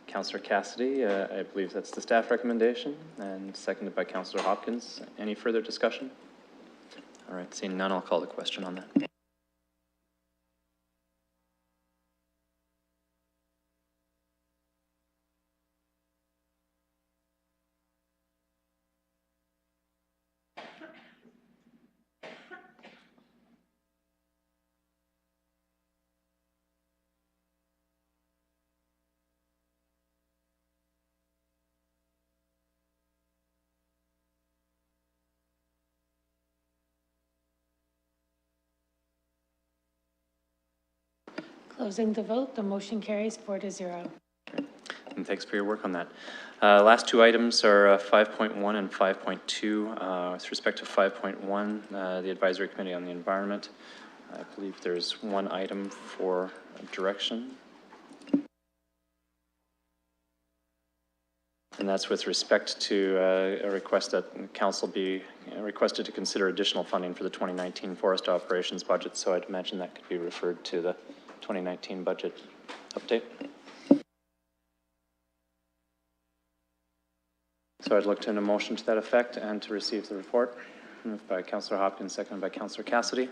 Councillor Cassidy, I believe that's the staff recommendation, and seconded by Councillor Hopkins. Any further discussion? All right, seeing none, I'll call the question on that. Closing the vote, the motion carries 4-0. And thanks for your work on that. Last two items are 5.1 and 5.2. With respect to 5.1, the Advisory Committee on the Environment, I believe there's one item for direction. And that's with respect to a request that Council be requested to consider additional funding for the 2019 forest operations budget. So I'd imagine that could be referred to the 2019 budget update. So I'd look to a motion to that effect and to receive the report. Moved by Councillor Hopkins, seconded by Councillor Cassidy.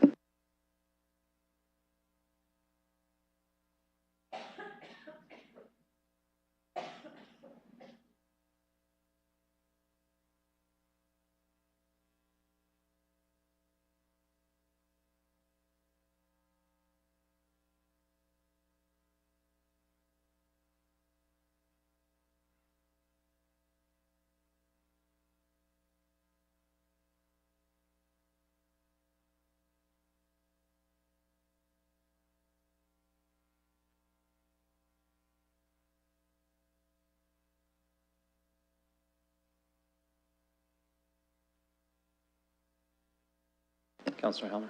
Councillor Helmer.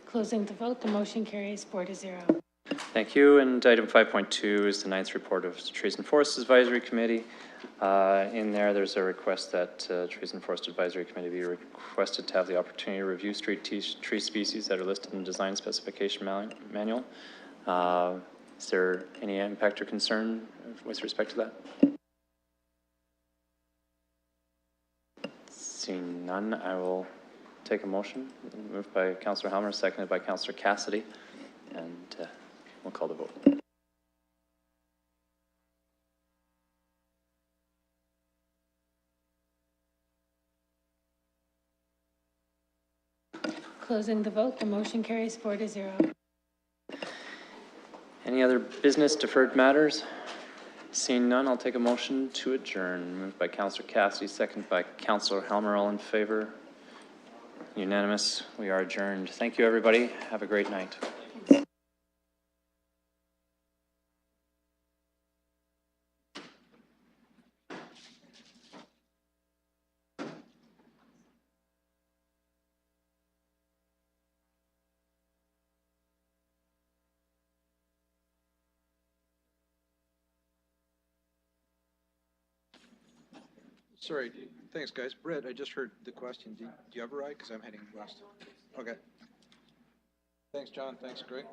Closing the vote, the motion carries 4-0. Thank you. And item 5.2 is the ninth report of the Trees and Forests Advisory Committee. In there's a request that Trees and Forest Advisory Committee be requested to have the opportunity to review street tree species that are listed in the design specification manual. Is there any impact or concern with respect to that? Seeing none, I will take a motion. Moved by Councillor Helmer, seconded by Councillor Cassidy, and we'll call the vote. Closing the vote, the motion carries 4-0. Any other business deferred matters? Seeing none, I'll take a motion to adjourn. Moved by Councillor Cassidy, seconded by Councillor Helmer. All in favor? Unanimous. We are adjourned. Thank you, everybody. Have a great night. Sorry, thanks, guys. Brett, I just heard the question. Do you have a ride? Because I'm heading west. Okay. Thanks, John. Thanks, Greg.